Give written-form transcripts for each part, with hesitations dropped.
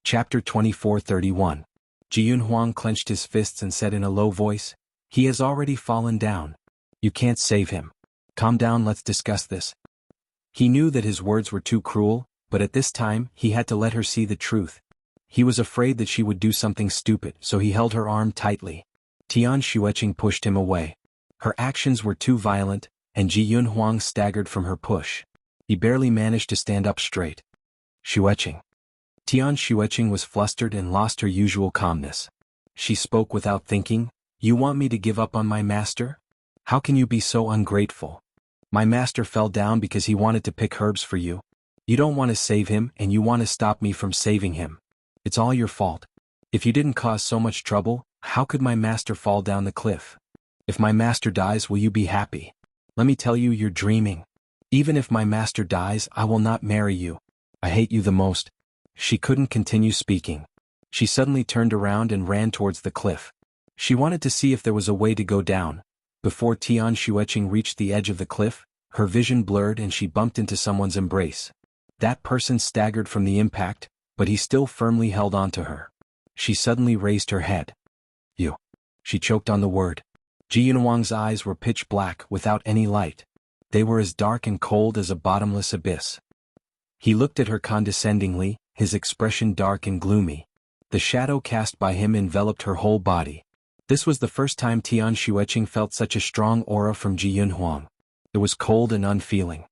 Chapter 24:31. Jianghu clenched his fists and said in a low voice, "He has already fallen down. You can't save him. Calm down, let's discuss this." He knew that his words were too cruel, but at this time he had to let her see the truth. He was afraid that she would do something stupid, so he held her arm tightly. Tian Xueqing pushed him away. Her actions were too violent, and Jianghu staggered from her push. He barely managed to stand up straight. Xueqing. Tian Xueqing was flustered and lost her usual calmness. She spoke without thinking, "You want me to give up on my master? How can you be so ungrateful? My master fell down because he wanted to pick herbs for you. You don't want to save him and you want to stop me from saving him. It's all your fault. If you didn't cause so much trouble, how could my master fall down the cliff? If my master dies, will you be happy? Let me tell you, you're dreaming. Even if my master dies, I will not marry you. I hate you the most." She couldn't continue speaking. She suddenly turned around and ran towards the cliff. She wanted to see if there was a way to go down. Before Tian Xueqing reached the edge of the cliff, her vision blurred and she bumped into someone's embrace. That person staggered from the impact, but he still firmly held on to her. She suddenly raised her head. "You." She choked on the word. Jianghu's eyes were pitch black without any light. They were as dark and cold as a bottomless abyss. He looked at her condescendingly, his expression dark and gloomy. The shadow cast by him enveloped her whole body. This was the first time Tian Xueqing felt such a strong aura from Jianghu. It was cold and unfeeling.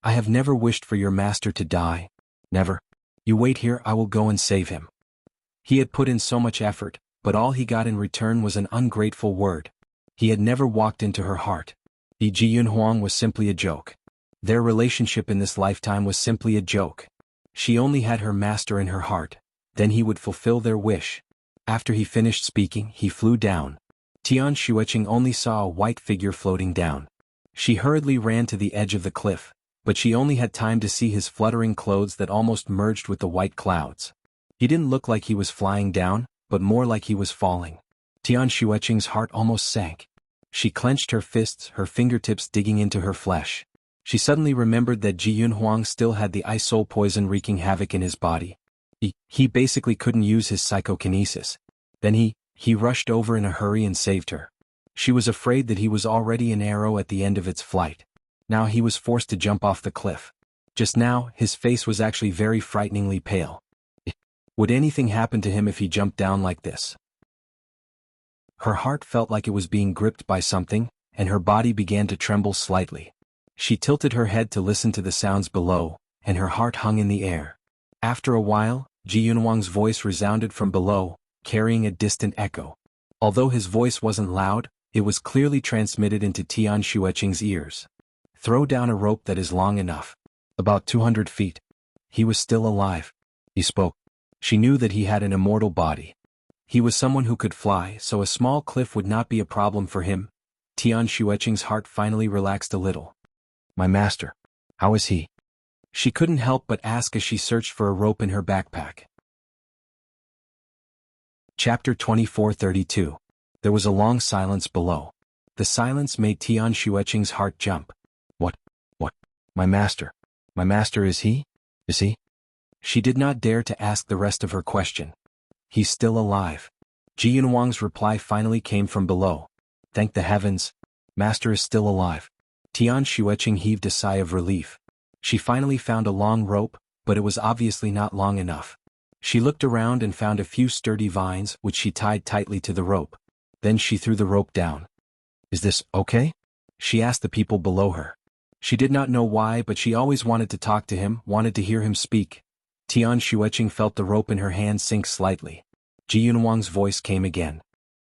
"I have never wished for your master to die. Never. You wait here, I will go and save him." He had put in so much effort, but all he got in return was an ungrateful word. He had never walked into her heart. Jianghu was simply a joke. Their relationship in this lifetime was simply a joke. She only had her master in her heart, then he would fulfill their wish. After he finished speaking, he flew down. Tian Xueqing only saw a white figure floating down. She hurriedly ran to the edge of the cliff, but she only had time to see his fluttering clothes that almost merged with the white clouds. He didn't look like he was flying down, but more like he was falling. Tian Xueqing's heart almost sank. She clenched her fists, her fingertips digging into her flesh. She suddenly remembered that Jianghu still had the ice soul poison wreaking havoc in his body. He basically couldn't use his psychokinesis. Then he rushed over in a hurry and saved her. She was afraid that he was already an arrow at the end of its flight. Now he was forced to jump off the cliff. Just now, his face was actually very frighteningly pale. Would anything happen to him if he jumped down like this? Her heart felt like it was being gripped by something, and her body began to tremble slightly. She tilted her head to listen to the sounds below, and her heart hung in the air. After a while, Jianghu's voice resounded from below, carrying a distant echo. Although his voice wasn't loud, it was clearly transmitted into Tian Xueqing's ears. "Throw down a rope that is long enough. About 200 feet. He was still alive." He spoke. She knew that he had an immortal body. He was someone who could fly, so a small cliff would not be a problem for him. Tian Xueqing's heart finally relaxed a little. "My master. How is he?" She couldn't help but ask as she searched for a rope in her backpack. Chapter 24:32. There was a long silence below. The silence made Tian Xueqing's heart jump. What? My master. My master, is he? Is he?" She did not dare to ask the rest of her question. "He's still alive." Jianghu's reply finally came from below. "Thank the heavens. Master is still alive." Tian Xueqing heaved a sigh of relief. She finally found a long rope, but it was obviously not long enough. She looked around and found a few sturdy vines which she tied tightly to the rope. Then she threw the rope down. "Is this okay?" she asked the people below her. She did not know why, but she always wanted to talk to him, wanted to hear him speak. Tian Xueqing felt the rope in her hand sink slightly. Jianghu's voice came again.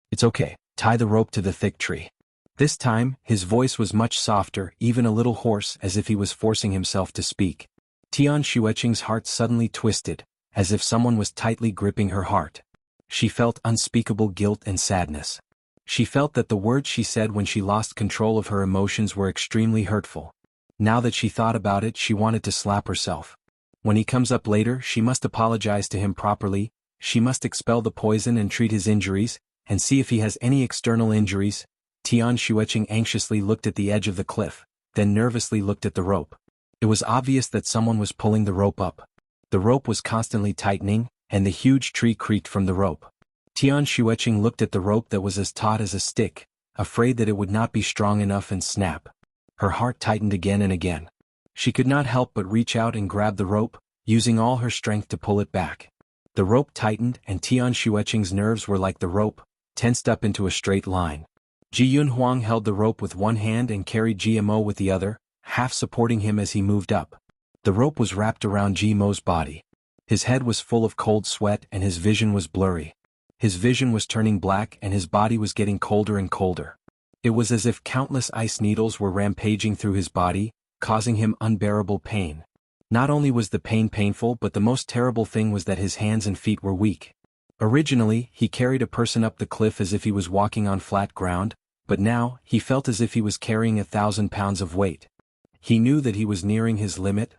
"It's okay, tie the rope to the thick tree." This time, his voice was much softer, even a little hoarse, as if he was forcing himself to speak. Tian Xueqing's heart suddenly twisted, as if someone was tightly gripping her heart. She felt unspeakable guilt and sadness. She felt that the words she said when she lost control of her emotions were extremely hurtful. Now that she thought about it, she wanted to slap herself. When he comes up later, she must apologize to him properly, she must expel the poison and treat his injuries, and see if he has any external injuries. Tian Xueqing anxiously looked at the edge of the cliff, then nervously looked at the rope. It was obvious that someone was pulling the rope up. The rope was constantly tightening, and the huge tree creaked from the rope. Tian Xueqing looked at the rope that was as taut as a stick, afraid that it would not be strong enough and snap. Her heart tightened again and again. She could not help but reach out and grab the rope, using all her strength to pull it back. The rope tightened and Tian Xueqing's nerves were like the rope, tensed up into a straight line. Ji Yunhuang held the rope with one hand and carried GMO with the other, half supporting him as he moved up. The rope was wrapped around GMO's body. His head was full of cold sweat and his vision was blurry. His vision was turning black and his body was getting colder and colder. It was as if countless ice needles were rampaging through his body, causing him unbearable pain. Not only was the pain painful, but the most terrible thing was that his hands and feet were weak. Originally, he carried a person up the cliff as if he was walking on flat ground, but now, he felt as if he was carrying 1,000 pounds of weight. He knew that he was nearing his limit,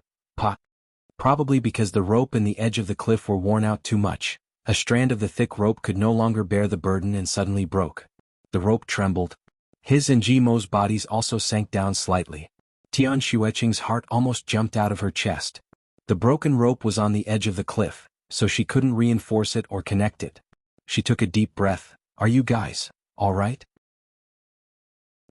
probably because the rope and the edge of the cliff were worn out too much. A strand of the thick rope could no longer bear the burden and suddenly broke. The rope trembled. His and Jimo's bodies also sank down slightly. Tian Xueqing's heart almost jumped out of her chest. The broken rope was on the edge of the cliff, so she couldn't reinforce it or connect it. She took a deep breath. "Are you guys all right?"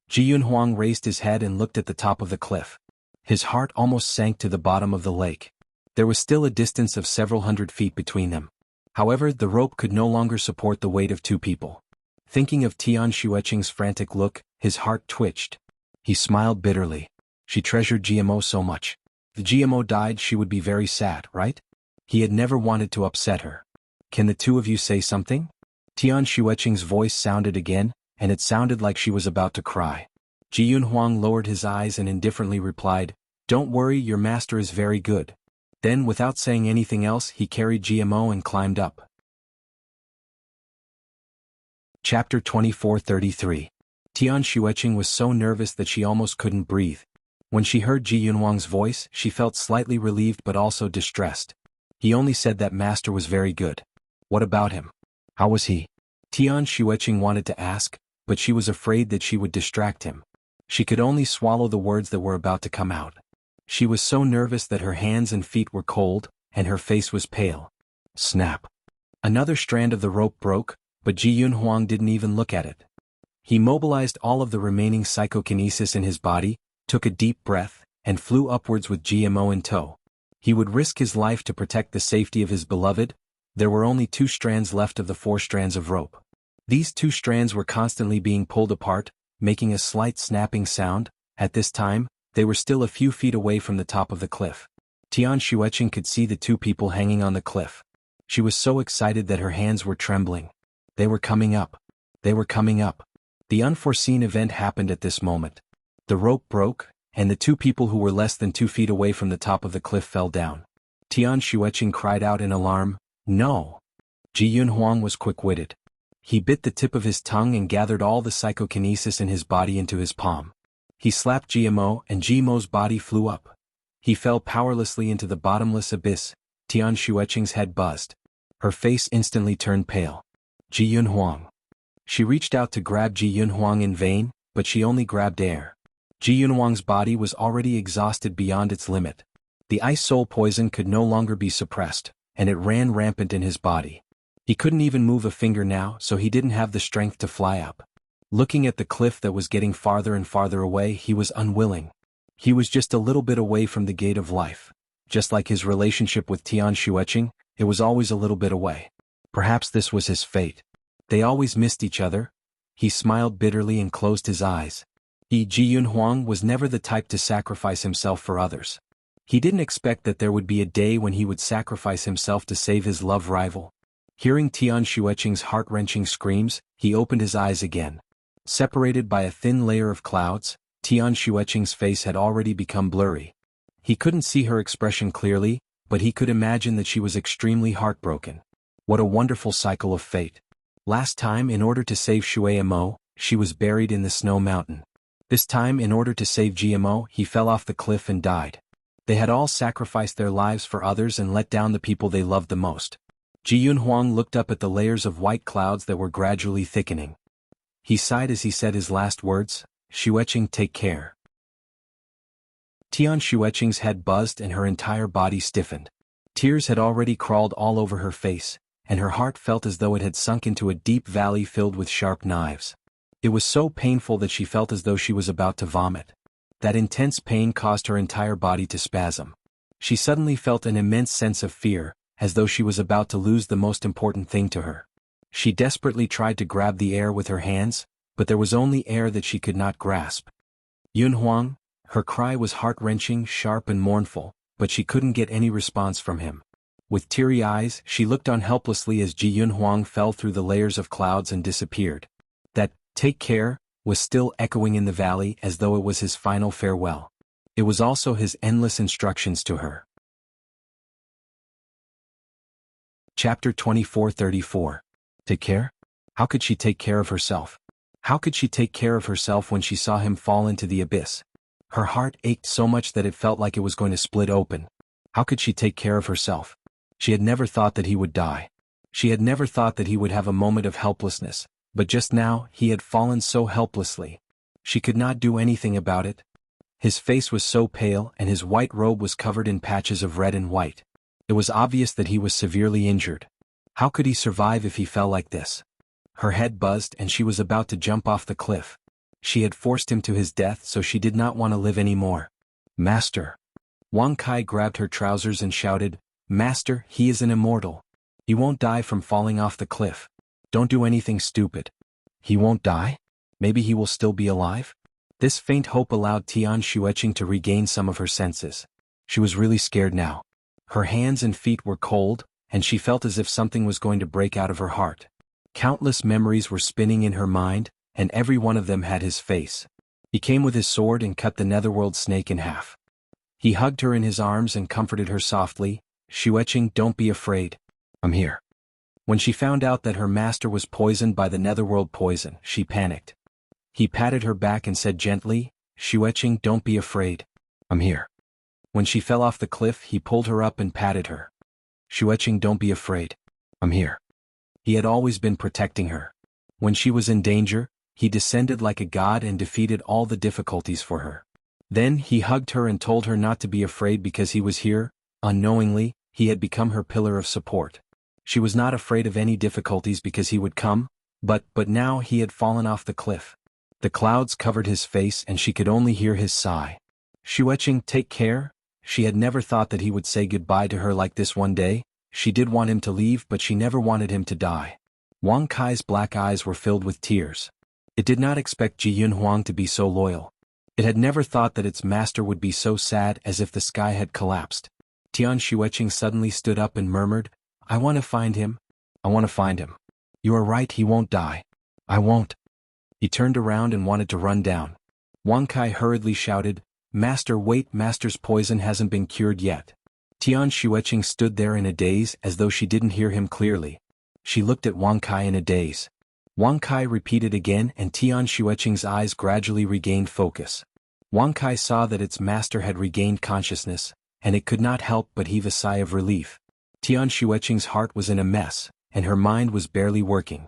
Ji Yunhuang raised his head and looked at the top of the cliff. His heart almost sank to the bottom of the lake. There was still a distance of several hundred feet between them. However, the rope could no longer support the weight of two people. Thinking of Tian Xueqing's frantic look, his heart twitched. He smiled bitterly. She treasured GMO so much. If GMO died, she would be very sad, right? He had never wanted to upset her. "Can the two of you say something?" Tian Xueqing's voice sounded again, and it sounded like she was about to cry. Ji Yunhuang lowered his eyes and indifferently replied, "Don't worry, your master is very good." Then, without saying anything else, he carried GMO and climbed up. Chapter 2433. Tian Xueqing was so nervous that she almost couldn't breathe. When she heard Ji Yunhuang's voice, she felt slightly relieved but also distressed. He only said that master was very good. What about him? How was he? Tian Xueqing wanted to ask, but she was afraid that she would distract him. She could only swallow the words that were about to come out. She was so nervous that her hands and feet were cold, and her face was pale. Snap. Another strand of the rope broke, but Ji Yunhuang didn't even look at it. He mobilized all of the remaining psychokinesis in his body, took a deep breath, and flew upwards with GMO in tow. He would risk his life to protect the safety of his beloved. There were only 2 strands left of the 4 strands of rope. These 2 strands were constantly being pulled apart, making a slight snapping sound. At this time, they were still a few feet away from the top of the cliff. Tian Xueqing could see the 2 people hanging on the cliff. She was so excited that her hands were trembling. They were coming up. They were coming up. The unforeseen event happened at this moment. The rope broke, and the 2 people who were less than 2 feet away from the top of the cliff fell down. Tian Xueqing cried out in alarm, "No!" Ji Yunhuang was quick-witted. He bit the tip of his tongue and gathered all the psychokinesis in his body into his palm. He slapped GMO and GMO's body flew up. He fell powerlessly into the bottomless abyss. Tian Xueqing's head buzzed. Her face instantly turned pale. Ji Yunhuang. She reached out to grab Ji Yunhuang in vain, but she only grabbed air. Ji Yunhuang's body was already exhausted beyond its limit. The ice soul poison could no longer be suppressed, and it ran rampant in his body. He couldn't even move a finger now, so he didn't have the strength to fly up. Looking at the cliff that was getting farther and farther away, he was unwilling. He was just a little bit away from the gate of life. Just like his relationship with Tian Xueqing, it was always a little bit away. Perhaps this was his fate. They always missed each other. He smiled bitterly and closed his eyes. Ji Yunhuang was never the type to sacrifice himself for others. He didn't expect that there would be a day when he would sacrifice himself to save his love rival. Hearing Tian Xueqing's heart-wrenching screams, he opened his eyes again. Separated by a thin layer of clouds, Tian Xueqing's face had already become blurry. He couldn't see her expression clearly, but he could imagine that she was extremely heartbroken. What a wonderful cycle of fate. Last time, in order to save Xuemo, she was buried in the snow mountain. This time, in order to save GMO, he fell off the cliff and died. They had all sacrificed their lives for others and let down the people they loved the most. Ji Yunhuang looked up at the layers of white clouds that were gradually thickening. He sighed as he said his last words, "Xueqing, take care." Tian Xueqing's head buzzed and her entire body stiffened. Tears had already crawled all over her face, and her heart felt as though it had sunk into a deep valley filled with sharp knives. It was so painful that she felt as though she was about to vomit. That intense pain caused her entire body to spasm. She suddenly felt an immense sense of fear, as though she was about to lose the most important thing to her. She desperately tried to grab the air with her hands, but there was only air that she could not grasp. Yunhuang, her cry was heart-wrenching, sharp and mournful, but she couldn't get any response from him. With teary eyes, she looked on helplessly as Ji Yunhuang fell through the layers of clouds and disappeared. That, "Take care," was still echoing in the valley as though it was his final farewell. It was also his endless instructions to her. Chapter 24:34. Take care? How could she take care of herself? How could she take care of herself when she saw him fall into the abyss? Her heart ached so much that it felt like it was going to split open. How could she take care of herself? She had never thought that he would die. She had never thought that he would have a moment of helplessness, but just now he had fallen so helplessly. She could not do anything about it. His face was so pale and his white robe was covered in patches of red and white. It was obvious that he was severely injured. How could he survive if he fell like this? Her head buzzed and she was about to jump off the cliff. She had forced him to his death, so she did not want to live anymore. "Master!" Wang Kai grabbed her trousers and shouted, "Master, he is an immortal. He won't die from falling off the cliff. Don't do anything stupid." "He won't die? Maybe he will still be alive?" This faint hope allowed Tian Xueqing to regain some of her senses. She was really scared now. Her hands and feet were cold, and she felt as if something was going to break out of her heart. Countless memories were spinning in her mind, and every one of them had his face. He came with his sword and cut the netherworld snake in half. He hugged her in his arms and comforted her softly, "Xueqing, don't be afraid. I'm here." When she found out that her master was poisoned by the netherworld poison, she panicked. He patted her back and said gently, "Xueqing, don't be afraid. I'm here." When she fell off the cliff, he pulled her up and patted her. "Xueqing, don't be afraid. I'm here." He had always been protecting her. When she was in danger, he descended like a god and defeated all the difficulties for her. Then he hugged her and told her not to be afraid because he was here. Unknowingly, he had become her pillar of support. She was not afraid of any difficulties because he would come, but now he had fallen off the cliff. The clouds covered his face and she could only hear his sigh. "Xueqing, take care." She had never thought that he would say goodbye to her like this one day. She did want him to leave, but she never wanted him to die. Wang Kai's black eyes were filled with tears. It did not expect Ji Yunhuang to be so loyal. It had never thought that its master would be so sad, as if the sky had collapsed. Tian Xueqing suddenly stood up and murmured, "I want to find him. I want to find him." "You are right, he won't die." "I won't." He turned around and wanted to run down. Wang Kai hurriedly shouted, "Master, wait, Master's poison hasn't been cured yet." Tian Xueqing stood there in a daze as though she didn't hear him clearly. She looked at Wang Kai in a daze. Wang Kai repeated again and Tian Xueqing's eyes gradually regained focus. Wang Kai saw that its master had regained consciousness, and it could not help but heave a sigh of relief. Tian Xueqing's heart was in a mess, and her mind was barely working.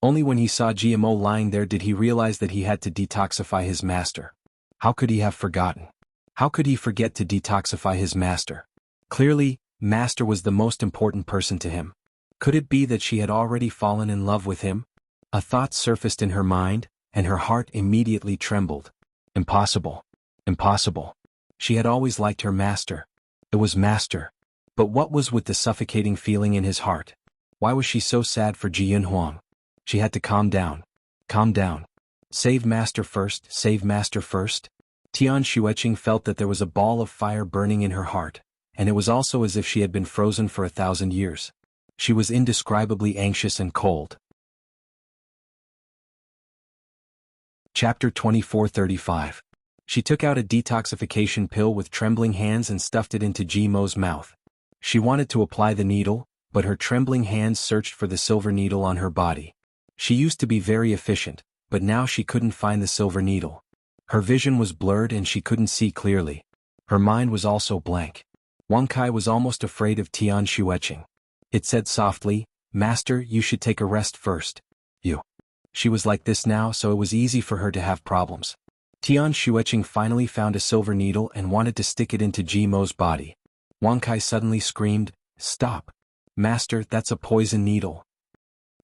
Only when he saw GMO lying there did he realize that he had to detoxify his master. How could he have forgotten? How could he forget to detoxify his master? Clearly, master was the most important person to him. Could it be that she had already fallen in love with him? A thought surfaced in her mind, and her heart immediately trembled. Impossible. Impossible. She had always liked her master. It was master. But what was with the suffocating feeling in his heart? Why was she so sad for Ji Yunhuang? She had to calm down. Calm down. Save master first, save master first. Tian Xueqing felt that there was a ball of fire burning in her heart, and it was also as if she had been frozen for 1,000 years. She was indescribably anxious and cold. Chapter 24:35. She took out a detoxification pill with trembling hands and stuffed it into Jimo's mouth. She wanted to apply the needle, but her trembling hands searched for the silver needle on her body. She used to be very efficient, but now she couldn't find the silver needle. Her vision was blurred and she couldn't see clearly. Her mind was also blank. Wang Kai was almost afraid of Tian Xueqing. It said softly, "Master, you should take a rest first." You. She was like this now, so it was easy for her to have problems. Tian Xueqing finally found a silver needle and wanted to stick it into Jimo's body. Wang Kai suddenly screamed, "Stop! Master, that's a poison needle."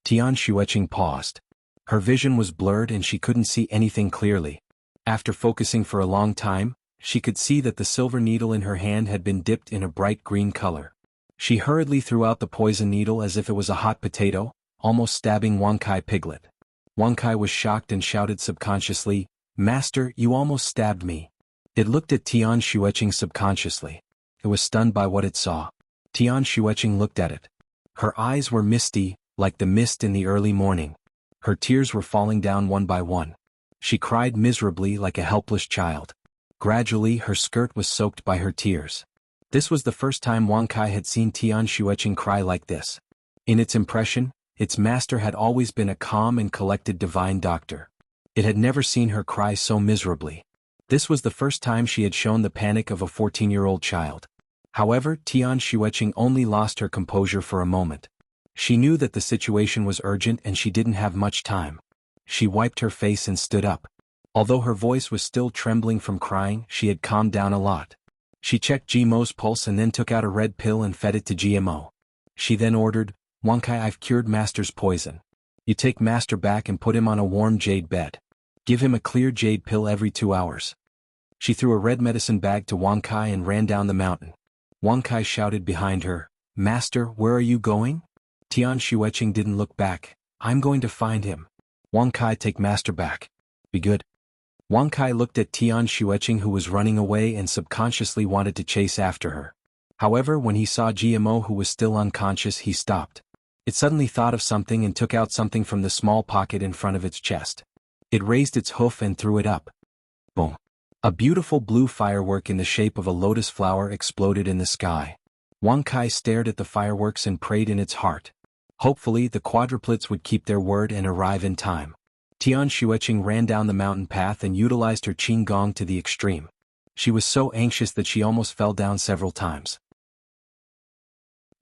Tian Xueqing paused. Her vision was blurred and she couldn't see anything clearly. After focusing for a long time, she could see that the silver needle in her hand had been dipped in a bright green color. She hurriedly threw out the poison needle as if it was a hot potato, almost stabbing Wang Kai Piglet. Wang Kai was shocked and shouted subconsciously, "Master, you almost stabbed me." It looked at Tian Xueqing subconsciously. It was stunned by what it saw. Tian Xueqing looked at it. Her eyes were misty, like the mist in the early morning. Her tears were falling down one by one. She cried miserably like a helpless child. Gradually her skirt was soaked by her tears. This was the first time Wang Kai had seen Tian Xueqing cry like this. In its impression, its master had always been a calm and collected divine doctor. It had never seen her cry so miserably. This was the first time she had shown the panic of a 14-year-old child. However, Tian Xueqing only lost her composure for a moment. She knew that the situation was urgent and she didn't have much time. She wiped her face and stood up. Although her voice was still trembling from crying, she had calmed down a lot. She checked GMO's pulse and then took out a red pill and fed it to GMO. She then ordered, "Wang Kai, I've cured Master's poison. You take Master back and put him on a warm jade bed. Give him a clear jade pill every 2 hours." She threw a red medicine bag to Wang Kai and ran down the mountain. Wang Kai shouted behind her, "Master, where are you going?" Tian Xueqing didn't look back. "I'm going to find him. Wang Kai, take Master back. Be good." Wang Kai looked at Tian Xueqing who was running away and subconsciously wanted to chase after her. However, when he saw GMO who was still unconscious, he stopped. It suddenly thought of something and took out something from the small pocket in front of its chest. It raised its hoof and threw it up. Boom! A beautiful blue firework in the shape of a lotus flower exploded in the sky. Wang Kai stared at the fireworks and prayed in its heart. Hopefully the quadruplets would keep their word and arrive in time. Tian Xueqing ran down the mountain path and utilized her qing gong to the extreme. She was so anxious that she almost fell down several times.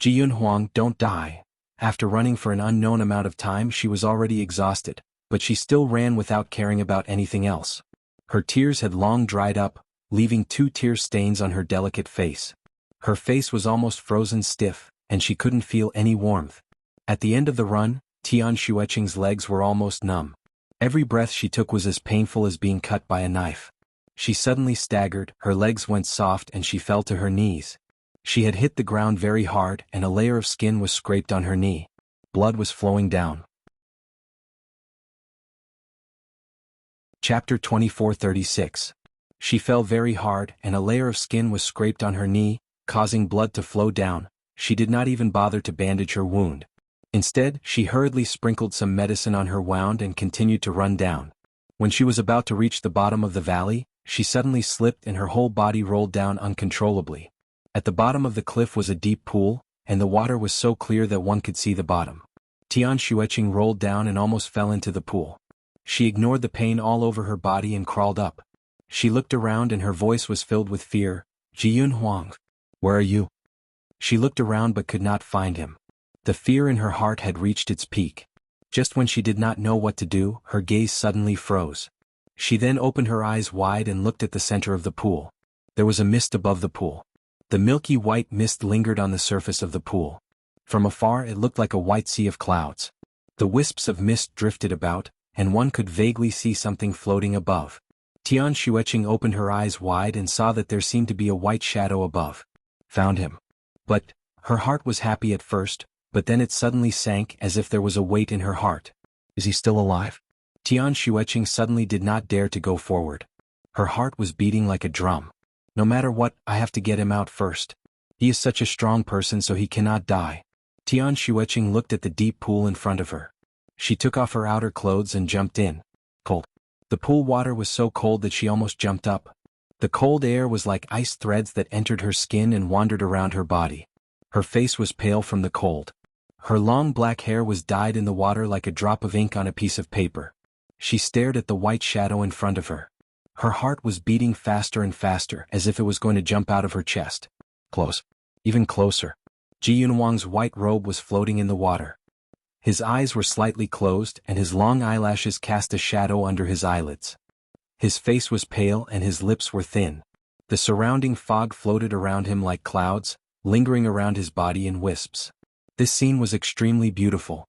Jianhu, don't die. After running for an unknown amount of time, she was already exhausted, but she still ran without caring about anything else. Her tears had long dried up, leaving 2 tear stains on her delicate face. Her face was almost frozen stiff, and she couldn't feel any warmth. At the end of the run, Tian Xueqing's legs were almost numb. Every breath she took was as painful as being cut by a knife. She suddenly staggered, her legs went soft and she fell to her knees. She had hit the ground very hard and a layer of skin was scraped on her knee. Blood was flowing down. Chapter 24:36. She fell very hard and a layer of skin was scraped on her knee, causing blood to flow down. She did not even bother to bandage her wound. Instead, she hurriedly sprinkled some medicine on her wound and continued to run down. When she was about to reach the bottom of the valley, she suddenly slipped and her whole body rolled down uncontrollably. At the bottom of the cliff was a deep pool, and the water was so clear that one could see the bottom. Tian Xueqing rolled down and almost fell into the pool. She ignored the pain all over her body and crawled up. She looked around and her voice was filled with fear. "Jianhu, where are you?" She looked around but could not find him. The fear in her heart had reached its peak. Just when she did not know what to do, her gaze suddenly froze. She then opened her eyes wide and looked at the center of the pool. There was a mist above the pool. The milky white mist lingered on the surface of the pool. From afar it looked like a white sea of clouds. The wisps of mist drifted about, and one could vaguely see something floating above. Tian Xueqing opened her eyes wide and saw that there seemed to be a white shadow above. Found him. But her heart was happy at first, but then it suddenly sank as if there was a weight in her heart. Is he still alive? Tian Xueqing suddenly did not dare to go forward. Her heart was beating like a drum. No matter what, I have to get him out first. He is such a strong person so he cannot die. Tian Xueqing looked at the deep pool in front of her. She took off her outer clothes and jumped in. Cold. The pool water was so cold that she almost jumped up. The cold air was like ice threads that entered her skin and wandered around her body. Her face was pale from the cold. Her long black hair was dyed in the water like a drop of ink on a piece of paper. She stared at the white shadow in front of her. Her heart was beating faster and faster as if it was going to jump out of her chest. Close. Even closer. Ji Yunhuang's white robe was floating in the water. His eyes were slightly closed and his long eyelashes cast a shadow under his eyelids. His face was pale and his lips were thin. The surrounding fog floated around him like clouds, lingering around his body in wisps. This scene was extremely beautiful.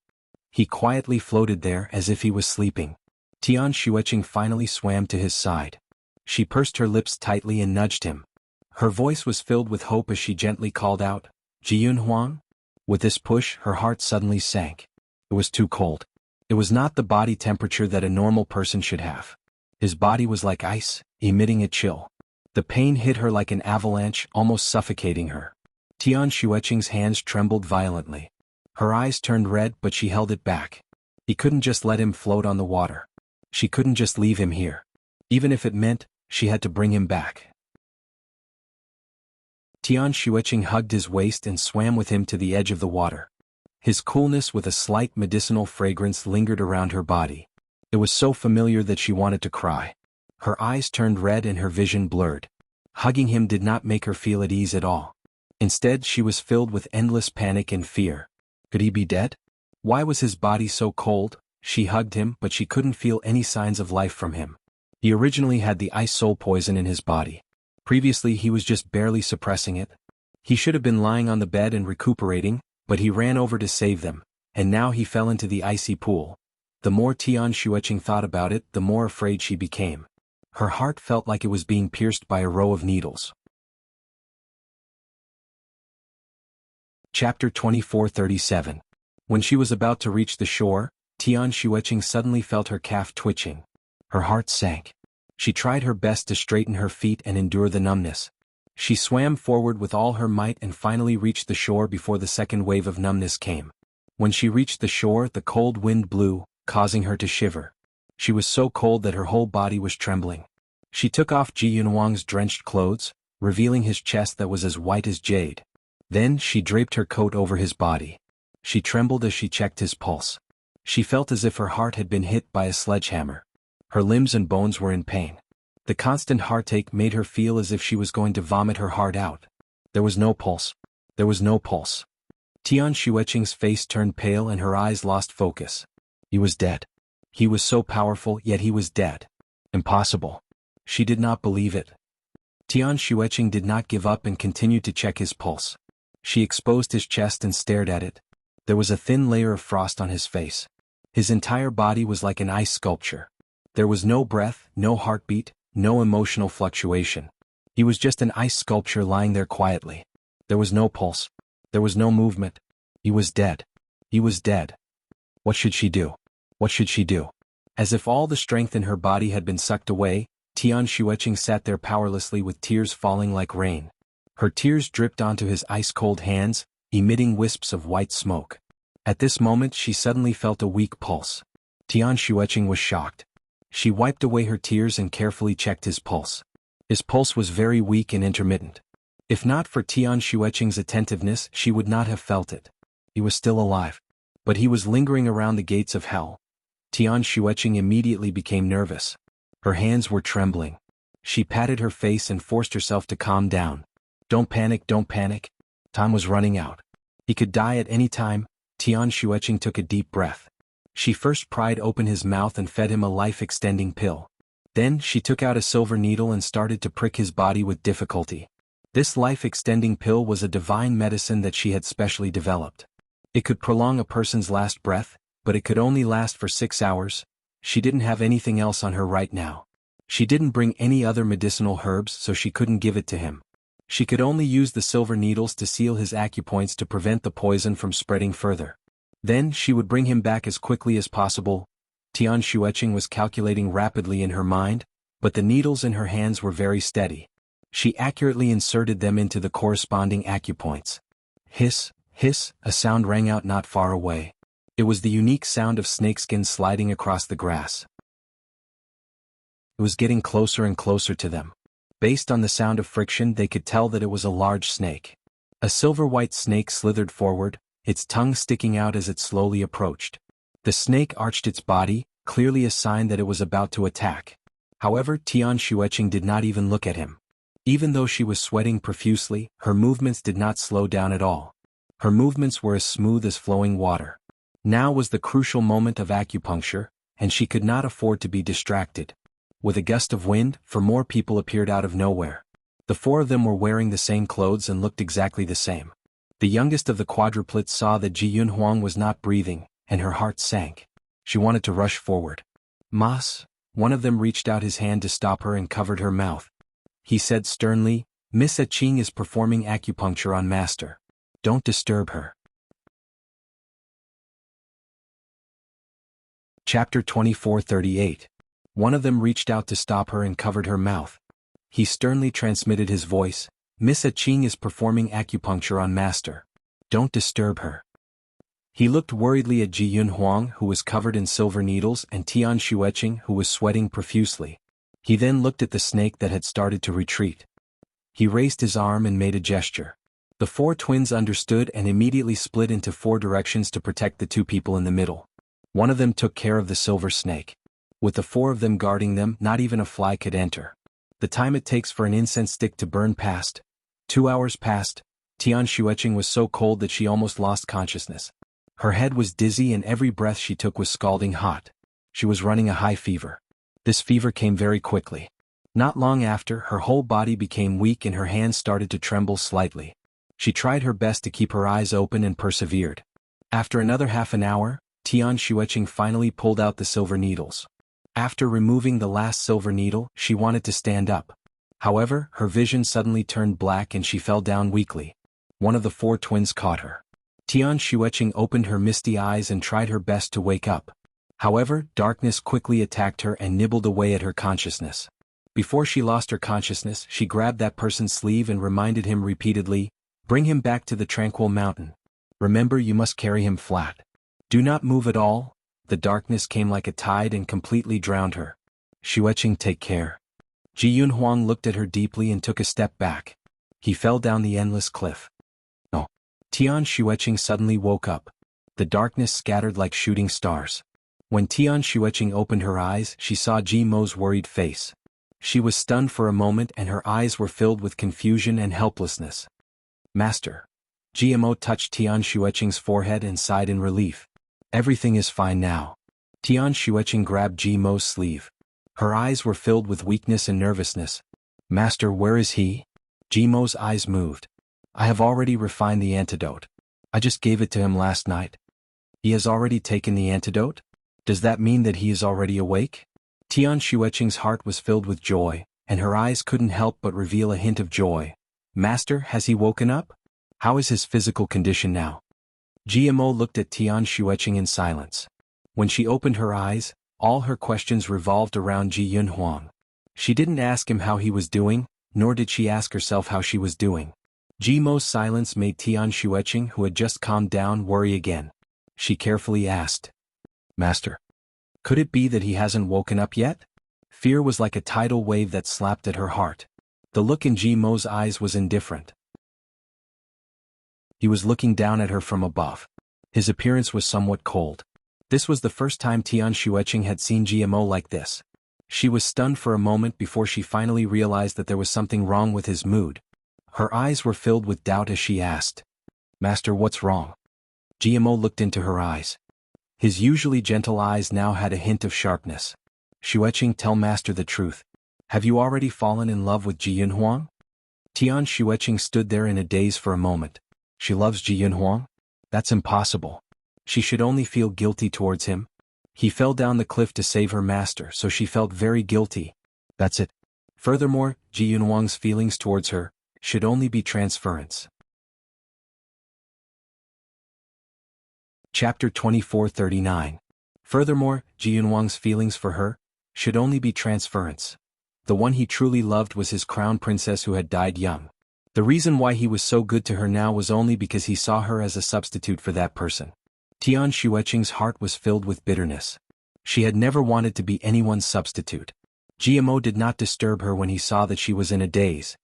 He quietly floated there as if he was sleeping. Tian Xueqing finally swam to his side. She pursed her lips tightly and nudged him. Her voice was filled with hope as she gently called out, "Jianhuang?" With this push, her heart suddenly sank. It was too cold. It was not the body temperature that a normal person should have. His body was like ice, emitting a chill. The pain hit her like an avalanche, almost suffocating her. Tian Xueqing's hands trembled violently. Her eyes turned red, but she held it back. He couldn't just let him float on the water. She couldn't just leave him here. Even if it meant she had to bring him back. Tian Xueqing hugged his waist and swam with him to the edge of the water. His coolness with a slight medicinal fragrance lingered around her body. It was so familiar that she wanted to cry. Her eyes turned red and her vision blurred. Hugging him did not make her feel at ease at all. Instead, she was filled with endless panic and fear. Could he be dead? Why was his body so cold? She hugged him, but she couldn't feel any signs of life from him. He originally had the ice soul poison in his body. Previously he was just barely suppressing it. He should have been lying on the bed and recuperating, but he ran over to save them, and now he fell into the icy pool. The more Tian Xueqing thought about it, the more afraid she became. Her heart felt like it was being pierced by a row of needles. Chapter 24:37. When she was about to reach the shore, Tian Xueqing suddenly felt her calf twitching. Her heart sank. She tried her best to straighten her feet and endure the numbness. She swam forward with all her might and finally reached the shore before the second wave of numbness came. When she reached the shore, the cold wind blew, causing her to shiver. She was so cold that her whole body was trembling. She took off Ji Yunhuang's drenched clothes, revealing his chest that was as white as jade. Then she draped her coat over his body. She trembled as she checked his pulse. She felt as if her heart had been hit by a sledgehammer. Her limbs and bones were in pain. The constant heartache made her feel as if she was going to vomit her heart out. There was no pulse. There was no pulse. Tian Xueqing's face turned pale and her eyes lost focus. He was dead. He was so powerful, yet he was dead. Impossible. She did not believe it. Tian Xueqing did not give up and continued to check his pulse. She exposed his chest and stared at it. There was a thin layer of frost on his face. His entire body was like an ice sculpture. There was no breath, no heartbeat, no emotional fluctuation. He was just an ice sculpture lying there quietly. There was no pulse. There was no movement. He was dead. He was dead. What should she do? What should she do? As if all the strength in her body had been sucked away, Tian Xueqing sat there powerlessly with tears falling like rain. Her tears dripped onto his ice-cold hands, emitting wisps of white smoke. At this moment she suddenly felt a weak pulse. Tian Xueqing was shocked. She wiped away her tears and carefully checked his pulse. His pulse was very weak and intermittent. If not for Tian Xueqing's attentiveness, she would not have felt it. He was still alive. But he was lingering around the gates of hell. Tian Xueqing immediately became nervous. Her hands were trembling. She patted her face and forced herself to calm down. Don't panic, don't panic. Time was running out. He could die at any time. Tian Xueqing took a deep breath. She first pried open his mouth and fed him a life-extending pill. Then she took out a silver needle and started to prick his body with difficulty. This life-extending pill was a divine medicine that she had specially developed. It could prolong a person's last breath, but it could only last for 6 hours. She didn't have anything else on her right now. She didn't bring any other medicinal herbs, so she couldn't give it to him. She could only use the silver needles to seal his acupoints to prevent the poison from spreading further. Then she would bring him back as quickly as possible. Tian Xueqing was calculating rapidly in her mind, but the needles in her hands were very steady. She accurately inserted them into the corresponding acupoints. Hiss, hiss, a sound rang out not far away. It was the unique sound of snakeskin sliding across the grass. It was getting closer and closer to them. Based on the sound of friction, they could tell that it was a large snake. A silver-white snake slithered forward, its tongue sticking out as it slowly approached. The snake arched its body, clearly a sign that it was about to attack. However, Tian Xueqing did not even look at him. Even though she was sweating profusely, her movements did not slow down at all. Her movements were as smooth as flowing water. Now was the crucial moment of acupuncture, and she could not afford to be distracted. With a gust of wind, more people appeared out of nowhere. The four of them were wearing the same clothes and looked exactly the same. The youngest of the quadruplets saw that Ji Yunhuang was not breathing, and her heart sank. She wanted to rush forward. "Mas," one of them reached out his hand to stop her and covered her mouth. He said sternly, "Miss Ching is performing acupuncture on Master. Don't disturb her." Chapter 24:38. One of them reached out to stop her and covered her mouth. He sternly transmitted his voice, "Miss Ching is performing acupuncture on Master. Don't disturb her." He looked worriedly at Ji Yunhuang, who was covered in silver needles, and Tian Xueqing, who was sweating profusely. He then looked at the snake that had started to retreat. He raised his arm and made a gesture. The four twins understood and immediately split into four directions to protect the two people in the middle. One of them took care of the silver snake. With the four of them guarding them, not even a fly could enter. The time it takes for an incense stick to burn passed. 2 hours passed. Tian Xueqing was so cold that she almost lost consciousness. Her head was dizzy and every breath she took was scalding hot. She was running a high fever. This fever came very quickly. Not long after, her whole body became weak and her hands started to tremble slightly. She tried her best to keep her eyes open and persevered. After another half an hour, Tian Xueqing finally pulled out the silver needles. After removing the last silver needle, she wanted to stand up. However, her vision suddenly turned black and she fell down weakly. One of the four twins caught her. Tian Xueqing opened her misty eyes and tried her best to wake up. However, darkness quickly attacked her and nibbled away at her consciousness. Before she lost her consciousness, she grabbed that person's sleeve and reminded him repeatedly, "Bring him back to the tranquil mountain. Remember, you must carry him flat. Do not move at all." The darkness came like a tide and completely drowned her. "Xueqing, take care." Ji Yunhuang looked at her deeply and took a step back. He fell down the endless cliff. Oh! Tian Xueqing suddenly woke up. The darkness scattered like shooting stars. When Tian Xueqing opened her eyes, she saw Ji Mo's worried face. She was stunned for a moment and her eyes were filled with confusion and helplessness. "Master." Ji Mo touched Tian Xueqing's forehead and sighed in relief. "Everything is fine now." Tian Xueqing grabbed Ji Mo's sleeve. Her eyes were filled with weakness and nervousness. "Master, where is he?" Ji Mo's eyes moved. "I have already refined the antidote. I just gave it to him last night." "He has already taken the antidote? Does that mean that he is already awake?" Tian Xueqing's heart was filled with joy, and her eyes couldn't help but reveal a hint of joy. "Master, has he woken up? How is his physical condition now?" GMO looked at Tian Xueqing in silence. When she opened her eyes, all her questions revolved around Ji Yunhuang. She didn't ask him how he was doing, nor did she ask herself how she was doing. GMO's silence made Tian Xueqing, who had just calmed down, worry again. She carefully asked, "Master, could it be that he hasn't woken up yet?" Fear was like a tidal wave that slapped at her heart. The look in GMO's eyes was indifferent. He was looking down at her from above. His appearance was somewhat cold. This was the first time Tian Xueqing had seen GMO like this. She was stunned for a moment before she finally realized that there was something wrong with his mood. Her eyes were filled with doubt as she asked, "Master, what's wrong?" GMO looked into her eyes. His usually gentle eyes now had a hint of sharpness. "Xueqing, tell Master the truth. Have you already fallen in love with Ji Yunhuang?" Tian Xueqing stood there in a daze for a moment. She loves Ji Yunhuang? That's impossible. She should only feel guilty towards him. He fell down the cliff to save her master, so she felt very guilty. That's it. Furthermore, Ji Yunhuang's feelings towards her should only be transference. Chapter 24:39. Furthermore, Ji Yunhuang's feelings for her should only be transference. The one he truly loved was his crown princess who had died young. The reason why he was so good to her now was only because he saw her as a substitute for that person. Tian Xueqing's heart was filled with bitterness. She had never wanted to be anyone's substitute. GMO did not disturb her when he saw that she was in a daze.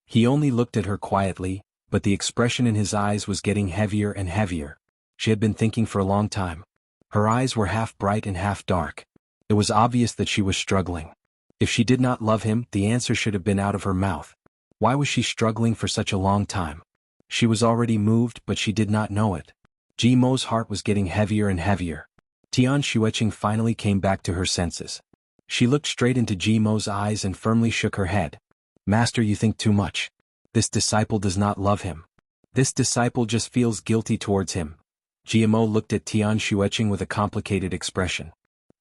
He only looked at her quietly, but the expression in his eyes was getting heavier and heavier. She had been thinking for a long time. Her eyes were half bright and half dark. It was obvious that she was struggling. If she did not love him, the answer should have been out of her mouth. Why was she struggling for such a long time? She was already moved, but she did not know it. Ji Mo's heart was getting heavier and heavier. Tian Xueqing finally came back to her senses. She looked straight into Ji Mo's eyes and firmly shook her head. Master, you think too much. This disciple does not love him. This disciple just feels guilty towards him. Jianghu looked at Tian Xueqing with a complicated expression.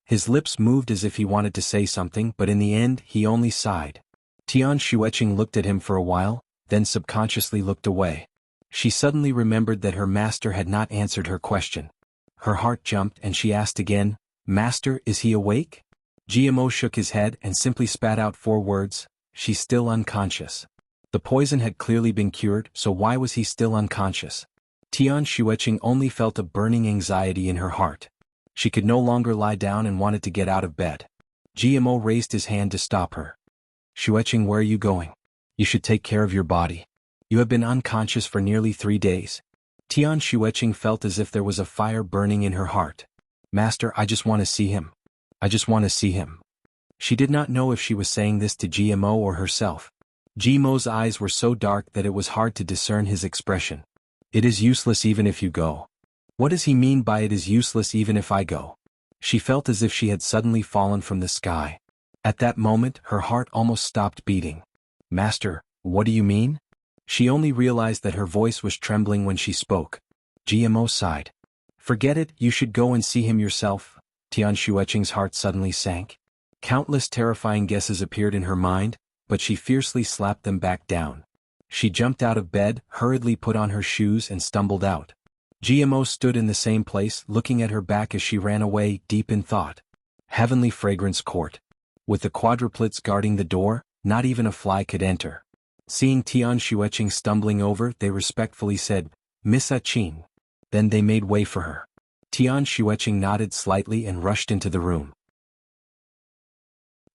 His lips moved as if he wanted to say something, but in the end he only sighed. Tian Xueqing looked at him for a while, then subconsciously looked away. She suddenly remembered that her master had not answered her question. Her heart jumped and she asked again, "Master, is he awake?" Jianghu shook his head and simply spat out 4 words, "She's still unconscious." The poison had clearly been cured, so why was he still unconscious? Tian Xueqing only felt a burning anxiety in her heart. She could no longer lie down and wanted to get out of bed. Jianghu raised his hand to stop her. "Xueqing, where are you going? You should take care of your body. You have been unconscious for nearly 3 days. Tian Xueqing felt as if there was a fire burning in her heart. "Master, I just want to see him. I just want to see him." She did not know if she was saying this to Jianghu or herself. Jianghu's eyes were so dark that it was hard to discern his expression. "It is useless even if you go." What does he mean by "it is useless even if I go"? She felt as if she had suddenly fallen from the sky. At that moment, her heart almost stopped beating. "Master, what do you mean?" She only realized that her voice was trembling when she spoke. Jianghu sighed. "Forget it, you should go and see him yourself." Tian Xueqing's heart suddenly sank. Countless terrifying guesses appeared in her mind, but she fiercely slapped them back down. She jumped out of bed, hurriedly put on her shoes and stumbled out. Jianghu stood in the same place, looking at her back as she ran away, deep in thought. Heavenly Fragrance Court. With the quadruplets guarding the door, not even a fly could enter. Seeing Tian Xueqing stumbling over, they respectfully said, "Miss Qin." Then they made way for her. Tian Xueqing nodded slightly and rushed into the room.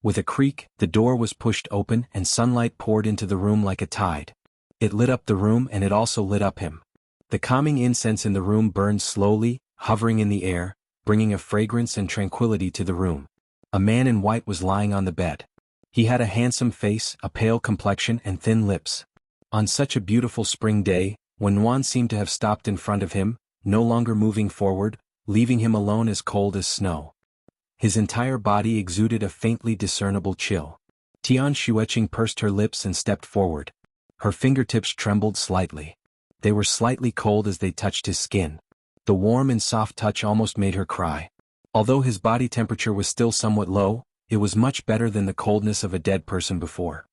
With a creak, the door was pushed open and sunlight poured into the room like a tide. It lit up the room and it also lit up him. The calming incense in the room burned slowly, hovering in the air, bringing a fragrance and tranquility to the room. A man in white was lying on the bed. He had a handsome face, a pale complexion and thin lips. On such a beautiful spring day, when Nuan seemed to have stopped in front of him, no longer moving forward, leaving him alone as cold as snow. His entire body exuded a faintly discernible chill. Tian Xueqing pursed her lips and stepped forward. Her fingertips trembled slightly. They were slightly cold as they touched his skin. The warm and soft touch almost made her cry. Although his body temperature was still somewhat low, it was much better than the coldness of a dead person before.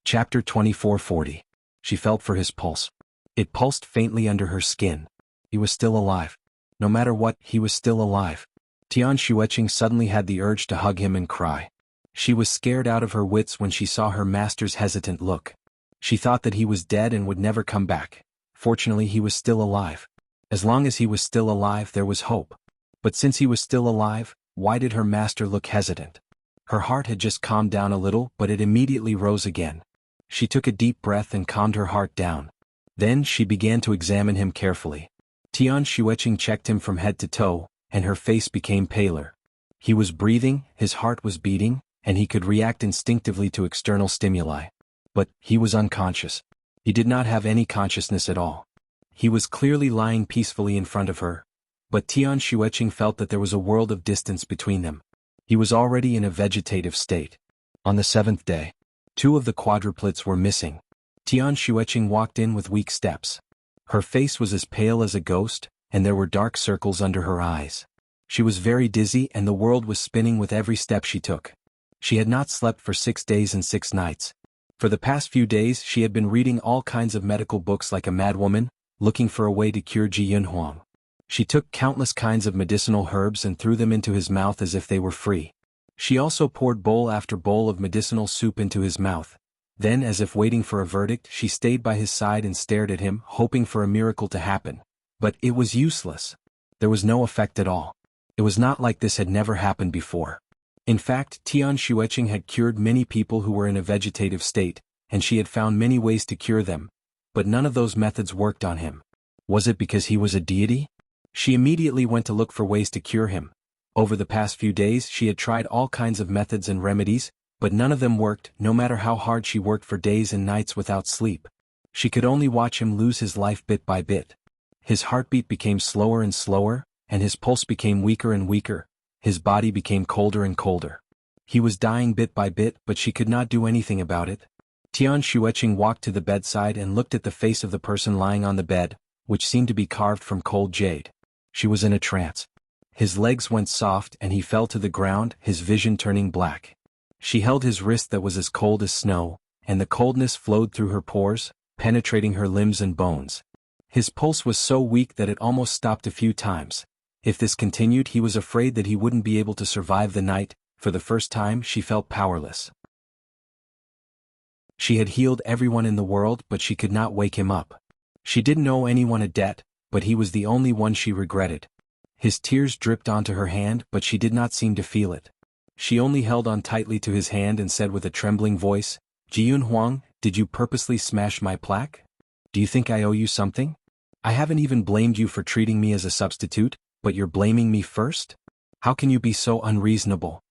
Chapter 2440. She felt for his pulse. It pulsed faintly under her skin. He was still alive. No matter what, he was still alive. Tian Xueqing suddenly had the urge to hug him and cry. She was scared out of her wits when she saw her master's hesitant look. She thought that he was dead and would never come back. Fortunately, he was still alive. As long as he was still alive, there was hope. But since he was still alive, why did her master look hesitant? Her heart had just calmed down a little, but it immediately rose again. She took a deep breath and calmed her heart down. Then she began to examine him carefully. Tian Xueqing checked him from head to toe, and her face became paler. He was breathing, his heart was beating, and he could react instinctively to external stimuli. But he was unconscious. He did not have any consciousness at all. He was clearly lying peacefully in front of her, but Tian Xueqing felt that there was a world of distance between them. He was already in a vegetative state. On the 7th day, 2 of the quadruplets were missing. Tian Xueqing walked in with weak steps. Her face was as pale as a ghost, and there were dark circles under her eyes. She was very dizzy and the world was spinning with every step she took. She had not slept for 6 days and 6 nights. For the past few days she had been reading all kinds of medical books like a madwoman, looking for a way to cure Jianghu. She took countless kinds of medicinal herbs and threw them into his mouth as if they were free. She also poured bowl after bowl of medicinal soup into his mouth. Then, as if waiting for a verdict, she stayed by his side and stared at him, hoping for a miracle to happen. But it was useless. There was no effect at all. It was not like this had never happened before. In fact, Tian Xueqing had cured many people who were in a vegetative state, and she had found many ways to cure them, but none of those methods worked on him. Was it because he was a deity? She immediately went to look for ways to cure him. Over the past few days she had tried all kinds of methods and remedies, but none of them worked, no matter how hard she worked for days and nights without sleep. She could only watch him lose his life bit by bit. His heartbeat became slower and slower, and his pulse became weaker and weaker. His body became colder and colder. He was dying bit by bit, but she could not do anything about it. Tian Xueqing walked to the bedside and looked at the face of the person lying on the bed, which seemed to be carved from cold jade. She was in a trance. His legs went soft and he fell to the ground, his vision turning black. She held his wrist that was as cold as snow, and the coldness flowed through her pores, penetrating her limbs and bones. His pulse was so weak that it almost stopped a few times. If this continued, he was afraid that he wouldn't be able to survive the night. For the first time, she felt powerless. She had healed everyone in the world, but she could not wake him up. She didn't owe anyone a debt, but he was the only one she regretted. His tears dripped onto her hand, but she did not seem to feel it. She only held on tightly to his hand and said with a trembling voice, "Jianhuang, did you purposely smash my plaque? Do you think I owe you something? I haven't even blamed you for treating me as a substitute, but you're blaming me first? How can you be so unreasonable?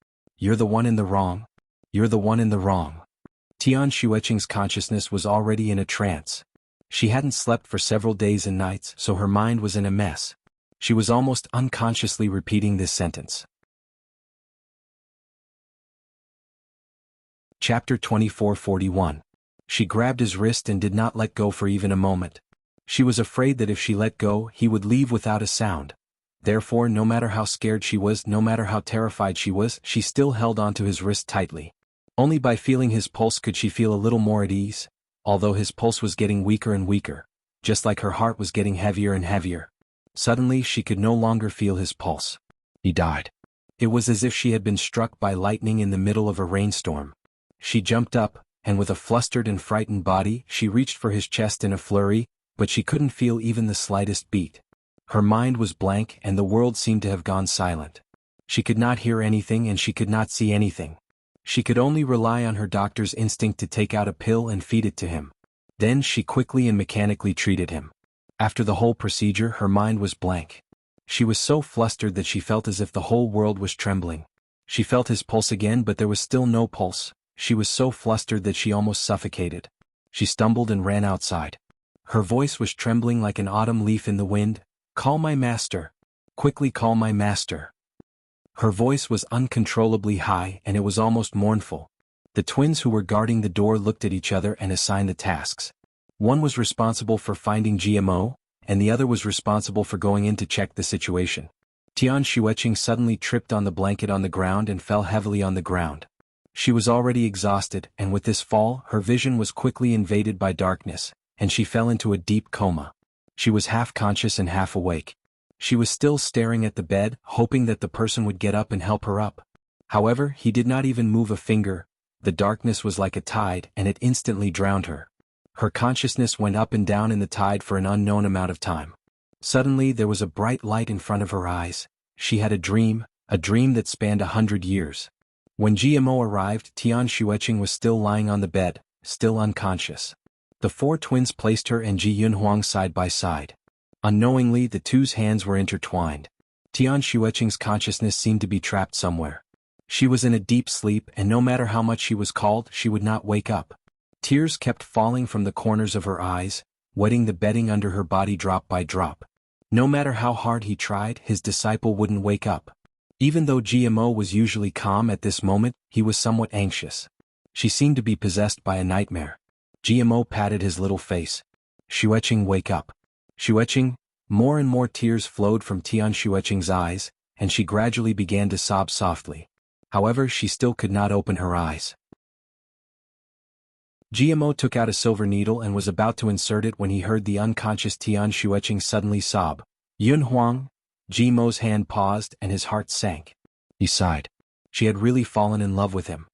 You're the one in the wrong. You're the one in the wrong." Tian Xueqing's consciousness was already in a trance. She hadn't slept for several days and nights, so her mind was in a mess. She was almost unconsciously repeating this sentence. Chapter 24:41. She grabbed his wrist and did not let go for even a moment. She was afraid that if she let go, he would leave without a sound. Therefore, no matter how scared she was, no matter how terrified she was, she still held onto his wrist tightly. Only by feeling his pulse could she feel a little more at ease, although his pulse was getting weaker and weaker, just like her heart was getting heavier and heavier. Suddenly she could no longer feel his pulse. He died. It was as if she had been struck by lightning in the middle of a rainstorm. She jumped up, and with a flustered and frightened body, she reached for his chest in a flurry, but she couldn't feel even the slightest beat. Her mind was blank and the world seemed to have gone silent. She could not hear anything and she could not see anything. She could only rely on her doctor's instinct to take out a pill and feed it to him. Then she quickly and mechanically treated him. After the whole procedure, her mind was blank. She was so flustered that she felt as if the whole world was trembling. She felt his pulse again, but there was still no pulse. She was so flustered that she almost suffocated. She stumbled and ran outside. Her voice was trembling like an autumn leaf in the wind. "Call my master. Quickly call my master." Her voice was uncontrollably high and it was almost mournful. The twins who were guarding the door looked at each other and assigned the tasks. One was responsible for finding GMO, and the other was responsible for going in to check the situation. Tian Xueqing suddenly tripped on the blanket on the ground and fell heavily on the ground. She was already exhausted, and with this fall, her vision was quickly invaded by darkness, and she fell into a deep coma. She was half conscious and half awake. She was still staring at the bed, hoping that the person would get up and help her up. However, he did not even move a finger. The darkness was like a tide, and it instantly drowned her. Her consciousness went up and down in the tide for an unknown amount of time. Suddenly there was a bright light in front of her eyes. She had a dream that spanned 100 years. When GMO arrived, Tian Xueqing was still lying on the bed, still unconscious. The four twins placed her and Ji Yunhuang side by side. Unknowingly, the two's hands were intertwined. Tian Xueqing's consciousness seemed to be trapped somewhere. She was in a deep sleep, and no matter how much she was called, she would not wake up. Tears kept falling from the corners of her eyes, wetting the bedding under her body drop by drop. No matter how hard he tried, his disciple wouldn't wake up. Even though GMO was usually calm at this moment, he was somewhat anxious. She seemed to be possessed by a nightmare. GMO patted his little face. "Xueqing, wake up." "Xueqing." More and more tears flowed from Tian Xueqing's eyes, and she gradually began to sob softly. However, she still could not open her eyes. GMO took out a silver needle and was about to insert it when he heard the unconscious Tian Xueqing suddenly sob. "Yunhuang." GMO's hand paused and his heart sank. He sighed. She had really fallen in love with him.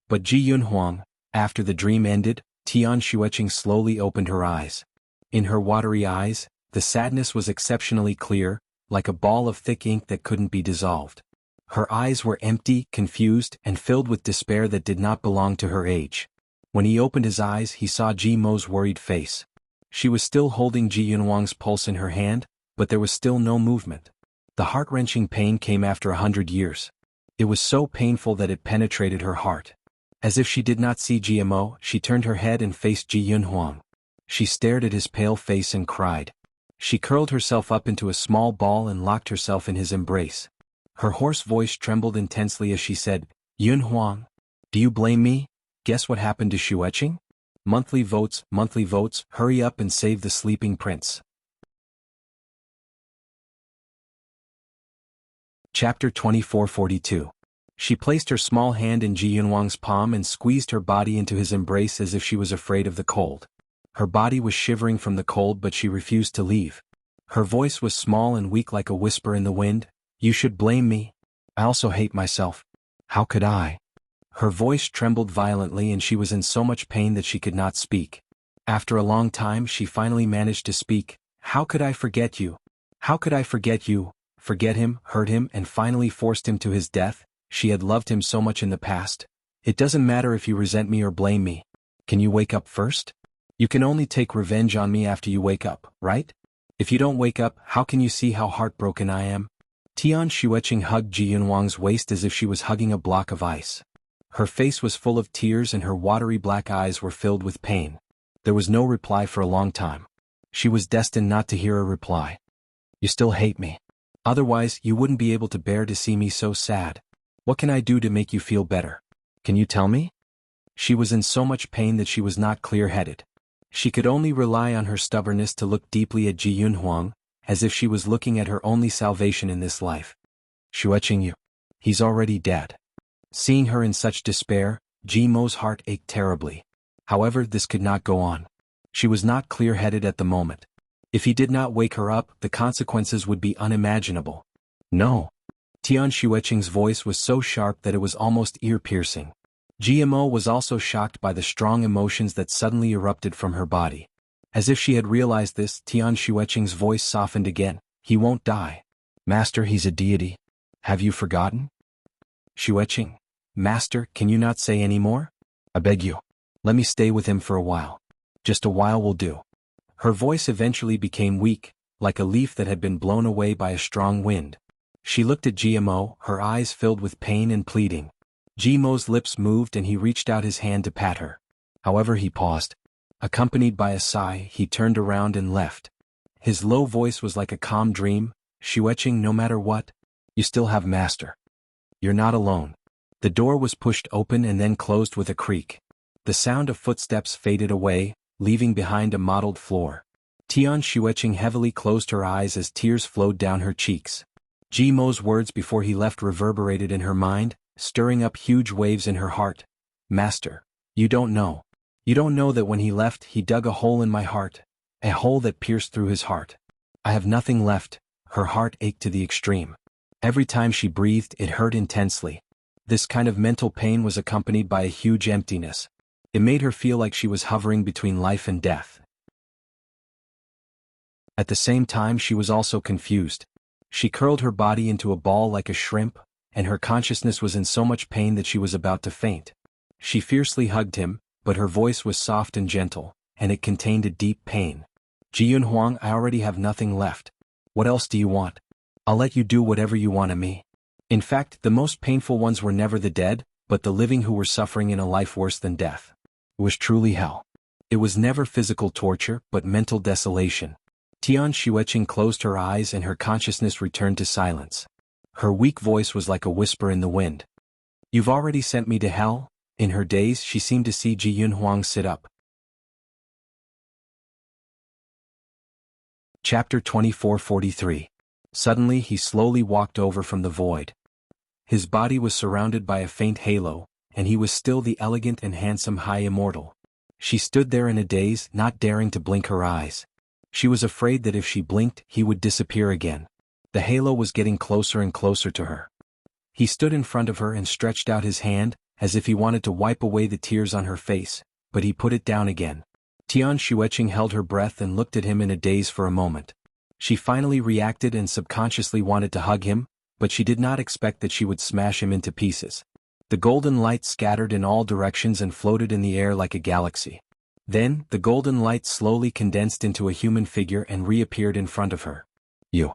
But Ji Yunhuang, after the dream ended, Tian Xueqing slowly opened her eyes. In her watery eyes, the sadness was exceptionally clear, like a ball of thick ink that couldn't be dissolved. Her eyes were empty, confused, and filled with despair that did not belong to her age. When he opened his eyes, he saw Ji Mo's worried face. She was still holding Ji Yunhuang's pulse in her hand, but there was still no movement. The heart-wrenching pain came after 100 years. It was so painful that it penetrated her heart. As if she did not see GMO, she turned her head and faced Ji Yunhuang. She stared at his pale face and cried. She curled herself up into a small ball and locked herself in his embrace. Her hoarse voice trembled intensely as she said, Yun Huang. Do you blame me? Guess what happened to Xueqing? Monthly votes, hurry up and save the sleeping prince. Chapter 2442. She placed her small hand in Ji Yunhuang's palm and squeezed her body into his embrace as if she was afraid of the cold. Her body was shivering from the cold, but she refused to leave. Her voice was small and weak like a whisper in the wind. You should blame me. I also hate myself. How could I? Her voice trembled violently and she was in so much pain that she could not speak. After a long time she finally managed to speak. How could I forget you? How could I forget you? Forget him, hurt him, and finally forced him to his death? She had loved him so much in the past. It doesn't matter if you resent me or blame me. Can you wake up first? You can only take revenge on me after you wake up, right? If you don't wake up, how can you see how heartbroken I am? Tian Xueqing hugged Ji Yunhuang's waist as if she was hugging a block of ice. Her face was full of tears and her watery black eyes were filled with pain. There was no reply for a long time. She was destined not to hear a reply. You still hate me. Otherwise, you wouldn't be able to bear to see me so sad. What can I do to make you feel better? Can you tell me? She was in so much pain that she was not clear-headed. She could only rely on her stubbornness to look deeply at Ji Yunhuang, as if she was looking at her only salvation in this life. Xueqing, you. He's already dead. Seeing her in such despair, Ji Mo's heart ached terribly. However, this could not go on. She was not clear-headed at the moment. If he did not wake her up, the consequences would be unimaginable. No. Tian Xueqing's voice was so sharp that it was almost ear-piercing. Ji Mo was also shocked by the strong emotions that suddenly erupted from her body. As if she had realized this, Tian Xueqing's voice softened again. He won't die. Master, he's a deity. Have you forgotten? Xueqing. Master, can you not say any more? I beg you. Let me stay with him for a while. Just a while will do. Her voice eventually became weak, like a leaf that had been blown away by a strong wind. She looked at Ji Mo, her eyes filled with pain and pleading. Ji Mo's lips moved and he reached out his hand to pat her. However, he paused. Accompanied by a sigh, he turned around and left. His low voice was like a calm dream. Xueqing, no matter what, you still have master. You're not alone. The door was pushed open and then closed with a creak. The sound of footsteps faded away, leaving behind a mottled floor. Tian Xueqing heavily closed her eyes as tears flowed down her cheeks. Ji Mo's words before he left reverberated in her mind, stirring up huge waves in her heart. Master, you don't know. You don't know that when he left, he dug a hole in my heart, a hole that pierced through his heart. I have nothing left. Her heart ached to the extreme. Every time she breathed, it hurt intensely. This kind of mental pain was accompanied by a huge emptiness. It made her feel like she was hovering between life and death. At the same time, she was also confused. She curled her body into a ball like a shrimp, and her consciousness was in so much pain that she was about to faint. She fiercely hugged him, but her voice was soft and gentle, and it contained a deep pain. Ji Yunhuang, I already have nothing left. What else do you want? I'll let you do whatever you want of me. In fact, the most painful ones were never the dead, but the living who were suffering in a life worse than death. It was truly hell. It was never physical torture, but mental desolation. Tian Xueqing closed her eyes and her consciousness returned to silence. Her weak voice was like a whisper in the wind. You've already sent me to hell? In her daze, she seemed to see Ji Yunhuang sit up. Chapter 2443. Suddenly he slowly walked over from the void. His body was surrounded by a faint halo, and he was still the elegant and handsome High Immortal. She stood there in a daze, not daring to blink her eyes. She was afraid that if she blinked, he would disappear again. The halo was getting closer and closer to her. He stood in front of her and stretched out his hand, as if he wanted to wipe away the tears on her face, but he put it down again. Tian Xueqing held her breath and looked at him in a daze for a moment. She finally reacted and subconsciously wanted to hug him, but she did not expect that she would smash him into pieces. The golden light scattered in all directions and floated in the air like a galaxy. Then, the golden light slowly condensed into a human figure and reappeared in front of her. You.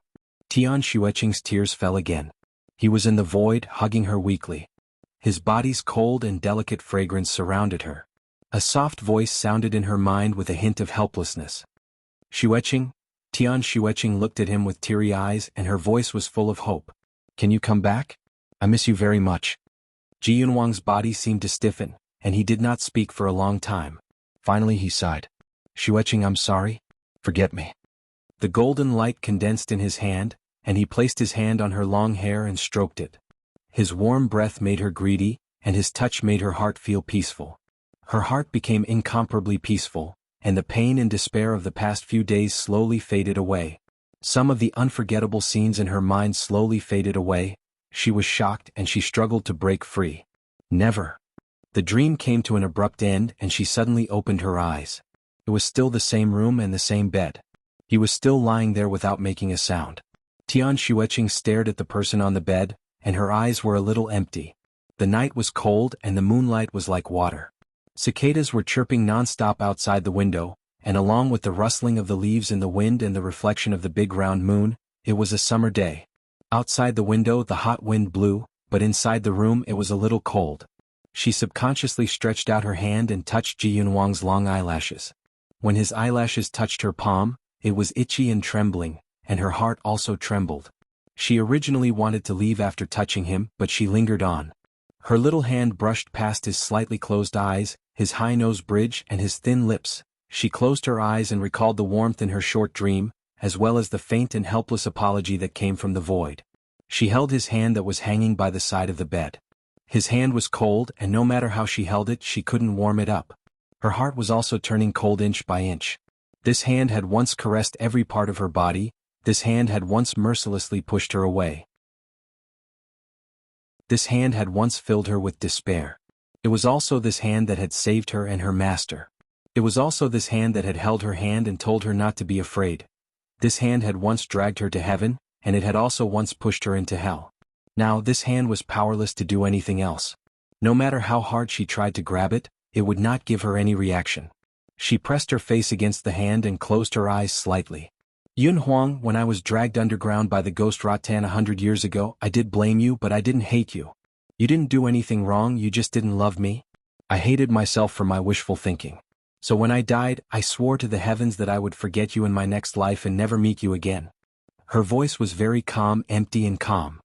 Tian Xueqing's tears fell again. He was in the void, hugging her weakly. His body's cold and delicate fragrance surrounded her. A soft voice sounded in her mind with a hint of helplessness. Xueqing? Tian Xueqing looked at him with teary eyes and her voice was full of hope. Can you come back? I miss you very much. Ji Yunhuang's body seemed to stiffen, and he did not speak for a long time. Finally he sighed. Xueqing, I'm sorry. Forget me. The golden light condensed in his hand, and he placed his hand on her long hair and stroked it. His warm breath made her greedy, and his touch made her heart feel peaceful. Her heart became incomparably peaceful, and the pain and despair of the past few days slowly faded away. Some of the unforgettable scenes in her mind slowly faded away. She was shocked and she struggled to break free. Never. The dream came to an abrupt end and she suddenly opened her eyes. It was still the same room and the same bed. He was still lying there without making a sound. Tian Xueqing stared at the person on the bed, and her eyes were a little empty. The night was cold and the moonlight was like water. Cicadas were chirping non-stop outside the window, and along with the rustling of the leaves in the wind and the reflection of the big round moon, it was a summer day. Outside the window the hot wind blew, but inside the room it was a little cold. She subconsciously stretched out her hand and touched Ji Yunhuang's long eyelashes. When his eyelashes touched her palm, it was itchy and trembling, and her heart also trembled. She originally wanted to leave after touching him, but she lingered on. Her little hand brushed past his slightly closed eyes, his high nose bridge and his thin lips. She closed her eyes and recalled the warmth in her short dream, as well as the faint and helpless apology that came from the void. She held his hand that was hanging by the side of the bed. His hand was cold, and no matter how she held it, she couldn't warm it up. Her heart was also turning cold inch by inch. This hand had once caressed every part of her body. This hand had once mercilessly pushed her away. This hand had once filled her with despair. It was also this hand that had saved her and her master. It was also this hand that had held her hand and told her not to be afraid. This hand had once dragged her to heaven, and it had also once pushed her into hell. Now this hand was powerless to do anything else. No matter how hard she tried to grab it, it would not give her any reaction. She pressed her face against the hand and closed her eyes slightly. Yunhuang, when I was dragged underground by the ghost Rattan 100 years ago, I did blame you, but I didn't hate you. You didn't do anything wrong, you just didn't love me. I hated myself for my wishful thinking. So when I died, I swore to the heavens that I would forget you in my next life and never meet you again. Her voice was very calm, empty and calm.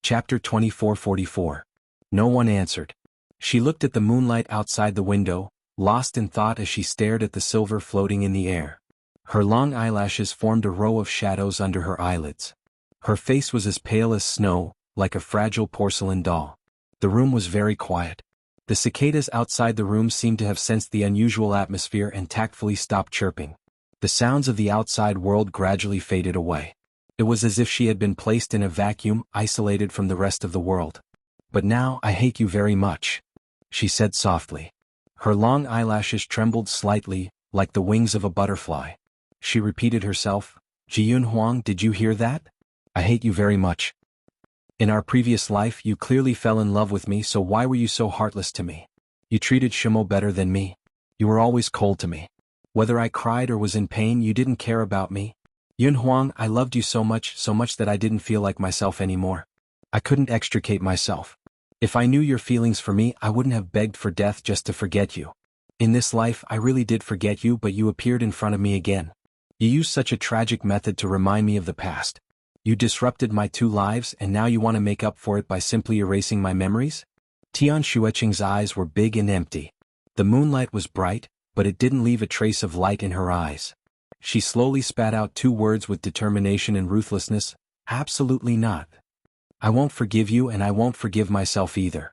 Chapter 2444. No one answered. She looked at the moonlight outside the window, lost in thought as she stared at the silver floating in the air. Her long eyelashes formed a row of shadows under her eyelids. Her face was as pale as snow, like a fragile porcelain doll. The room was very quiet. The cicadas outside the room seemed to have sensed the unusual atmosphere and tactfully stopped chirping. The sounds of the outside world gradually faded away. It was as if she had been placed in a vacuum, isolated from the rest of the world. But now I hate you very much, she said softly. Her long eyelashes trembled slightly, like the wings of a butterfly. She repeated herself, Ji Yunhuang, did you hear that? I hate you very much. In our previous life you clearly fell in love with me, so why were you so heartless to me? You treated Shimo better than me. You were always cold to me. Whether I cried or was in pain, you didn't care about me. Yunhuang, I loved you so much that I didn't feel like myself anymore. I couldn't extricate myself. If I knew your feelings for me, I wouldn't have begged for death just to forget you. In this life I really did forget you, but you appeared in front of me again. You used such a tragic method to remind me of the past. You disrupted my 2 lives and now you want to make up for it by simply erasing my memories? Tian Xueqing's eyes were big and empty. The moonlight was bright, but it didn't leave a trace of light in her eyes. She slowly spat out 2 words with determination and ruthlessness, absolutely not. I won't forgive you and I won't forgive myself either.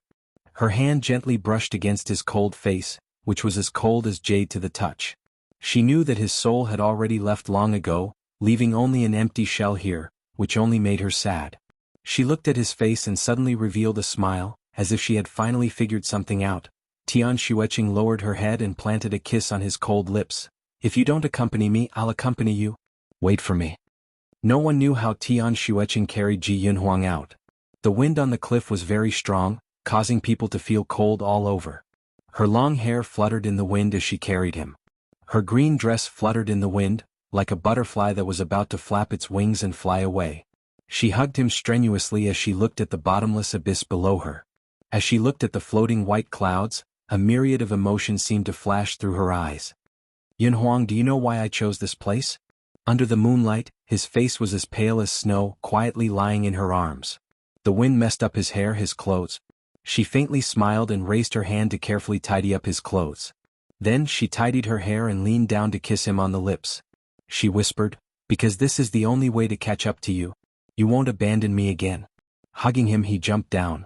Her hand gently brushed against his cold face, which was as cold as jade to the touch. She knew that his soul had already left long ago, leaving only an empty shell here, which only made her sad. She looked at his face and suddenly revealed a smile, as if she had finally figured something out. Tian Xueqing lowered her head and planted a kiss on his cold lips. If you don't accompany me, I'll accompany you. Wait for me. No one knew how Tian Xueqing carried Ji Yunhuang out. The wind on the cliff was very strong, causing people to feel cold all over. Her long hair fluttered in the wind as she carried him. Her green dress fluttered in the wind, like a butterfly that was about to flap its wings and fly away. She hugged him strenuously as she looked at the bottomless abyss below her. As she looked at the floating white clouds, a myriad of emotions seemed to flash through her eyes. Yunhuang, do you know why I chose this place? Under the moonlight, His face was as pale as snow, quietly lying in her arms. The wind messed up his hair, his clothes. She faintly smiled and raised her hand to carefully tidy up his clothes. Then she tidied her hair and leaned down to kiss him on the lips. She whispered, "Because this is the only way to catch up to you. You won't abandon me again." Hugging him, he jumped down.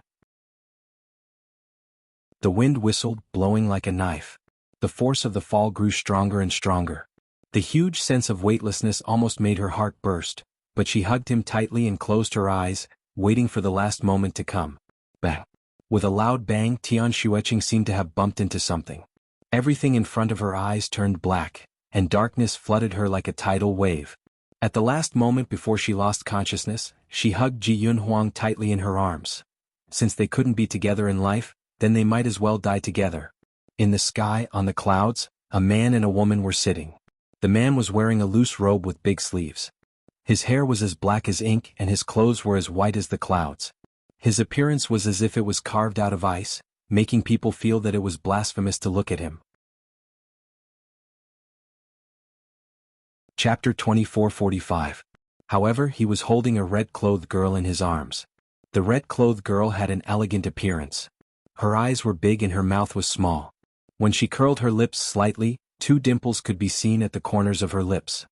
The wind whistled, blowing like a knife. The force of the fall grew stronger and stronger. The huge sense of weightlessness almost made her heart burst, but she hugged him tightly and closed her eyes, waiting for the last moment to come. Bang! With a loud bang, Tian Xueqing seemed to have bumped into something. Everything in front of her eyes turned black, and darkness flooded her like a tidal wave. At the last moment before she lost consciousness, she hugged Ji Yunhuang tightly in her arms. Since they couldn't be together in life, then they might as well die together. In the sky, on the clouds, a man and a woman were sitting. The man was wearing a loose robe with big sleeves. His hair was as black as ink and his clothes were as white as the clouds. His appearance was as if it was carved out of ice, making people feel that it was blasphemous to look at him. Chapter 24:45. However, he was holding a red-clothed girl in his arms. The red-clothed girl had an elegant appearance. Her eyes were big and her mouth was small. When she curled her lips slightly, 2 dimples could be seen at the corners of her lips.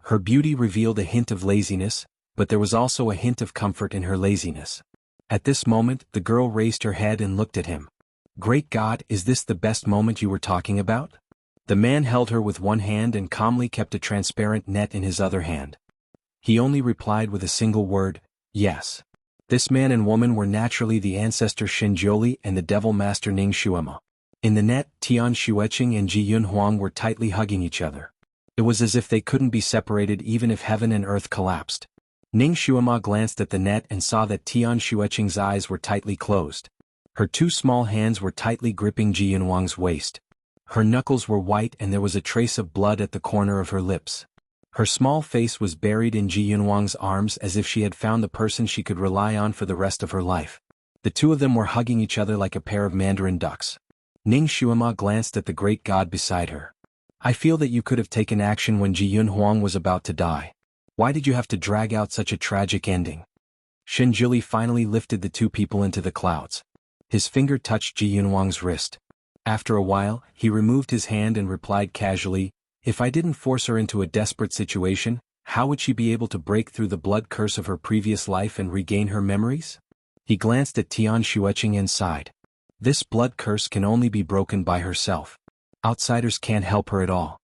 Her beauty revealed a hint of laziness, but there was also a hint of comfort in her laziness. At this moment, the girl raised her head and looked at him. "Great God, is this the best moment you were talking about?" The man held her with one hand and calmly kept a transparent net in his other hand. He only replied with a single word, "Yes." This man and woman were naturally the ancestor Shinjioli and the devil master Ning Xuema. In the net, Tian Xueqing and Ji Yunhuang were tightly hugging each other. It was as if they couldn't be separated even if heaven and earth collapsed. Ning Xuema glanced at the net and saw that Tian Xueqing's eyes were tightly closed. Her 2 small hands were tightly gripping Ji Yunhuang's waist. Her knuckles were white and there was a trace of blood at the corner of her lips. Her small face was buried in Ji Yunhuang's arms as if she had found the person she could rely on for the rest of her life. The 2 of them were hugging each other like a pair of mandarin ducks. Ning Xuema glanced at the great god beside her. "I feel that you could have taken action when Ji Yunhuang was about to die. Why did you have to drag out such a tragic ending?" Shinjili finally lifted the 2 people into the clouds. His finger touched Ji Yunhuang's wrist. After a while, he removed his hand and replied casually, "If I didn't force her into a desperate situation, how would she be able to break through the blood curse of her previous life and regain her memories?" He glanced at Tian Xueqing and sighed. "This blood curse can only be broken by herself. Outsiders can't help her at all."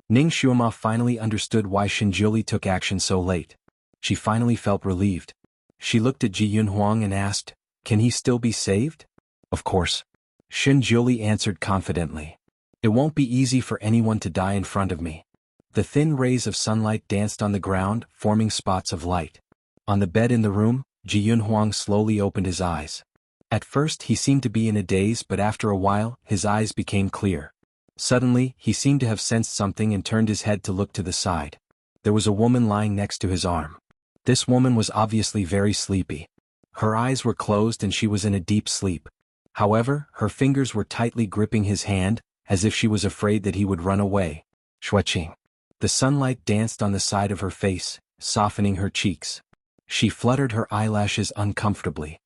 Ning Xuema finally understood why Shinjili took action so late. She finally felt relieved. She looked at Ji Yunhuang and asked, "Can he still be saved?" "Of course." Shinjili answered confidently. "It won't be easy for anyone to die in front of me." The thin rays of sunlight danced on the ground, forming spots of light. On the bed in the room, Ji Yunhuang slowly opened his eyes. At first he seemed to be in a daze, but after a while, his eyes became clear. Suddenly, he seemed to have sensed something and turned his head to look to the side. There was a woman lying next to his arm. This woman was obviously very sleepy. Her eyes were closed and she was in a deep sleep. However, her fingers were tightly gripping his hand, as if she was afraid that he would run away. Xueqing. The sunlight danced on the side of her face, softening her cheeks. She fluttered her eyelashes uncomfortably.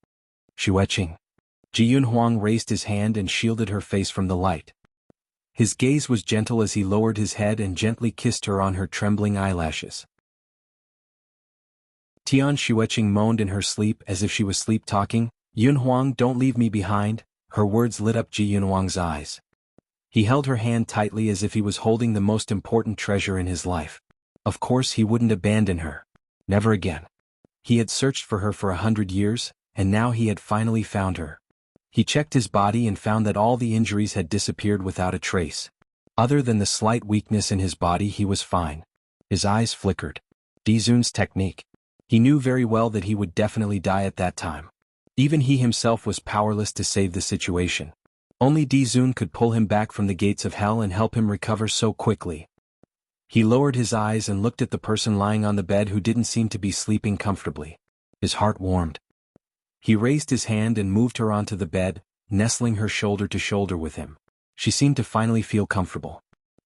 "Xueqing." Ji Yunhuang raised his hand and shielded her face from the light. His gaze was gentle as he lowered his head and gently kissed her on her trembling eyelashes. Tian Xueqing moaned in her sleep as if she was sleep-talking. "Yunhuang, don't leave me behind." Her words lit up Ji Yunhuang's eyes. He held her hand tightly as if he was holding the most important treasure in his life. Of course he wouldn't abandon her. Never again. He had searched for her for 100 years, and now he had finally found her. He checked his body and found that all the injuries had disappeared without a trace. Other than the slight weakness in his body, he was fine. His eyes flickered. Dizun's technique. He knew very well that he would definitely die at that time. Even he himself was powerless to save the situation. Only Dizun could pull him back from the gates of hell and help him recover so quickly. He lowered his eyes and looked at the person lying on the bed who didn't seem to be sleeping comfortably. His heart warmed. He raised his hand and moved her onto the bed, nestling her shoulder to shoulder with him. She seemed to finally feel comfortable.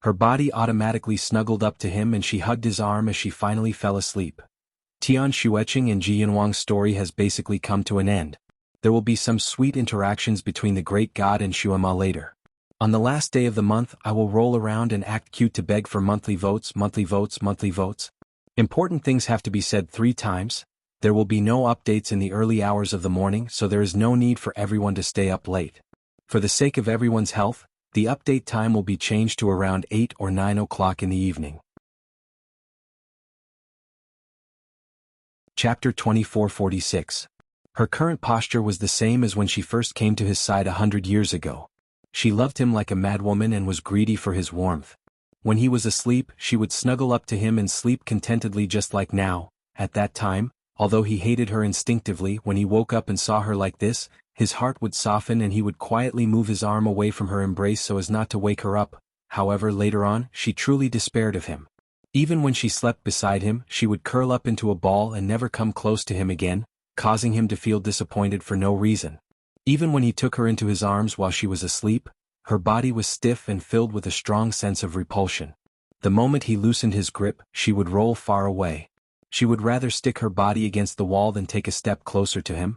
Her body automatically snuggled up to him and she hugged his arm as she finally fell asleep. Tian Xueqing and Ji Yunhuang's story has basically come to an end. There will be some sweet interactions between the great god and Xuema later. On the last day of the month I will roll around and act cute to beg for monthly votes, monthly votes, monthly votes. Important things have to be said 3 times. There will be no updates in the early hours of the morning, so there is no need for everyone to stay up late. For the sake of everyone's health, the update time will be changed to around 8 or 9 o'clock in the evening. Chapter 2446. Her current posture was the same as when she first came to his side 100 years ago. She loved him like a madwoman and was greedy for his warmth. When he was asleep, she would snuggle up to him and sleep contentedly just like now. At that time, although he hated her instinctively, when he woke up and saw her like this, his heart would soften and he would quietly move his arm away from her embrace so as not to wake her up. However, later on, she truly despaired of him. Even when she slept beside him, she would curl up into a ball and never come close to him again, causing him to feel disappointed for no reason. Even when he took her into his arms while she was asleep, her body was stiff and filled with a strong sense of repulsion. The moment he loosened his grip, she would roll far away. She would rather stick her body against the wall than take a step closer to him.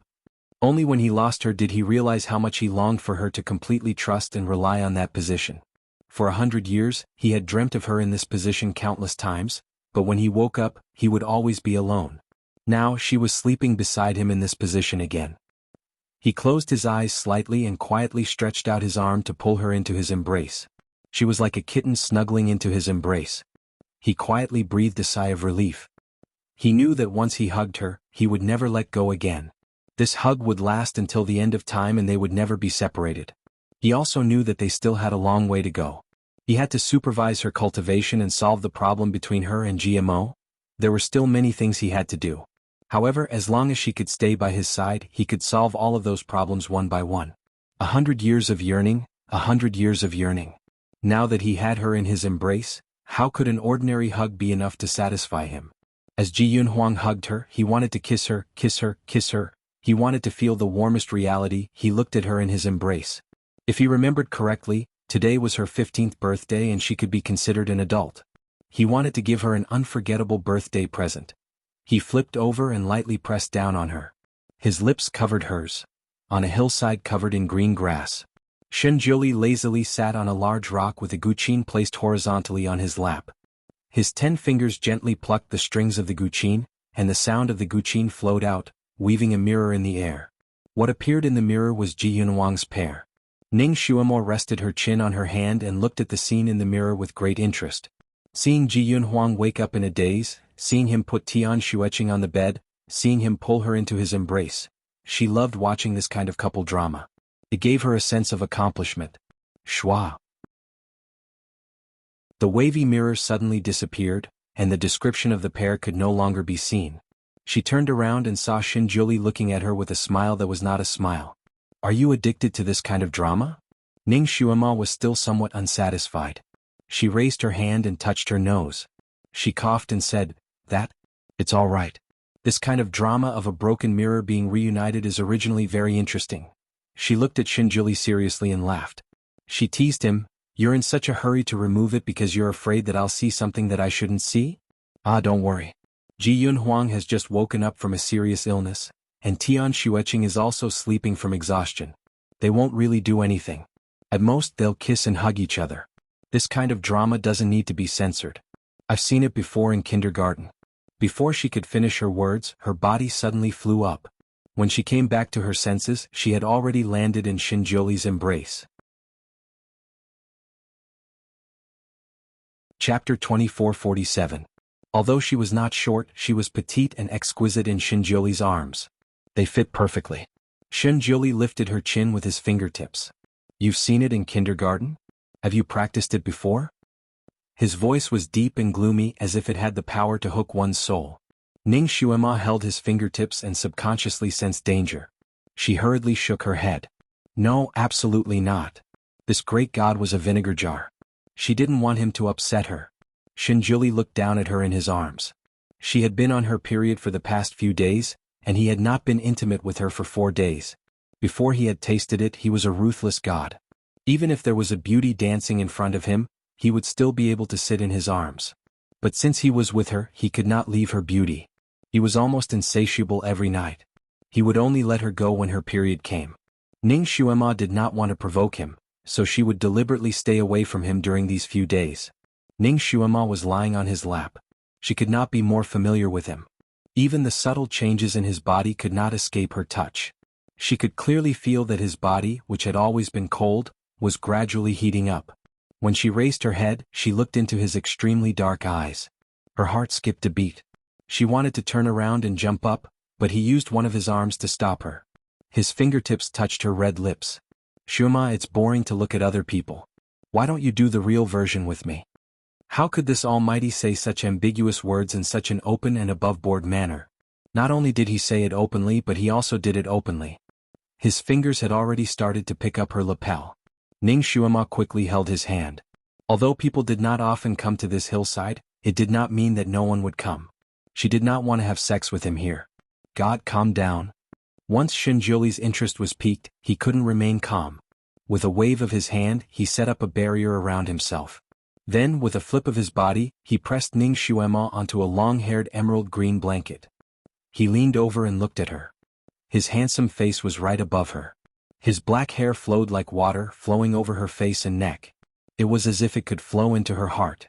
Only when he lost her did he realize how much he longed for her to completely trust and rely on that position. For 100 years, he had dreamt of her in this position countless times, but when he woke up, he would always be alone. Now she was sleeping beside him in this position again. He closed his eyes slightly and quietly stretched out his arm to pull her into his embrace. She was like a kitten snuggling into his embrace. He quietly breathed a sigh of relief. He knew that once he hugged her, he would never let go again. This hug would last until the end of time and they would never be separated. He also knew that they still had a long way to go. He had to supervise her cultivation and solve the problem between her and GMO. There were still many things he had to do. However, as long as she could stay by his side, he could solve all of those problems one by one. 100 years of yearning, 100 years of yearning. Now that he had her in his embrace, how could an ordinary hug be enough to satisfy him? As Ji Yunhuang hugged her, he wanted to kiss her, kiss her, kiss her. He wanted to feel the warmest reality. He looked at her in his embrace. If he remembered correctly, today was her 15th birthday and she could be considered an adult. He wanted to give her an unforgettable birthday present. He flipped over and lightly pressed down on her. His lips covered hers. On a hillside covered in green grass, Shenjiuli lazily sat on a large rock with a guqin placed horizontally on his lap. His 10 fingers gently plucked the strings of the guqin, and the sound of the guqin flowed out, weaving a mirror in the air. What appeared in the mirror was Ji Yunhuang's pair. Ning Xuemo rested her chin on her hand and looked at the scene in the mirror with great interest. Seeing Ji Yunhuang wake up in a daze, seeing him put Tian Xueqing on the bed, seeing him pull her into his embrace. She loved watching this kind of couple drama. It gave her a sense of accomplishment. Schwa. The wavy mirror suddenly disappeared, and the description of the pair could no longer be seen. She turned around and saw Shinjuli looking at her with a smile that was not a smile. Are you addicted to this kind of drama? Ning Xuema was still somewhat unsatisfied. She raised her hand and touched her nose. She coughed and said, It's all right. This kind of drama of a broken mirror being reunited is originally very interesting. She looked at Shinjuli seriously and laughed. She teased him, You're in such a hurry to remove it because you're afraid that I'll see something that I shouldn't see? Don't worry. Ji Yunhuang has just woken up from a serious illness, and Tian Xueqing is also sleeping from exhaustion. They won't really do anything. At most they'll kiss and hug each other. This kind of drama doesn't need to be censored. I've seen it before in kindergarten. Before she could finish her words, her body suddenly flew up. When she came back to her senses, she had already landed in Shinjuli's embrace. Chapter 2447. Although she was not short, she was petite and exquisite in Shinjuli's arms. They fit perfectly. Shinjuli lifted her chin with his fingertips. You've seen it in kindergarten? Have you practiced it before? His voice was deep and gloomy as if it had the power to hook one's soul. Ning Xuema held his fingertips and subconsciously sensed danger. She hurriedly shook her head. No, absolutely not. This great god was a vinegar jar. She didn't want him to upset her. Shinjuli looked down at her in his arms. She had been on her period for the past few days, and he had not been intimate with her for 4 days. Before he had tasted it, he was a ruthless god. Even if there was a beauty dancing in front of him, he would still be able to sit in his arms. But since he was with her, he could not leave her beauty. He was almost insatiable every night. He would only let her go when her period came. Ning Xuema did not want to provoke him, so she would deliberately stay away from him during these few days. Ning Xuema was lying on his lap. She could not be more familiar with him. Even the subtle changes in his body could not escape her touch. She could clearly feel that his body, which had always been cold, was gradually heating up. When she raised her head, she looked into his extremely dark eyes. Her heart skipped a beat. She wanted to turn around and jump up, but he used one of his arms to stop her. His fingertips touched her red lips. "Xuema, it's boring to look at other people. Why don't you do the real version with me?" How could this almighty say such ambiguous words in such an open and above-board manner? Not only did he say it openly, but he also did it openly. His fingers had already started to pick up her lapel. Ning Xuema quickly held his hand. Although people did not often come to this hillside, it did not mean that no one would come. She did not want to have sex with him here. God, calm down. Once Shinjuli's interest was piqued, he couldn't remain calm. With a wave of his hand, he set up a barrier around himself. Then, with a flip of his body, he pressed Ning Xuema onto a long-haired emerald-green blanket. He leaned over and looked at her. His handsome face was right above her. His black hair flowed like water, flowing over her face and neck. It was as if it could flow into her heart.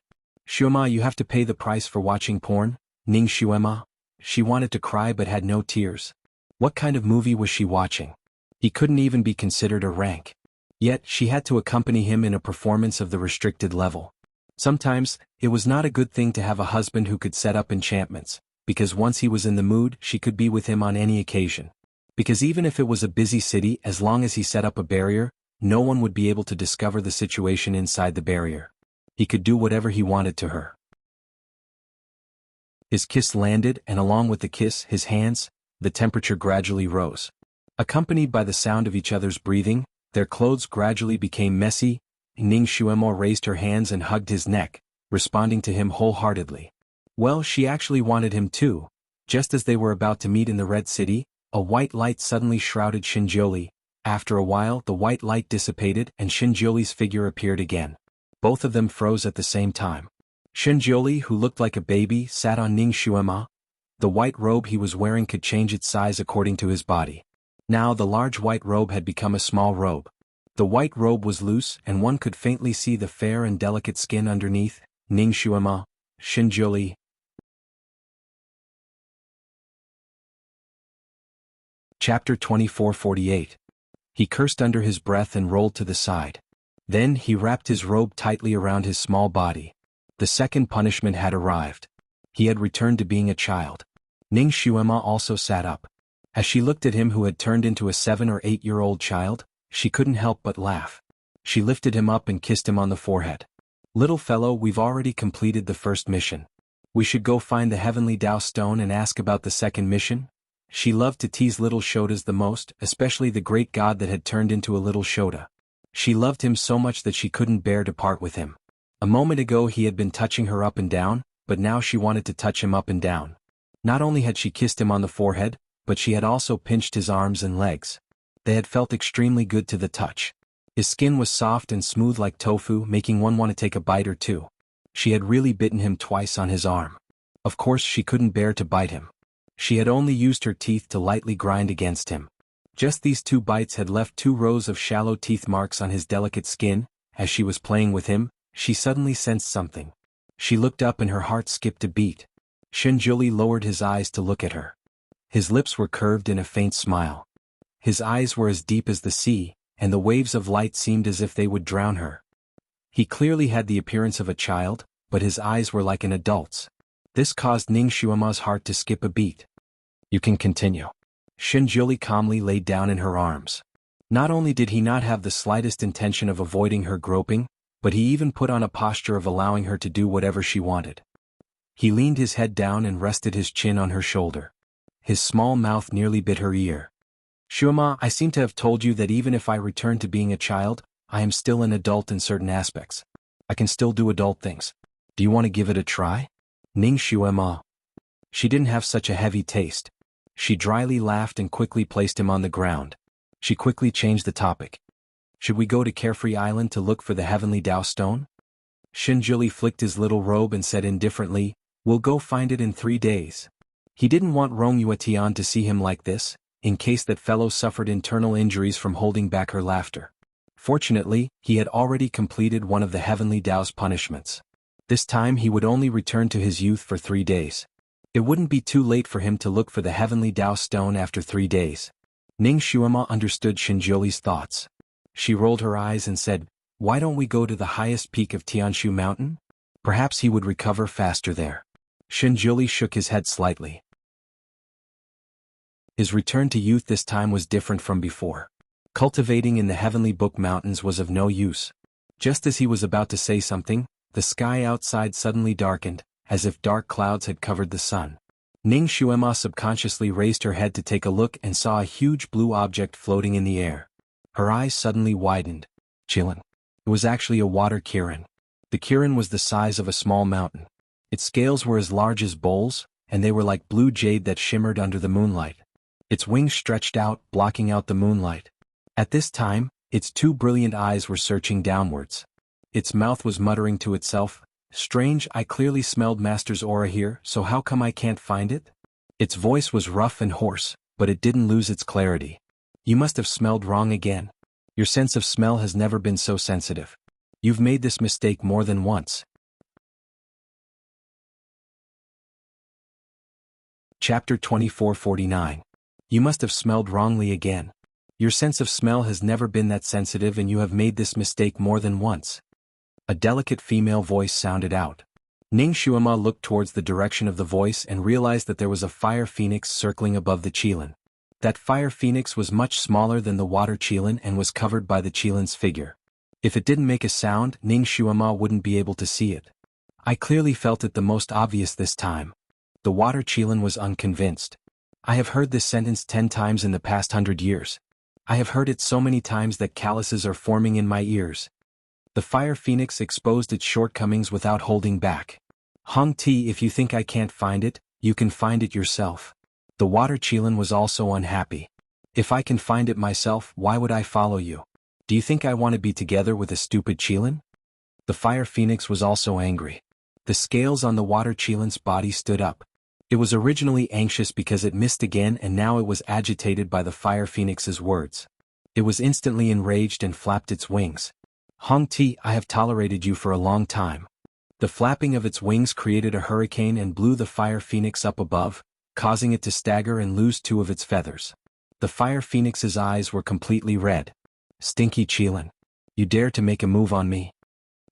"Xuema, you have to pay the price for watching porn, Ning Xuema." She wanted to cry but had no tears. What kind of movie was she watching? He couldn't even be considered a rank. Yet, she had to accompany him in a performance of the restricted level. Sometimes, it was not a good thing to have a husband who could set up enchantments, because once he was in the mood, she could be with him on any occasion. Because even if it was a busy city, as long as he set up a barrier, no one would be able to discover the situation inside the barrier. He could do whatever he wanted to her. His kiss landed, and along with the kiss, his hands, the temperature gradually rose. Accompanied by the sound of each other's breathing, their clothes gradually became messy. Ning Xuema raised her hands and hugged his neck, responding to him wholeheartedly. Well, she actually wanted him too. Just as they were about to meet in the Red City, a white light suddenly shrouded Shinjoli. After a while, the white light dissipated and Shinjoli's figure appeared again. Both of them froze at the same time. Shinjoli, who looked like a baby, sat on Ning Xuema. The white robe he was wearing could change its size according to his body. Now the large white robe had become a small robe. The white robe was loose and one could faintly see the fair and delicate skin underneath. Ning Xuema, Shinjoli. Chapter 24:48. He cursed under his breath and rolled to the side. Then he wrapped his robe tightly around his small body. The second punishment had arrived. He had returned to being a child. Ning Xuema also sat up. As she looked at him who had turned into a 7 or 8-year-old child, she couldn't help but laugh. She lifted him up and kissed him on the forehead. "Little fellow, we've already completed the first mission. We should go find the heavenly Tao stone and ask about the second mission." She loved to tease little Shotas the most, especially the great god that had turned into a little Shota. She loved him so much that she couldn't bear to part with him. A moment ago he had been touching her up and down, but now she wanted to touch him up and down. Not only had she kissed him on the forehead, but she had also pinched his arms and legs. They had felt extremely good to the touch. His skin was soft and smooth like tofu, making one want to take a bite or two. She had really bitten him twice on his arm. Of course she couldn't bear to bite him. She had only used her teeth to lightly grind against him. Just these 2 bites had left 2 rows of shallow teeth marks on his delicate skin. As she was playing with him, she suddenly sensed something. She looked up and her heart skipped a beat. Shinjuli lowered his eyes to look at her. His lips were curved in a faint smile. His eyes were as deep as the sea, and the waves of light seemed as if they would drown her. He clearly had the appearance of a child, but his eyes were like an adult's. This caused Ning Xuema's heart to skip a beat. "You can continue." Shinjuli calmly laid down in her arms. Not only did he not have the slightest intention of avoiding her groping, but he even put on a posture of allowing her to do whatever she wanted. He leaned his head down and rested his chin on her shoulder. His small mouth nearly bit her ear. "Xuema, I seem to have told you that even if I return to being a child, I am still an adult in certain aspects. I can still do adult things. Do you want to give it a try?" Ning Xuema. She didn't have such a heavy taste. She dryly laughed and quickly placed him on the ground. She quickly changed the topic. "Should we go to Carefree Island to look for the heavenly Tao stone?" Shinjuli flicked his little robe and said indifferently, "We'll go find it in 3 days." He didn't want Rong Yuetian to see him like this, in case that fellow suffered internal injuries from holding back her laughter. Fortunately, he had already completed one of the heavenly Tao's punishments. This time he would only return to his youth for 3 days. It wouldn't be too late for him to look for the heavenly Tao stone after 3 days. Ning Xuema understood Shinjuli's thoughts. She rolled her eyes and said, "Why don't we go to the highest peak of Tianshu Mountain? Perhaps he would recover faster there." Shinjuli shook his head slightly. His return to youth this time was different from before. Cultivating in the Heavenly Book Mountains was of no use. Just as he was about to say something, the sky outside suddenly darkened, as if dark clouds had covered the sun. Ning Xuema subconsciously raised her head to take a look and saw a huge blue object floating in the air. Her eyes suddenly widened. Chillin. It was actually a water kirin. The kirin was the size of a small mountain. Its scales were as large as bowls, and they were like blue jade that shimmered under the moonlight. Its wings stretched out, blocking out the moonlight. At this time, its 2 brilliant eyes were searching downwards. Its mouth was muttering to itself, "Strange, I clearly smelled Master's aura here, so how come I can't find it?" Its voice was rough and hoarse, but it didn't lose its clarity. "You must have smelled wrong again. Your sense of smell has never been so sensitive. You've made this mistake more than once." Chapter 2449. You must have smelled wrongly again. Your sense of smell has never been that sensitive and you have made this mistake more than once. A delicate female voice sounded out. Ning Xuema looked towards the direction of the voice and realized that there was a fire phoenix circling above the qilin. That fire phoenix was much smaller than the water qilin and was covered by the qilin's figure. If it didn't make a sound, Ning Xuema wouldn't be able to see it. I clearly felt it the most obvious this time. The water qilin was unconvinced. I have heard this sentence 10 times in the past 100 years. I have heard it so many times that calluses are forming in my ears. The fire phoenix exposed its shortcomings without holding back. Hong Ti, if you think I can't find it, you can find it yourself. The water qilin was also unhappy. If I can find it myself, why would I follow you? Do you think I want to be together with a stupid qilin? The fire phoenix was also angry. The scales on the water qilin's body stood up. It was originally anxious because it missed again and now it was agitated by the fire phoenix's words. It was instantly enraged and flapped its wings. Hong Ti, I have tolerated you for a long time. The flapping of its wings created a hurricane and blew the fire phoenix up above, causing it to stagger and lose 2 of its feathers. The fire phoenix's eyes were completely red. Stinky qilin. You dare to make a move on me?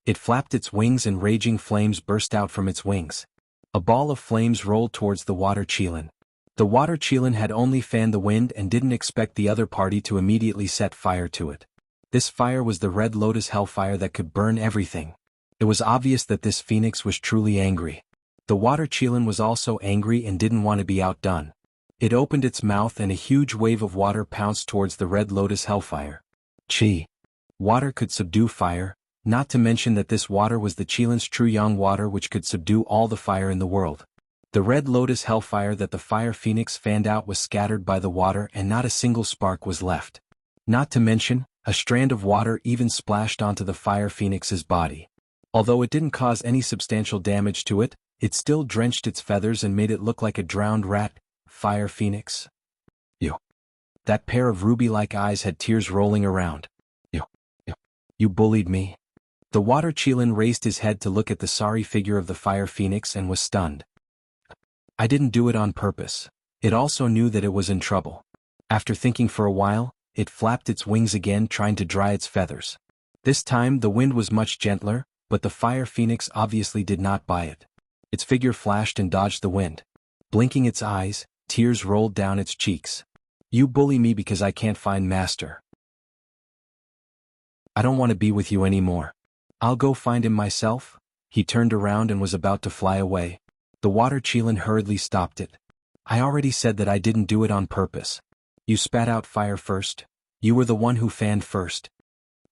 It flapped its wings and raging flames burst out from its wings. A ball of flames rolled towards the water qilin. The water qilin had only fanned the wind and didn't expect the other party to immediately set fire to it. This fire was the red lotus hellfire that could burn everything. It was obvious that this phoenix was truly angry. The water qilin was also angry and didn't want to be outdone. It opened its mouth and a huge wave of water pounced towards the red lotus hellfire. Qi. Water could subdue fire, not to mention that this water was the qilin's true yang water which could subdue all the fire in the world. The red lotus hellfire that the fire phoenix fanned out was scattered by the water and not a single spark was left. Not to mention, a strand of water even splashed onto the fire phoenix's body. Although it didn't cause any substantial damage to it, it still drenched its feathers and made it look like a drowned rat. Fire phoenix. You. That pair of ruby-like eyes had tears rolling around. You bullied me. The water qilin raised his head to look at the sorry figure of the fire phoenix and was stunned. I didn't do it on purpose. It also knew that it was in trouble. After thinking for a while, it flapped its wings again trying to dry its feathers. This time the wind was much gentler, but the fire phoenix obviously did not buy it. Its figure flashed and dodged the wind. Blinking its eyes, tears rolled down its cheeks. You bully me because I can't find Master. I don't want to be with you anymore. I'll go find him myself. He turned around and was about to fly away. The water qilin hurriedly stopped it. I already said that I didn't do it on purpose. You spat out fire first. You were the one who fanned first.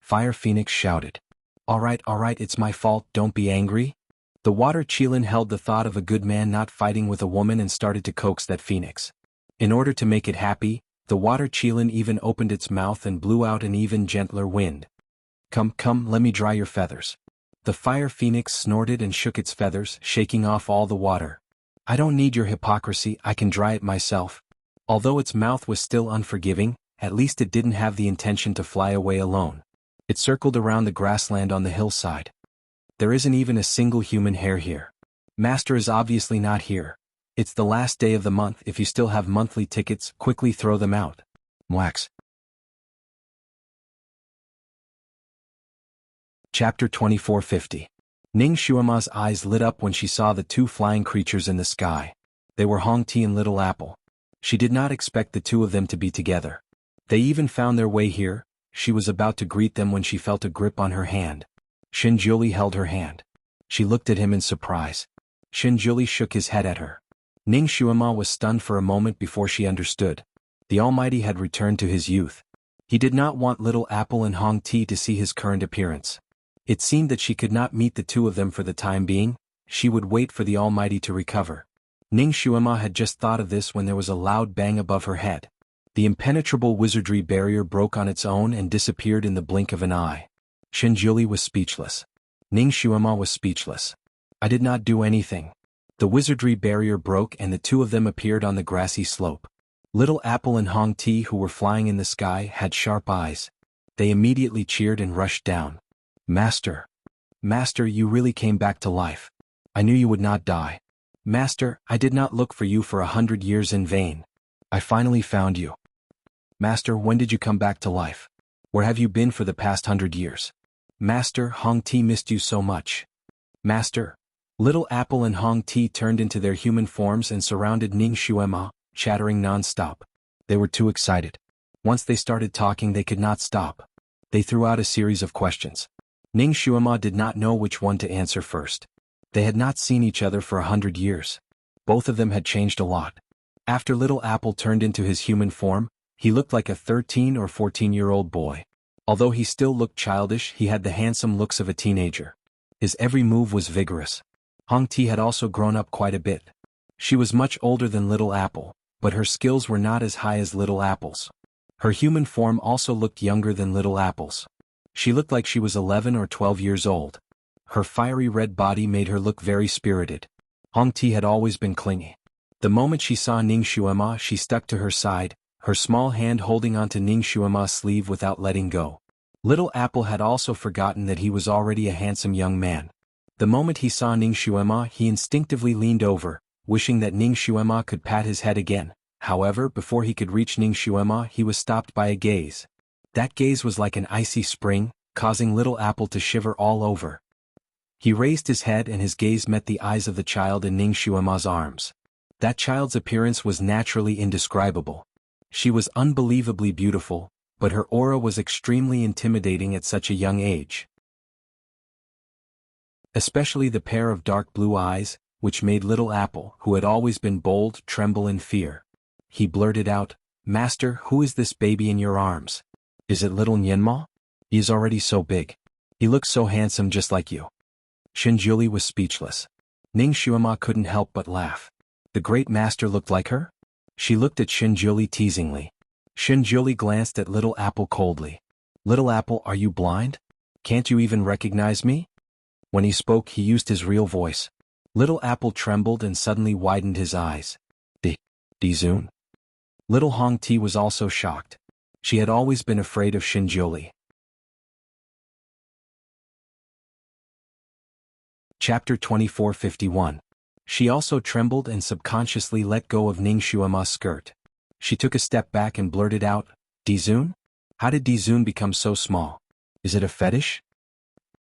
Fire Phoenix shouted. All right, it's my fault, don't be angry. The water qilin held the thought of a good man not fighting with a woman and started to coax that phoenix. In order to make it happy, the water qilin even opened its mouth and blew out an even gentler wind. Come, let me dry your feathers. The fire phoenix snorted and shook its feathers, shaking off all the water. I don't need your hypocrisy, I can dry it myself. Although its mouth was still unforgiving, at least it didn't have the intention to fly away alone. It circled around the grassland on the hillside. There isn't even a single human hair here. Master is obviously not here. It's the last day of the month. If you still have monthly tickets, quickly throw them out. Wax. Chapter 2450. Ning Xuema's eyes lit up when she saw the two flying creatures in the sky. They were Hong Ti and Little Apple. She did not expect the two of them to be together. They even found their way here. She was about to greet them when she felt a grip on her hand. Shinjuli held her hand. She looked at him in surprise. Shinjuli shook his head at her. Ning Xuema was stunned for a moment before she understood. The Almighty had returned to his youth. He did not want Little Apple and Hong Ti to see his current appearance. It seemed that she could not meet the two of them for the time being. She would wait for the Almighty to recover. Ning Xuema had just thought of this when there was a loud bang above her head. The impenetrable wizardry barrier broke on its own and disappeared in the blink of an eye. Shinjuli was speechless. Ning Xuema was speechless. I did not do anything. The wizardry barrier broke and the two of them appeared on the grassy slope. Little Apple and Hong Ti, who were flying in the sky, had sharp eyes. They immediately cheered and rushed down. Master! Master, you really came back to life. I knew you would not die. Master, I did not look for you for 100 years in vain. I finally found you. Master, when did you come back to life? Where have you been for the past 100 years? Master, Hong Ti missed you so much. Master! Little Apple and Hong Ti turned into their human forms and surrounded Ning Xuema, chattering non-stop. They were too excited. Once they started talking, they could not stop. They threw out a series of questions. Ning Xuema did not know which one to answer first. They had not seen each other for 100 years. Both of them had changed a lot. After Little Apple turned into his human form, he looked like a 13 or 14-year-old boy. Although he still looked childish, he had the handsome looks of a teenager. His every move was vigorous. Hong Ti had also grown up quite a bit. She was much older than Little Apple, but her skills were not as high as Little Apple's. Her human form also looked younger than Little Apple's. She looked like she was 11 or 12 years old. Her fiery red body made her look very spirited. Hong Ti had always been clingy. The moment she saw Ning Xuema, she stuck to her side, her small hand holding onto Ning Xuema's sleeve without letting go. Little Apple had also forgotten that he was already a handsome young man. The moment he saw Ning Xuema, he instinctively leaned over, wishing that Ning Xuema could pat his head again. However, before he could reach Ning Xuema, he was stopped by a gaze. That gaze was like an icy spring, causing Little Apple to shiver all over. He raised his head and his gaze met the eyes of the child in Ning Xuema's arms. That child's appearance was naturally indescribable. She was unbelievably beautiful, but her aura was extremely intimidating at such a young age. Especially the pair of dark blue eyes, which made Little Apple, who had always been bold, tremble in fear. He blurted out, "Master, who is this baby in your arms? Is it little Nyenma? He is already so big. He looks so handsome just like you." Shinjuli was speechless. Ning Xuema couldn't help but laugh. The great master looked like her? She looked at Shinjuli teasingly. Shinjuli glanced at Little Apple coldly. "Little Apple, are you blind? Can't you even recognize me?" When he spoke, he used his real voice. Little Apple trembled and suddenly widened his eyes. Dizun? Little Hong Ti was also shocked. She had always been afraid of Shinjuli. Chapter 2451. She also trembled and subconsciously let go of Ning Xuema's skirt. She took a step back and blurted out, "Dizun? How did Dizun become so small? Is it a fetish?"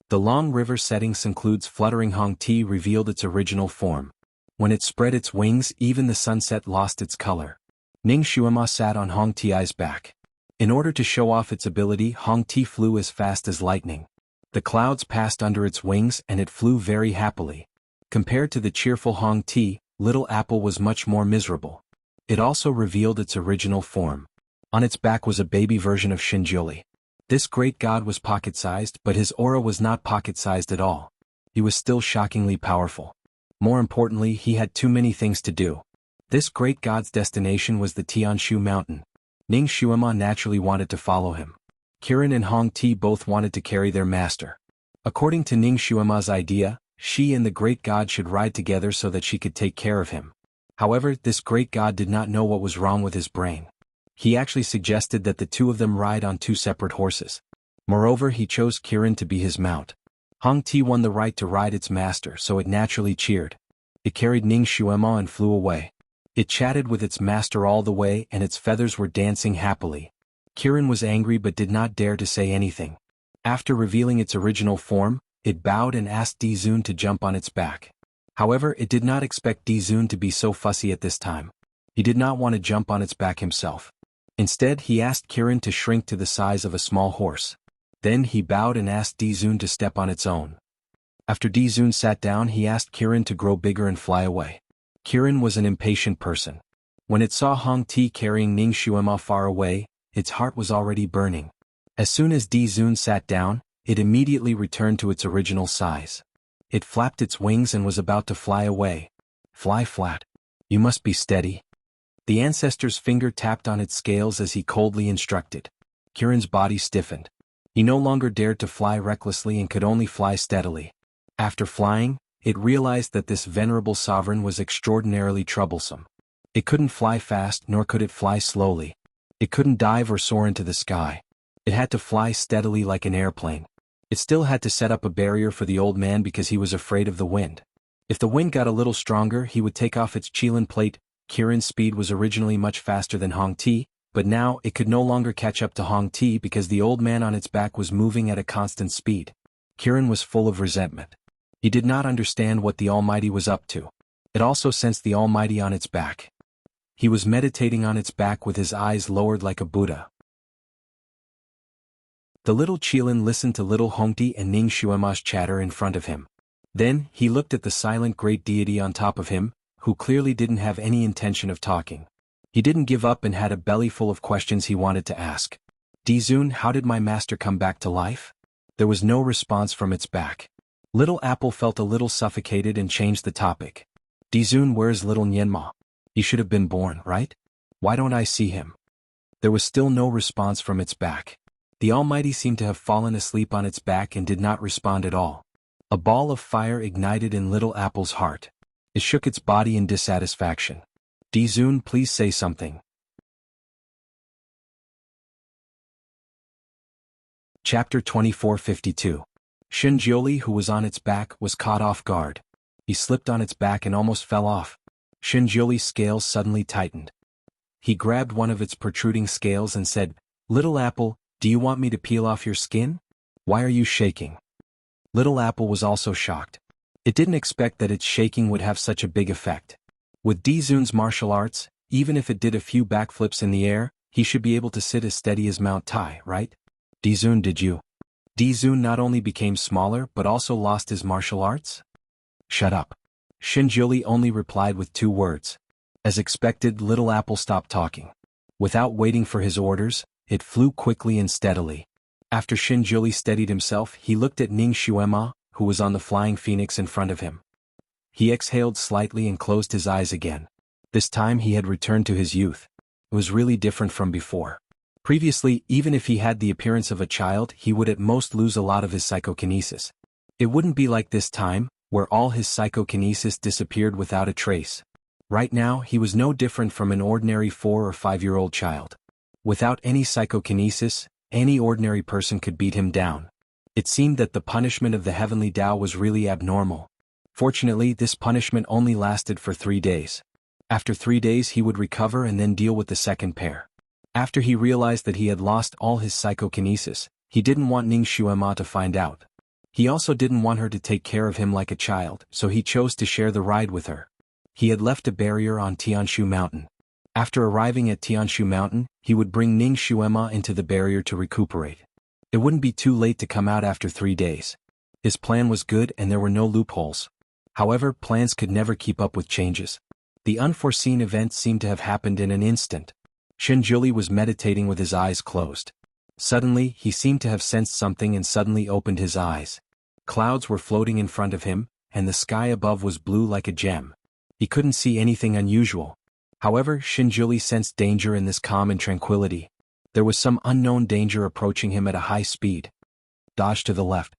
The long river setting includes fluttering Hong Ti revealed its original form. When it spread its wings, even the sunset lost its color. Ning Xuema sat on Hong Ti's back. In order to show off its ability, Hong Ti flew as fast as lightning. The clouds passed under its wings and it flew very happily. Compared to the cheerful Hong Ti, Little Apple was much more miserable. It also revealed its original form. On its back was a baby version of Shinjuli. This great god was pocket-sized, but his aura was not pocket-sized at all. He was still shockingly powerful. More importantly, he had too many things to do. This great god's destination was the Tianshu mountain. Ning Xuema naturally wanted to follow him. Kirin and Hong Ti both wanted to carry their master. According to Ning Xuema's idea, she and the great god should ride together so that she could take care of him. However, this great god did not know what was wrong with his brain. He actually suggested that the two of them ride on two separate horses. Moreover, he chose Kirin to be his mount. Hong Ti won the right to ride its master, so it naturally cheered. It carried Ning Xuema and flew away. It chatted with its master all the way and its feathers were dancing happily. Kirin was angry but did not dare to say anything. After revealing its original form, it bowed and asked Dizun to jump on its back. However, it did not expect Dizun to be so fussy at this time. He did not want to jump on its back himself. Instead, he asked Kirin to shrink to the size of a small horse. Then he bowed and asked Dizun to step on its own. After Dizun sat down, he asked Kirin to grow bigger and fly away. Kirin was an impatient person. When it saw Hong Ti carrying Ning Xuema far away, its heart was already burning. As soon as Dizun sat down, it immediately returned to its original size. It flapped its wings and was about to fly away. Fly flat. You must be steady. The ancestor's finger tapped on its scales as he coldly instructed. Kirin's body stiffened. He no longer dared to fly recklessly and could only fly steadily. After flying, it realized that this venerable sovereign was extraordinarily troublesome. It couldn't fly fast nor could it fly slowly. It couldn't dive or soar into the sky. It had to fly steadily like an airplane. It still had to set up a barrier for the old man because he was afraid of the wind. If the wind got a little stronger, he would take off its Qilin plate. Kirin's speed was originally much faster than Hong Ti, but now it could no longer catch up to Hong Ti because the old man on its back was moving at a constant speed. Kirin was full of resentment. He did not understand what the Almighty was up to. It also sensed the Almighty on its back. He was meditating on its back with his eyes lowered like a Buddha. The little Qilin listened to little Hong Ti and Ning Xuema's chatter in front of him. Then, he looked at the silent great deity on top of him, who clearly didn't have any intention of talking. He didn't give up and had a belly full of questions he wanted to ask. Dizun, how did my master come back to life? There was no response from its back. Little Apple felt a little suffocated and changed the topic. Dizun, where's little Nianma? He should have been born, right? Why don't I see him? There was still no response from its back. The Almighty seemed to have fallen asleep on its back and did not respond at all. A ball of fire ignited in little Apple's heart. It shook its body in dissatisfaction. Dizun, please say something. Chapter 2452. Shinjioli, who was on its back, was caught off guard. He slipped on its back and almost fell off. Shinjioli's scales suddenly tightened. He grabbed one of its protruding scales and said, Little Apple, do you want me to peel off your skin? Why are you shaking? Little Apple was also shocked. It didn't expect that its shaking would have such a big effect. With Dizun's martial arts, even if it did a few backflips in the air, he should be able to sit as steady as Mount Tai, right? Dizun, did you? Dizun not only became smaller but also lost his martial arts? Shut up. Shinjioli only replied with 2 words. As expected, Little Apple stopped talking. Without waiting for his orders, it flew quickly and steadily. After Shinjioli steadied himself, he looked at Ning Xuema, who was on the flying phoenix in front of him. He exhaled slightly and closed his eyes again. This time he had returned to his youth. It was really different from before. Previously, even if he had the appearance of a child, he would at most lose a lot of his psychokinesis. It wouldn't be like this time, where all his psychokinesis disappeared without a trace. Right now, he was no different from an ordinary 4 or 5-year-old child. Without any psychokinesis, any ordinary person could beat him down. It seemed that the punishment of the heavenly Tao was really abnormal. Fortunately, this punishment only lasted for 3 days. After 3 days he would recover and then deal with the second pair. After he realized that he had lost all his psychokinesis, he didn't want Ning Xuema to find out. He also didn't want her to take care of him like a child, so he chose to share the ride with her. He had left a barrier on Tianshu Mountain. After arriving at Tianshu Mountain, he would bring Ning Xuema into the barrier to recuperate. It wouldn't be too late to come out after 3 days. His plan was good and there were no loopholes. However, plans could never keep up with changes. The unforeseen event seemed to have happened in an instant. Shinjioli was meditating with his eyes closed. Suddenly, he seemed to have sensed something and suddenly opened his eyes. Clouds were floating in front of him, and the sky above was blue like a gem. He couldn't see anything unusual. However, Shinjioli sensed danger in this calm and tranquility. There was some unknown danger approaching him at a high speed. Dodge to the left.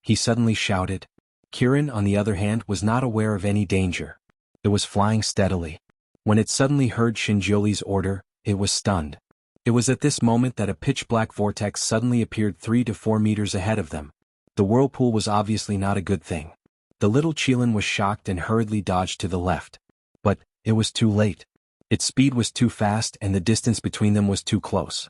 he suddenly shouted. Kirin, on the other hand, was not aware of any danger. It was flying steadily. When it suddenly heard Shinjioli's order, it was stunned. It was at this moment that a pitch-black vortex suddenly appeared 3 to 4 meters ahead of them. The whirlpool was obviously not a good thing. The little Qilin was shocked and hurriedly dodged to the left. But it was too late. Its speed was too fast and the distance between them was too close.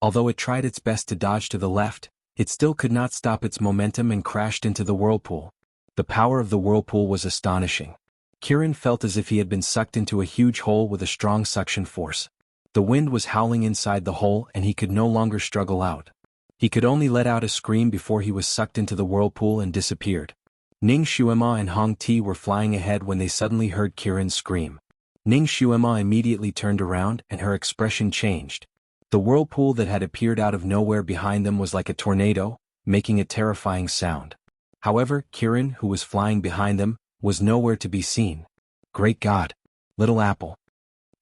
Although it tried its best to dodge to the left, it still could not stop its momentum and crashed into the whirlpool. The power of the whirlpool was astonishing. Kirin felt as if he had been sucked into a huge hole with a strong suction force. The wind was howling inside the hole and he could no longer struggle out. He could only let out a scream before he was sucked into the whirlpool and disappeared. Ning Xuema and Hong Ti were flying ahead when they suddenly heard Kirin scream. Ning Xuema immediately turned around and her expression changed. The whirlpool that had appeared out of nowhere behind them was like a tornado, making a terrifying sound. However, Kirin, who was flying behind them, was nowhere to be seen. Great God! Little Apple!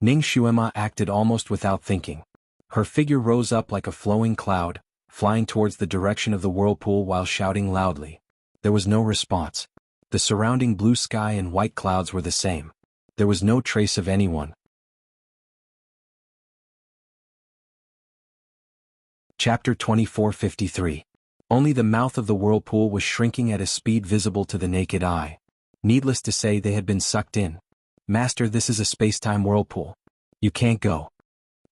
Ning Xuema acted almost without thinking. Her figure rose up like a flowing cloud, flying towards the direction of the whirlpool while shouting loudly. There was no response. The surrounding blue sky and white clouds were the same. There was no trace of anyone. Chapter 2453. Only the mouth of the whirlpool was shrinking at a speed visible to the naked eye. Needless to say, they had been sucked in. Master, this is a space-time whirlpool. You can't go.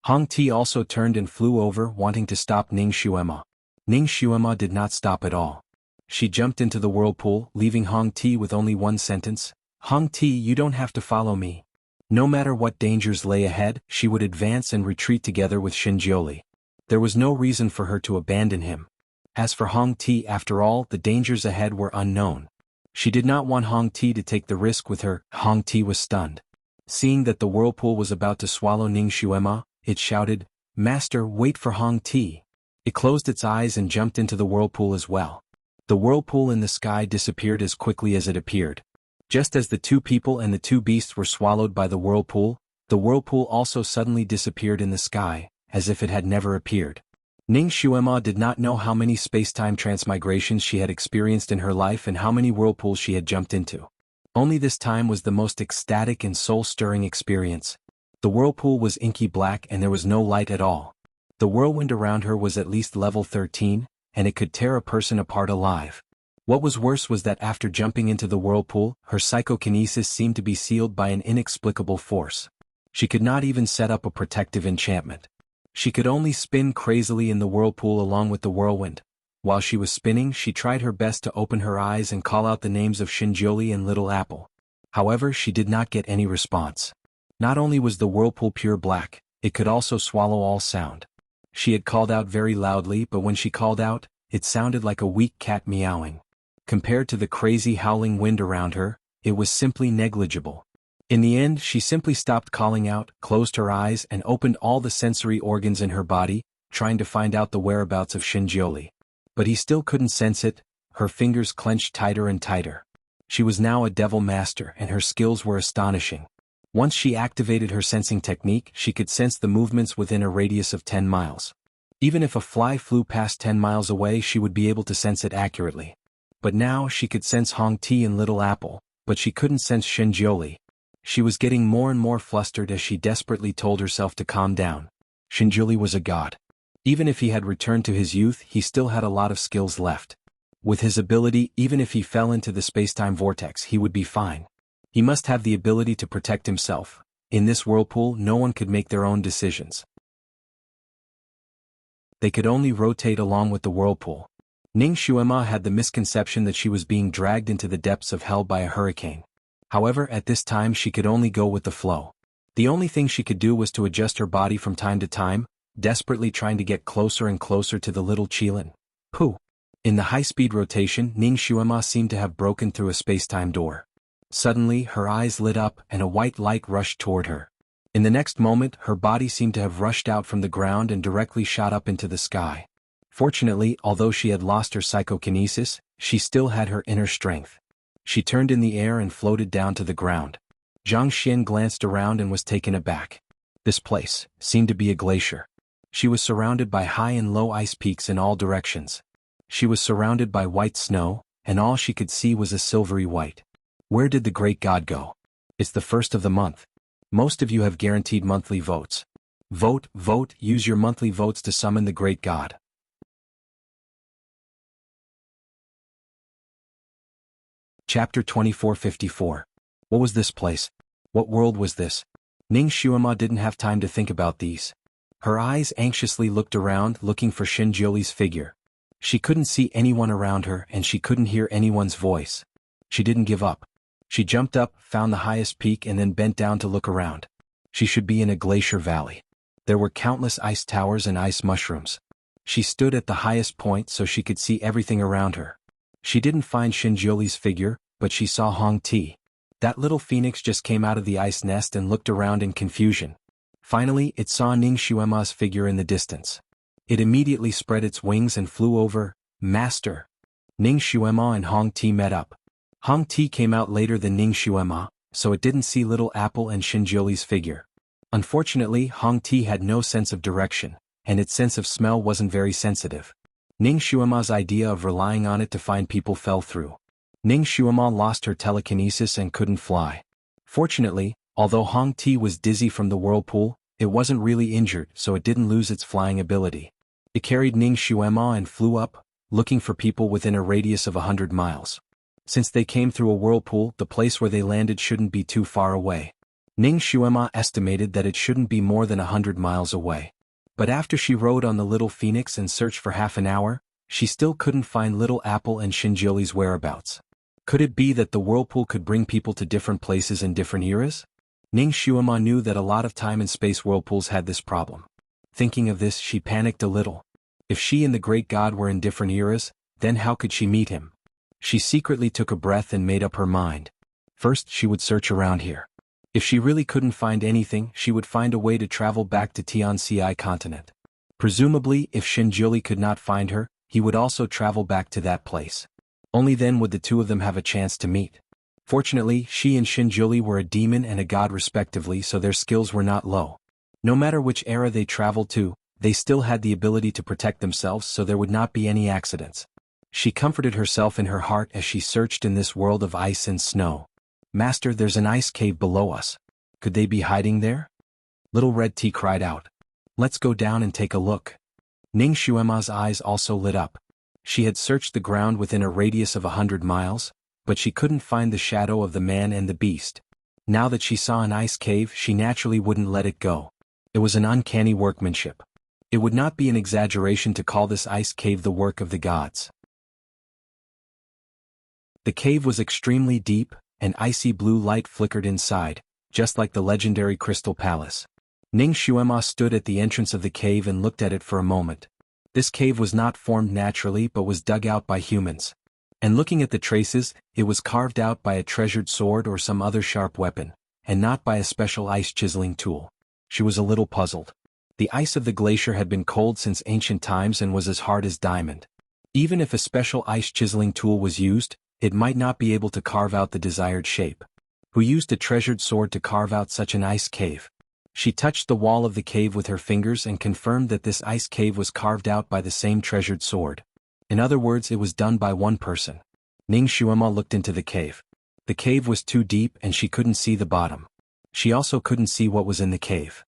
Hong Ti also turned and flew over, wanting to stop Ning Xuema. Ning Xuema did not stop at all. She jumped into the whirlpool, leaving Hong Ti with only one sentence. Hong Ti, you don't have to follow me. No matter what dangers lay ahead, she would advance and retreat together with Shinjioli. There was no reason for her to abandon him. As for Hong Ti, after all, the dangers ahead were unknown. She did not want Hong Ti to take the risk with her. Hong Ti was stunned. Seeing that the whirlpool was about to swallow Ning Xuema, it shouted, Master, wait for Hong Ti. It closed its eyes and jumped into the whirlpool as well. The whirlpool in the sky disappeared as quickly as it appeared. Just as the two people and the two beasts were swallowed by the whirlpool also suddenly disappeared in the sky, as if it had never appeared. Ning Xuema did not know how many space-time transmigrations she had experienced in her life and how many whirlpools she had jumped into. Only this time was the most ecstatic and soul-stirring experience. The whirlpool was inky black and there was no light at all. The whirlwind around her was at least level 13, and it could tear a person apart alive. What was worse was that after jumping into the whirlpool, her psychokinesis seemed to be sealed by an inexplicable force. She could not even set up a protective enchantment. She could only spin crazily in the whirlpool along with the whirlwind. While she was spinning, she tried her best to open her eyes and call out the names of Shinjioli and Little Apple. However, she did not get any response. Not only was the whirlpool pure black, it could also swallow all sound. She had called out very loudly, but when she called out, it sounded like a weak cat meowing. Compared to the crazy howling wind around her, it was simply negligible. In the end, she simply stopped calling out, closed her eyes and opened all the sensory organs in her body, trying to find out the whereabouts of Shinjioli. But he still couldn't sense it. Her fingers clenched tighter and tighter. She was now a devil master and her skills were astonishing. Once she activated her sensing technique, she could sense the movements within a radius of 10 miles. Even if a fly flew past 10 miles away, she would be able to sense it accurately. But now she could sense Hong Ti and Little Apple, but she couldn't sense Shinjioli. She was getting more and more flustered as she desperately told herself to calm down. Shinjioli was a god. Even if he had returned to his youth, he still had a lot of skills left. With his ability, even if he fell into the space-time vortex, he would be fine. He must have the ability to protect himself. In this whirlpool, no one could make their own decisions. They could only rotate along with the whirlpool. Ning Xuema had the misconception that she was being dragged into the depths of hell by a hurricane. However, at this time she could only go with the flow. The only thing she could do was to adjust her body from time to time, desperately trying to get closer and closer to the little Qilin. Pooh! In the high-speed rotation, Ning Xuema seemed to have broken through a space-time door. Suddenly, her eyes lit up and a white light rushed toward her. In the next moment, her body seemed to have rushed out from the ground and directly shot up into the sky. Fortunately, although she had lost her psychokinesis, she still had her inner strength. She turned in the air and floated down to the ground. Zhang Xian glanced around and was taken aback. This place seemed to be a glacier. She was surrounded by high and low ice peaks in all directions. She was surrounded by white snow, and all she could see was a silvery white. Where did the great god go? It's the first of the month. Most of you have guaranteed monthly votes. Vote, vote, use your monthly votes to summon the great god. Chapter 2454. What was this place? What world was this? Ning Xuema didn't have time to think about these. Her eyes anxiously looked around, looking for Xinjiuli's figure. She couldn't see anyone around her and she couldn't hear anyone's voice. She didn't give up. She jumped up, found the highest peak and then bent down to look around. She should be in a glacier valley. There were countless ice towers and ice mushrooms. She stood at the highest point so she could see everything around her. She didn't find Xinjiuli's figure, but she saw Hong Ti. That little phoenix just came out of the ice nest and looked around in confusion. Finally, it saw Ning Xuema's figure in the distance. It immediately spread its wings and flew over. Master! Ning Xuema and Hong Ti met up. Hong Ti came out later than Ning Xuema, so it didn't see Little Apple and Xinjiuli's figure. Unfortunately, Hong Ti had no sense of direction, and its sense of smell wasn't very sensitive. Ning Xuema's idea of relying on it to find people fell through. Ning Xuema lost her telekinesis and couldn't fly. Fortunately, although Hong Ti was dizzy from the whirlpool, it wasn't really injured, so it didn't lose its flying ability. It carried Ning Xuema and flew up, looking for people within a radius of 100 miles. Since they came through a whirlpool, the place where they landed shouldn't be too far away. Ning Xuema estimated that it shouldn't be more than 100 miles away. But after she rode on the little phoenix and searched for half an hour, she still couldn't find Little Apple and Xinjiuli's whereabouts. Could it be that the whirlpool could bring people to different places in different eras? Ning Xuema knew that a lot of time and space whirlpools had this problem. Thinking of this, she panicked a little. If she and the great god were in different eras, then how could she meet him? She secretly took a breath and made up her mind. First, she would search around here. If she really couldn't find anything, she would find a way to travel back to Tianci continent. Presumably, if Xinjiuli could not find her, he would also travel back to that place. Only then would the two of them have a chance to meet. Fortunately, she and Xinjiuli were a demon and a god respectively, so their skills were not low. No matter which era they traveled to, they still had the ability to protect themselves, so there would not be any accidents. She comforted herself in her heart as she searched in this world of ice and snow. Master, there's an ice cave below us. Could they be hiding there? Little Red Tea cried out. Let's go down and take a look. Ning Xuema's eyes also lit up. She had searched the ground within a radius of 100 miles, but she couldn't find the shadow of the man and the beast. Now that she saw an ice cave, she naturally wouldn't let it go. It was an uncanny workmanship. It would not be an exaggeration to call this ice cave the work of the gods. The cave was extremely deep, and icy blue light flickered inside, just like the legendary Crystal Palace. Ning Xuema stood at the entrance of the cave and looked at it for a moment. This cave was not formed naturally but was dug out by humans. And looking at the traces, it was carved out by a treasured sword or some other sharp weapon, and not by a special ice chiseling tool. She was a little puzzled. The ice of the glacier had been cold since ancient times and was as hard as diamond. Even if a special ice chiseling tool was used, it might not be able to carve out the desired shape. Who used a treasured sword to carve out such an ice cave? She touched the wall of the cave with her fingers and confirmed that this ice cave was carved out by the same treasured sword. In other words, it was done by one person. Ning Xuema looked into the cave. The cave was too deep and she couldn't see the bottom. She also couldn't see what was in the cave.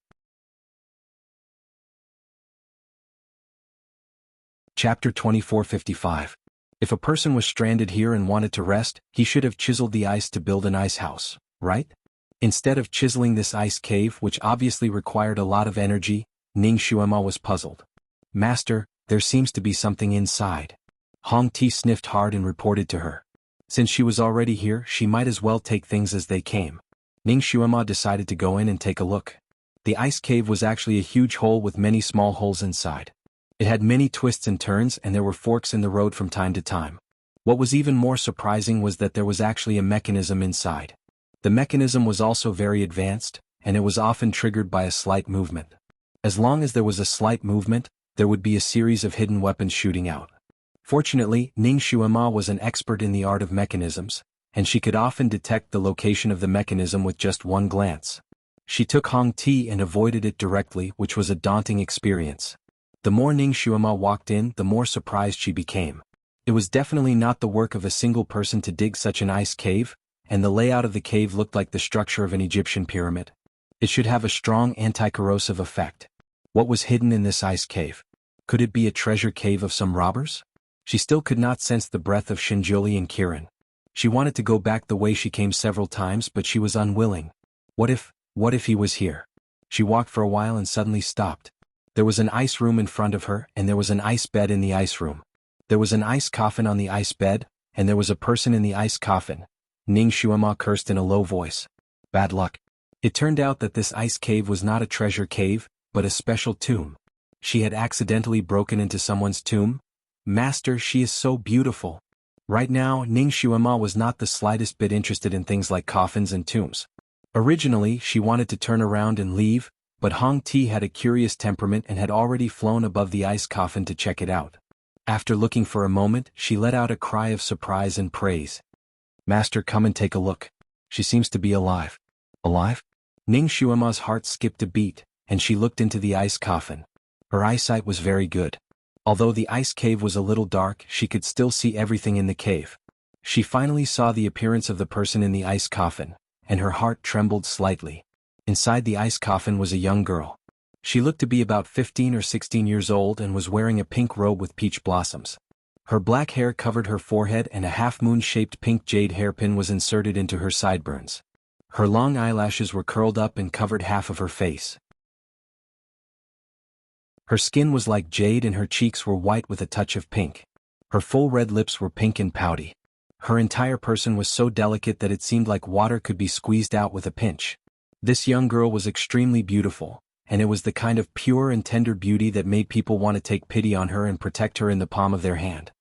Chapter 2455. If a person was stranded here and wanted to rest, he should have chiseled the ice to build an ice house, right? Instead of chiseling this ice cave, which obviously required a lot of energy, Ning Xuema was puzzled. Master, there seems to be something inside. Hong Ti sniffed hard and reported to her. Since she was already here, she might as well take things as they came. Ning Xuema decided to go in and take a look. The ice cave was actually a huge hole with many small holes inside. It had many twists and turns and there were forks in the road from time to time. What was even more surprising was that there was actually a mechanism inside. The mechanism was also very advanced, and it was often triggered by a slight movement. As long as there was a slight movement, there would be a series of hidden weapons shooting out. Fortunately, Ning Xuema was an expert in the art of mechanisms, and she could often detect the location of the mechanism with just one glance. She took Hong Ti and avoided it directly, which was a daunting experience. The more Ning Xuema walked in, the more surprised she became. It was definitely not the work of a single person to dig such an ice cave, and the layout of the cave looked like the structure of an Egyptian pyramid. It should have a strong anti-corrosive effect. What was hidden in this ice cave? Could it be a treasure cave of some robbers? She still could not sense the breath of Shinjuli and Kirin. She wanted to go back the way she came several times, but she was unwilling. What if he was here? She walked for a while and suddenly stopped. There was an ice room in front of her, and there was an ice bed in the ice room. There was an ice coffin on the ice bed, and there was a person in the ice coffin. Ning Xuema cursed in a low voice. Bad luck. It turned out that this ice cave was not a treasure cave, but a special tomb. She had accidentally broken into someone's tomb. Master, she is so beautiful. Right now, Ning Xuema was not the slightest bit interested in things like coffins and tombs. Originally, she wanted to turn around and leave, but Hong Ti had a curious temperament and had already flown above the ice coffin to check it out. After looking for a moment, she let out a cry of surprise and praise. Master, come and take a look. She seems to be alive. Alive? Ning Xuema's heart skipped a beat, and she looked into the ice coffin. Her eyesight was very good. Although the ice cave was a little dark, she could still see everything in the cave. She finally saw the appearance of the person in the ice coffin, and her heart trembled slightly. Inside the ice coffin was a young girl. She looked to be about 15 or 16 years old and was wearing a pink robe with peach blossoms. Her black hair covered her forehead and a half-moon-shaped pink jade hairpin was inserted into her sideburns. Her long eyelashes were curled up and covered half of her face. Her skin was like jade and her cheeks were white with a touch of pink. Her full red lips were pink and pouty. Her entire person was so delicate that it seemed like water could be squeezed out with a pinch. This young girl was extremely beautiful, and it was the kind of pure and tender beauty that made people want to take pity on her and protect her in the palm of their hand.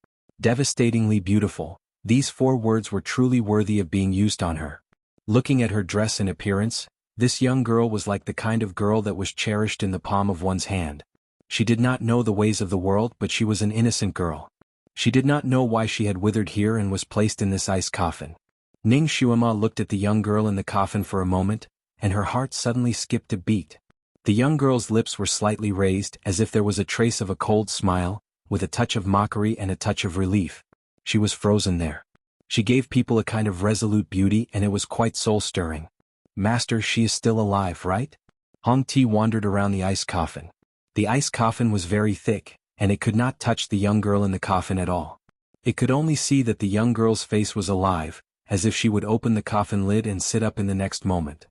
Devastatingly beautiful, these 4 words were truly worthy of being used on her. Looking at her dress and appearance, this young girl was like the kind of girl that was cherished in the palm of one's hand. She did not know the ways of the world, but she was an innocent girl. She did not know why she had withered here and was placed in this ice coffin. Ning Xuema looked at the young girl in the coffin for a moment, and her heart suddenly skipped a beat. The young girl's lips were slightly raised, as if there was a trace of a cold smile, with a touch of mockery and a touch of relief. She was frozen there. She gave people a kind of resolute beauty, and it was quite soul-stirring. Master, she is still alive, right? Hong Ti wandered around the ice coffin. The ice coffin was very thick, and it could not touch the young girl in the coffin at all. It could only see that the young girl's face was alive, as if she would open the coffin lid and sit up in the next moment.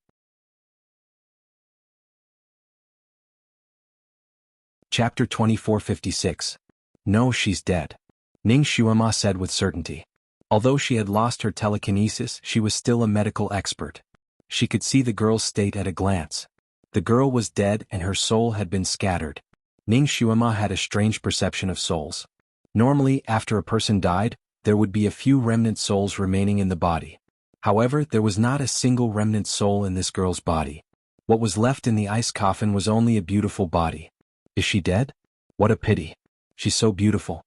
Chapter 2456. No, she's dead. Ning Xuema said with certainty. Although she had lost her telekinesis, she was still a medical expert. She could see the girl's state at a glance. The girl was dead and her soul had been scattered. Ning Xuema had a strange perception of souls. Normally, after a person died, there would be a few remnant souls remaining in the body. However, there was not a single remnant soul in this girl's body. What was left in the ice coffin was only a beautiful body. Is she dead? What a pity. She's so beautiful.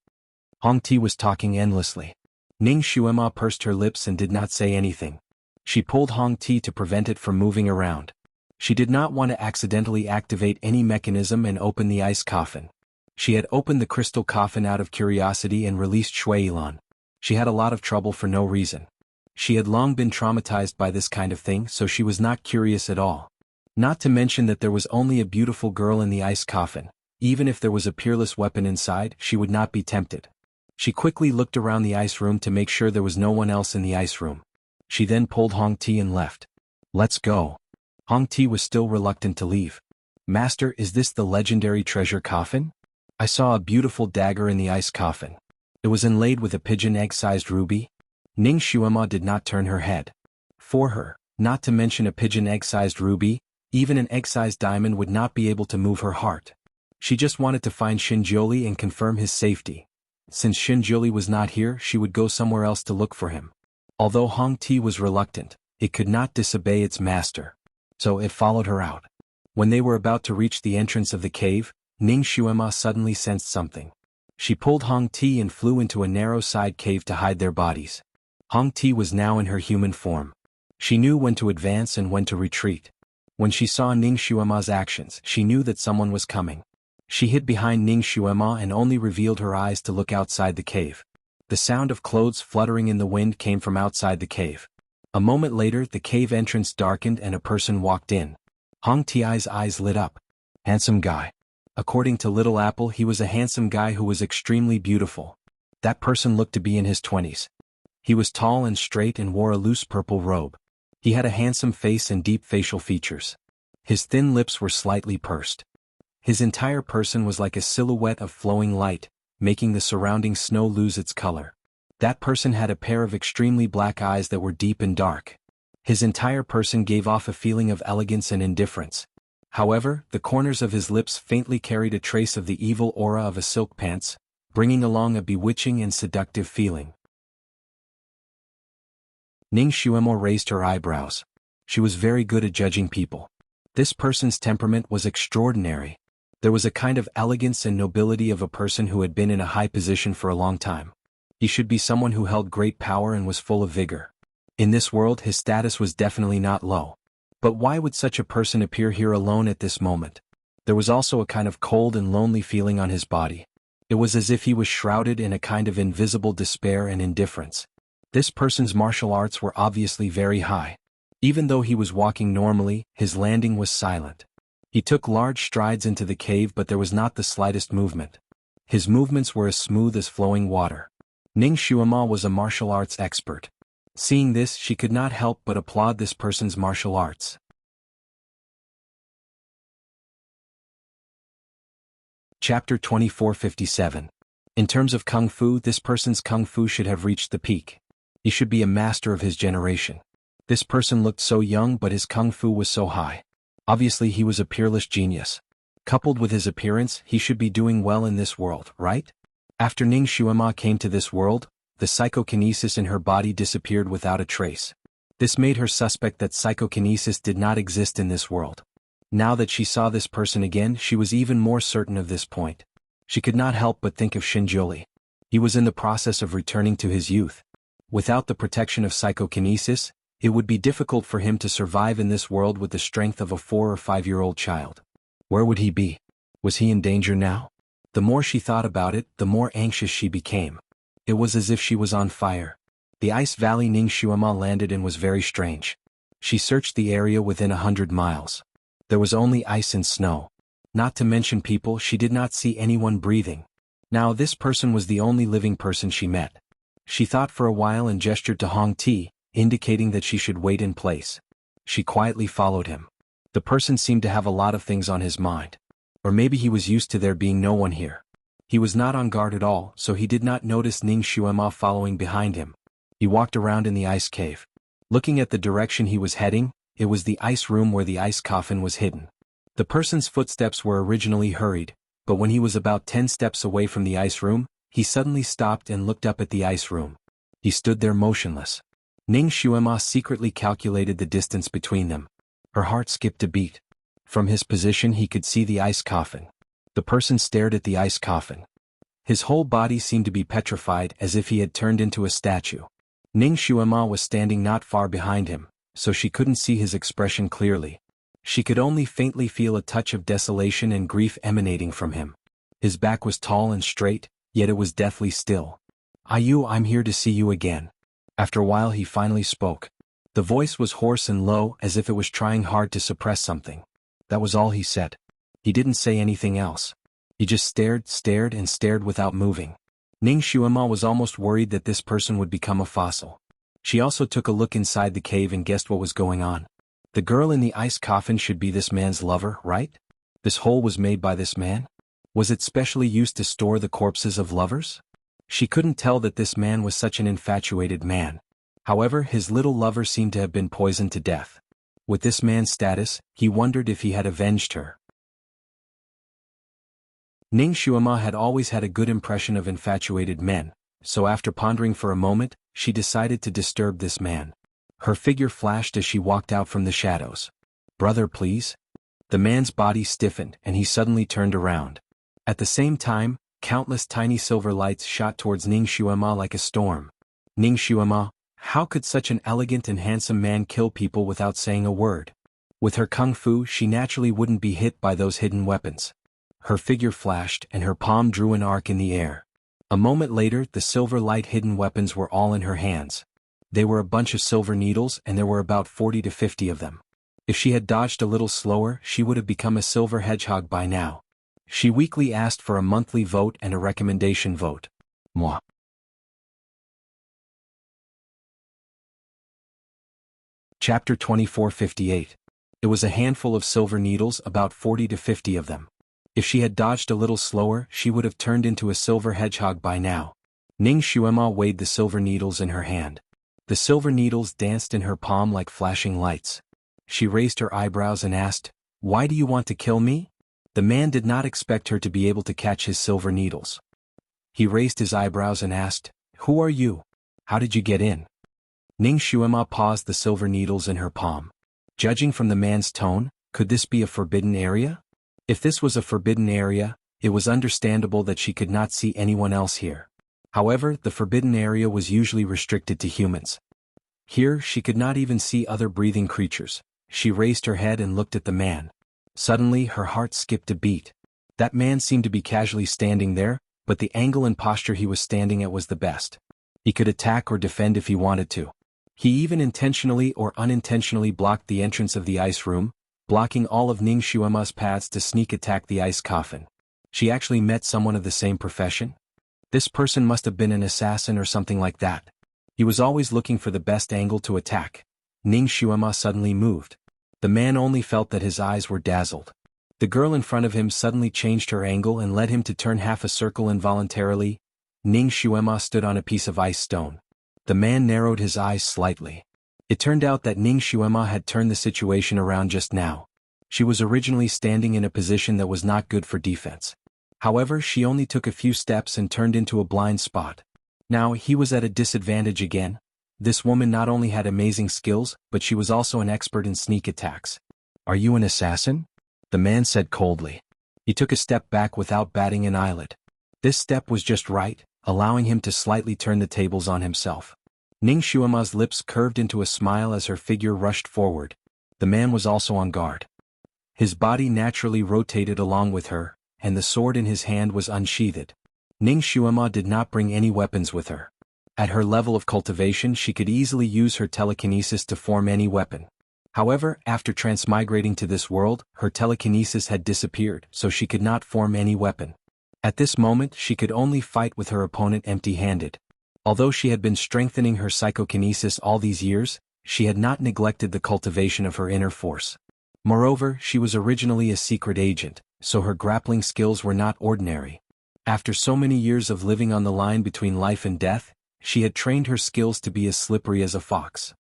Hong Ti was talking endlessly. Ning Xuema pursed her lips and did not say anything. She pulled Hong Ti to prevent it from moving around. She did not want to accidentally activate any mechanism and open the ice coffin. She had opened the crystal coffin out of curiosity and released Shui Yilan. She had a lot of trouble for no reason. She had long been traumatized by this kind of thing, so she was not curious at all. Not to mention that there was only a beautiful girl in the ice coffin. Even if there was a peerless weapon inside, she would not be tempted. She quickly looked around the ice room to make sure there was no one else in the ice room. She then pulled Hong Ti and left. Let's go. Hong Ti was still reluctant to leave. Master, is this the legendary treasure coffin? I saw a beautiful dagger in the ice coffin. It was inlaid with a pigeon egg-sized ruby. Ning Xuema did not turn her head. For her, not to mention a pigeon egg-sized ruby, even an egg-sized diamond would not be able to move her heart. She just wanted to find Shinjuli and confirm his safety. Since Shinjuli was not here, she would go somewhere else to look for him. Although Hong Ti was reluctant, it could not disobey its master. So it followed her out. When they were about to reach the entrance of the cave, Ning Xuema suddenly sensed something. She pulled Hong Ti and flew into a narrow side cave to hide their bodies. Hong Ti was now in her human form. She knew when to advance and when to retreat. When she saw Ning Xuema's actions, she knew that someone was coming. She hid behind Ning Xuema and only revealed her eyes to look outside the cave. The sound of clothes fluttering in the wind came from outside the cave. A moment later the cave entrance darkened and a person walked in. Hong Ti's eyes lit up. Handsome guy. According to Little Apple, he was a handsome guy who was extremely beautiful. That person looked to be in his 20s. He was tall and straight and wore a loose purple robe. He had a handsome face and deep facial features. His thin lips were slightly pursed. His entire person was like a silhouette of flowing light, making the surrounding snow lose its color. That person had a pair of extremely black eyes that were deep and dark. His entire person gave off a feeling of elegance and indifference. However, the corners of his lips faintly carried a trace of the evil aura of a silk pants, bringing along a bewitching and seductive feeling. Ning Xuemo raised her eyebrows. She was very good at judging people. This person's temperament was extraordinary. There was a kind of elegance and nobility of a person who had been in a high position for a long time. He should be someone who held great power and was full of vigor. In this world his status was definitely not low. But why would such a person appear here alone at this moment? There was also a kind of cold and lonely feeling on his body. It was as if he was shrouded in a kind of invisible despair and indifference. This person's martial arts were obviously very high. Even though he was walking normally, his landing was silent. He took large strides into the cave, but there was not the slightest movement. His movements were as smooth as flowing water. Ning Xuemo was a martial arts expert. Seeing this, she could not help but applaud this person's martial arts. Chapter 2457. In terms of Kung Fu, this person's Kung Fu should have reached the peak. He should be a master of his generation. This person looked so young, but his Kung Fu was so high. Obviously he was a peerless genius. Coupled with his appearance, he should be doing well in this world, right? After Ning Xuemo came to this world, the psychokinesis in her body disappeared without a trace. This made her suspect that psychokinesis did not exist in this world. Now that she saw this person again, she was even more certain of this point. She could not help but think of Shinjuli. He was in the process of returning to his youth. Without the protection of psychokinesis, it would be difficult for him to survive in this world with the strength of a 4 or 5-year-old child. Where would he be? Was he in danger now? The more she thought about it, the more anxious she became. It was as if she was on fire. The ice valley Ning Xuemo landed in was very strange. She searched the area within 100 miles. There was only ice and snow. Not to mention people, she did not see anyone breathing. Now this person was the only living person she met. She thought for a while and gestured to Hong Ti, indicating that she should wait in place. She quietly followed him. The person seemed to have a lot of things on his mind. Or maybe he was used to there being no one here. He was not on guard at all, so he did not notice Ning Xuemo following behind him. He walked around in the ice cave. Looking at the direction he was heading, it was the ice room where the ice coffin was hidden. The person's footsteps were originally hurried, but when he was about 10 steps away from the ice room, he suddenly stopped and looked up at the ice room. He stood there motionless. Ning Xuemo secretly calculated the distance between them. Her heart skipped a beat. From his position he could see the ice coffin. The person stared at the ice coffin. His whole body seemed to be petrified, as if he had turned into a statue. Ning Xuemo was standing not far behind him, so she couldn't see his expression clearly. She could only faintly feel a touch of desolation and grief emanating from him. His back was tall and straight, yet it was deathly still. "Ayu, I'm here to see you again." After a while he finally spoke. The voice was hoarse and low, as if it was trying hard to suppress something. That was all he said. He didn't say anything else. He just stared and stared without moving. Ning Xuemo was almost worried that this person would become a fossil. She also took a look inside the cave and guessed what was going on. The girl in the ice coffin should be this man's lover, right? This hole was made by this man? Was it specially used to store the corpses of lovers? She couldn't tell that this man was such an infatuated man. However, his little lover seemed to have been poisoned to death. With this man's status, he wondered if he had avenged her. Ning Xuemo had always had a good impression of infatuated men, so after pondering for a moment, she decided to disturb this man. Her figure flashed as she walked out from the shadows. "Brother, please?" The man's body stiffened and he suddenly turned around. At the same time, countless tiny silver lights shot towards Ning Xuemo like a storm. Ning Xuemo, how could such an elegant and handsome man kill people without saying a word? With her kung fu, she naturally wouldn't be hit by those hidden weapons. Her figure flashed and her palm drew an arc in the air. A moment later, the silver light hidden weapons were all in her hands. They were a bunch of silver needles and there were about 40 to 50 of them. If she had dodged a little slower, she would have become a silver hedgehog by now. She weakly asked for a monthly vote and a recommendation vote. Moi. Chapter 2458. It was a handful of silver needles, about 40 to 50 of them. If she had dodged a little slower, she would have turned into a silver hedgehog by now. Ning Xuema weighed the silver needles in her hand. The silver needles danced in her palm like flashing lights. She raised her eyebrows and asked, "Why do you want to kill me?" The man did not expect her to be able to catch his silver needles. He raised his eyebrows and asked, "Who are you? How did you get in?" Ning Xuema paused the silver needles in her palm. Judging from the man's tone, could this be a forbidden area? If this was a forbidden area, it was understandable that she could not see anyone else here. However, the forbidden area was usually restricted to humans. Here, she could not even see other breathing creatures. She raised her head and looked at the man. Suddenly, her heart skipped a beat. That man seemed to be casually standing there, but the angle and posture he was standing at was the best. He could attack or defend if he wanted to. He even intentionally or unintentionally blocked the entrance of the ice room, blocking all of Ning Xuema's paths to sneak attack the ice coffin. She actually met someone of the same profession? This person must have been an assassin or something like that. He was always looking for the best angle to attack. Ning Xuema suddenly moved. The man only felt that his eyes were dazzled. The girl in front of him suddenly changed her angle and led him to turn half a circle involuntarily. Ning Xuema stood on a piece of ice stone. The man narrowed his eyes slightly. It turned out that Ning Xuema had turned the situation around just now. She was originally standing in a position that was not good for defense. However, she only took a few steps and turned into a blind spot. Now, he was at a disadvantage again. This woman not only had amazing skills, but she was also an expert in sneak attacks. "Are you an assassin?" the man said coldly. He took a step back without batting an eyelid. This step was just right, allowing him to slightly turn the tables on himself. Ning Xuema's lips curved into a smile as her figure rushed forward. The man was also on guard. His body naturally rotated along with her, and the sword in his hand was unsheathed. Ning Xuema did not bring any weapons with her. At her level of cultivation, she could easily use her telekinesis to form any weapon. However, after transmigrating to this world, her telekinesis had disappeared, so she could not form any weapon. At this moment, she could only fight with her opponent empty-handed. Although she had been strengthening her psychokinesis all these years, she had not neglected the cultivation of her inner force. Moreover, she was originally a secret agent, so her grappling skills were not ordinary. After so many years of living on the line between life and death, she had trained her skills to be as slippery as a fox.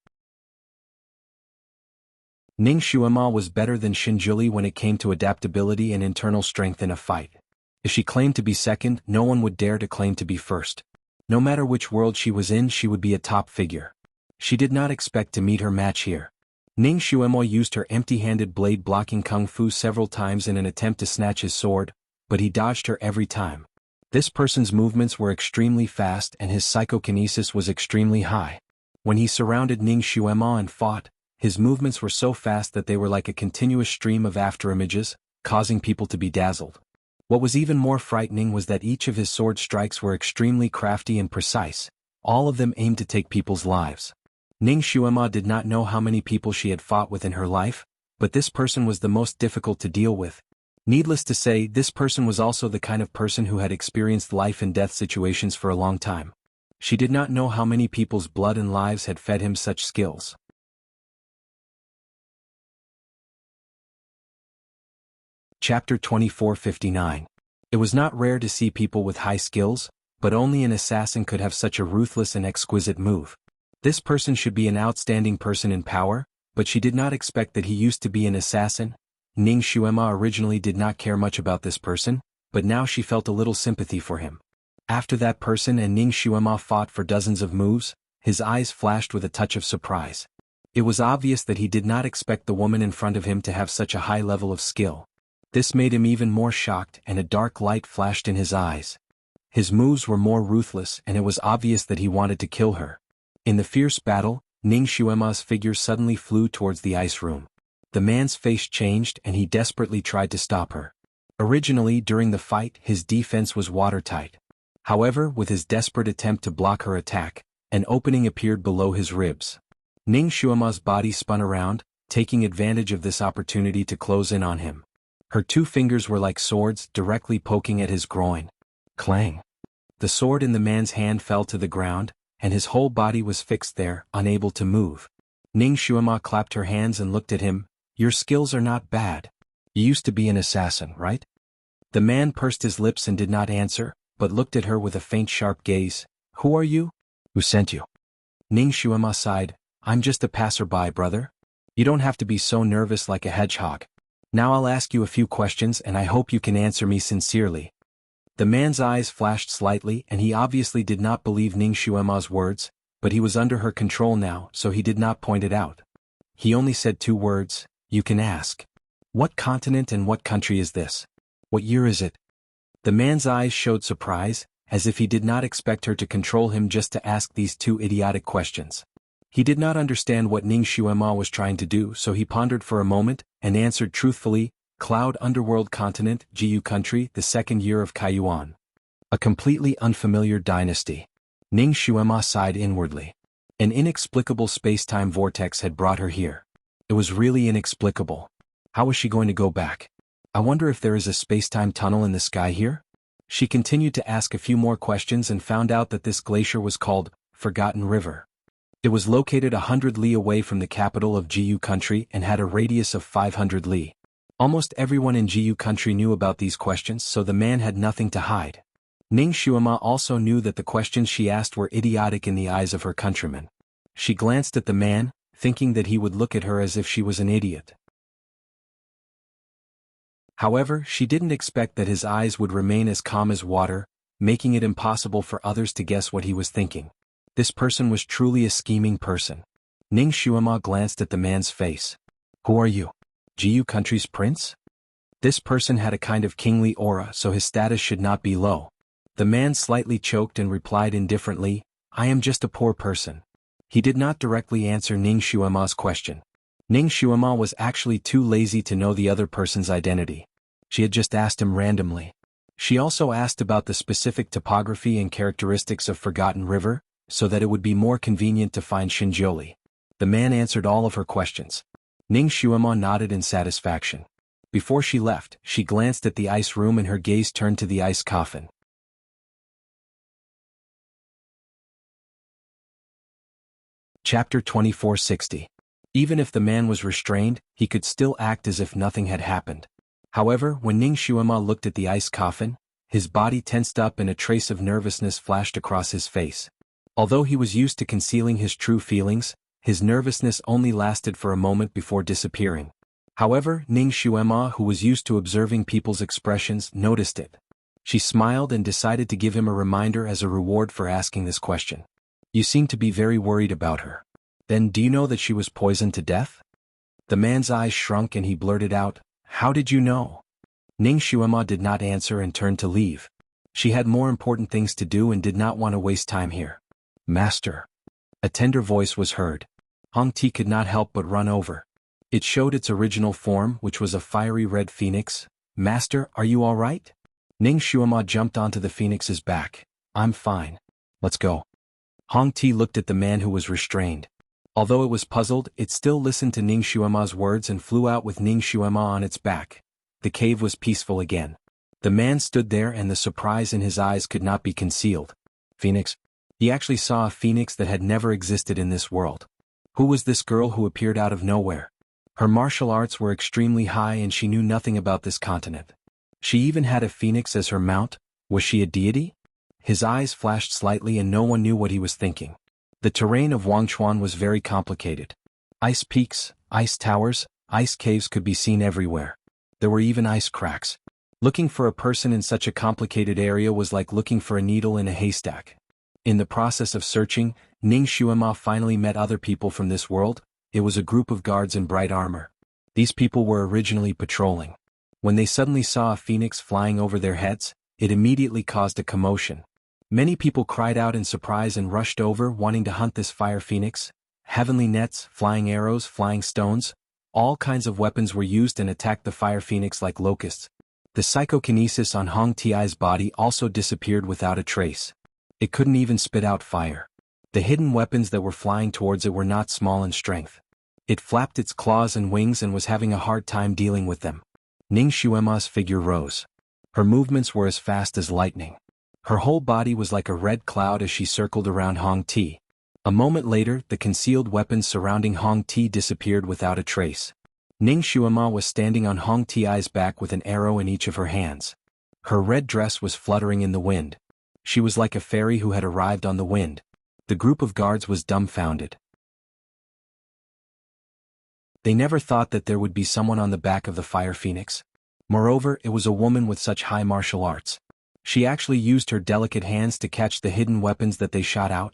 Ning Xuema was better than Shinjuli when it came to adaptability and internal strength in a fight. If she claimed to be second, no one would dare to claim to be first. No matter which world she was in, she would be a top figure. She did not expect to meet her match here. Ning Xuema used her empty-handed blade blocking Kung Fu several times in an attempt to snatch his sword, but he dodged her every time. This person's movements were extremely fast and his psychokinesis was extremely high. When he surrounded Ning Xuema and fought, his movements were so fast that they were like a continuous stream of afterimages, causing people to be dazzled. What was even more frightening was that each of his sword strikes were extremely crafty and precise. All of them aimed to take people's lives. Ning Xuema did not know how many people she had fought with in her life, but this person was the most difficult to deal with. Needless to say, this person was also the kind of person who had experienced life and death situations for a long time. She did not know how many people's blood and lives had fed him such skills. Chapter 2459. It was not rare to see people with high skills, but only an assassin could have such a ruthless and exquisite move. This person should be an outstanding person in power, but she did not expect that he used to be an assassin. Ning Xuema originally did not care much about this person, but now she felt a little sympathy for him. After that person and Ning Xuema fought for dozens of moves, his eyes flashed with a touch of surprise. It was obvious that he did not expect the woman in front of him to have such a high level of skill. This made him even more shocked and a dark light flashed in his eyes. His moves were more ruthless and it was obvious that he wanted to kill her. In the fierce battle, Ning Xuema's figure suddenly flew towards the ice room. The man's face changed and he desperately tried to stop her. Originally during the fight, his defense was watertight. However, with his desperate attempt to block her attack, an opening appeared below his ribs. Ning Xuema's body spun around, taking advantage of this opportunity to close in on him. Her two fingers were like swords, directly poking at his groin. Clang! The sword in the man's hand fell to the ground, and his whole body was fixed there, unable to move. Ning Xuema clapped her hands and looked at him. Your skills are not bad. You used to be an assassin, right? The man pursed his lips and did not answer, but looked at her with a faint sharp gaze. Who are you? Who sent you? Ning Xuema sighed. I'm just a passerby, brother. You don't have to be so nervous like a hedgehog. Now I'll ask you a few questions and I hope you can answer me sincerely. The man's eyes flashed slightly and he obviously did not believe Ning Xuema's words, but he was under her control now, so he did not point it out. He only said two words, you can ask. What continent and what country is this? What year is it? The man's eyes showed surprise, as if he did not expect her to control him just to ask these two idiotic questions. He did not understand what Ning Xuema was trying to do, so he pondered for a moment, and answered truthfully, Cloud Underworld Continent, Jianghu Country, the second year of Kaiyuan. A completely unfamiliar dynasty. Ning Xuema sighed inwardly. An inexplicable space-time vortex had brought her here. It was really inexplicable. How was she going to go back? I wonder if there is a space-time tunnel in the sky here? She continued to ask a few more questions and found out that this glacier was called Forgotten River. It was located 100 li away from the capital of Jianghu Country and had a radius of 500 li. Almost everyone in Jianghu Country knew about these questions, so the man had nothing to hide. Ning Xuema also knew that the questions she asked were idiotic in the eyes of her countrymen. She glanced at the man, thinking that he would look at her as if she was an idiot. However, she didn't expect that his eyes would remain as calm as water, making it impossible for others to guess what he was thinking. This person was truly a scheming person. Ning Xuema glanced at the man's face. Who are you? Jianghu Country's prince? This person had a kind of kingly aura, so his status should not be low. The man slightly choked and replied indifferently, I am just a poor person. He did not directly answer Ning Xuema's question. Ning Xuema was actually too lazy to know the other person's identity. She had just asked him randomly. She also asked about the specific topography and characteristics of Forgotten River, so that it would be more convenient to find Xinjioli. The man answered all of her questions. Ning Xuema nodded in satisfaction. Before she left, she glanced at the ice room and her gaze turned to the ice coffin. Chapter 2460. Even if the man was restrained, he could still act as if nothing had happened. However, when Ning Xuema looked at the ice coffin, his body tensed up and a trace of nervousness flashed across his face. Although he was used to concealing his true feelings, his nervousness only lasted for a moment before disappearing. However, Ning Xuema, who was used to observing people's expressions, noticed it. She smiled and decided to give him a reminder as a reward for asking this question. You seem to be very worried about her. Then do you know that she was poisoned to death? The man's eyes shrunk and he blurted out, How did you know? Ning Xuema did not answer and turned to leave. She had more important things to do and did not want to waste time here. Master. A tender voice was heard. Hong Ti could not help but run over. It showed its original form, which was a fiery red phoenix. Master, are you all right? Ning Xuema jumped onto the phoenix's back. I'm fine. Let's go. Hong Ti looked at the man who was restrained. Although it was puzzled, it still listened to Ning Xuema's words and flew out with Ning Xuema on its back. The cave was peaceful again. The man stood there and the surprise in his eyes could not be concealed. Phoenix? He actually saw a phoenix that had never existed in this world. Who was this girl who appeared out of nowhere? Her martial arts were extremely high and she knew nothing about this continent. She even had a phoenix as her mount. Was she a deity? His eyes flashed slightly and no one knew what he was thinking. The terrain of Wangchuan was very complicated. Ice peaks, ice towers, ice caves could be seen everywhere. There were even ice cracks. Looking for a person in such a complicated area was like looking for a needle in a haystack. In the process of searching, Ning Xuema finally met other people from this world. It was a group of guards in bright armor. These people were originally patrolling. When they suddenly saw a phoenix flying over their heads, it immediately caused a commotion. Many people cried out in surprise and rushed over wanting to hunt this fire phoenix. Heavenly nets, flying arrows, flying stones, all kinds of weapons were used and attacked the fire phoenix like locusts. The psychokinesis on Hong Ti's body also disappeared without a trace. It couldn't even spit out fire. The hidden weapons that were flying towards it were not small in strength. It flapped its claws and wings and was having a hard time dealing with them. Ning Xuema's figure rose. Her movements were as fast as lightning. Her whole body was like a red cloud as she circled around Hong Ti. A moment later, the concealed weapons surrounding Hong Ti disappeared without a trace. Ning Xuema was standing on Hong Ti's back with an arrow in each of her hands. Her red dress was fluttering in the wind. She was like a fairy who had arrived on the wind. The group of guards was dumbfounded. They never thought that there would be someone on the back of the fire phoenix. Moreover, it was a woman with such high martial arts. She actually used her delicate hands to catch the hidden weapons that they shot out.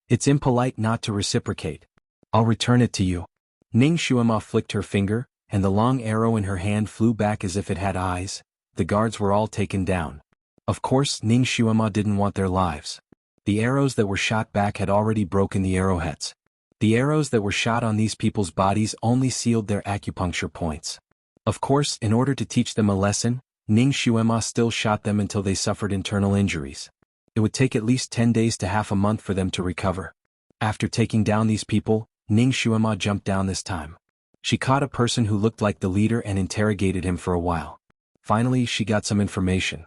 It's impolite not to reciprocate. I'll return it to you. Ning Xuema flicked her finger, and the long arrow in her hand flew back as if it had eyes. The guards were all taken down. Of course, Ning Xuema didn't want their lives. The arrows that were shot back had already broken the arrowheads. The arrows that were shot on these people's bodies only sealed their acupuncture points. Of course, in order to teach them a lesson, Ning Xuema still shot them until they suffered internal injuries. It would take at least 10 days to half a month for them to recover. After taking down these people, Ning Xuema jumped down this time. She caught a person who looked like the leader and interrogated him for a while. Finally, she got some information.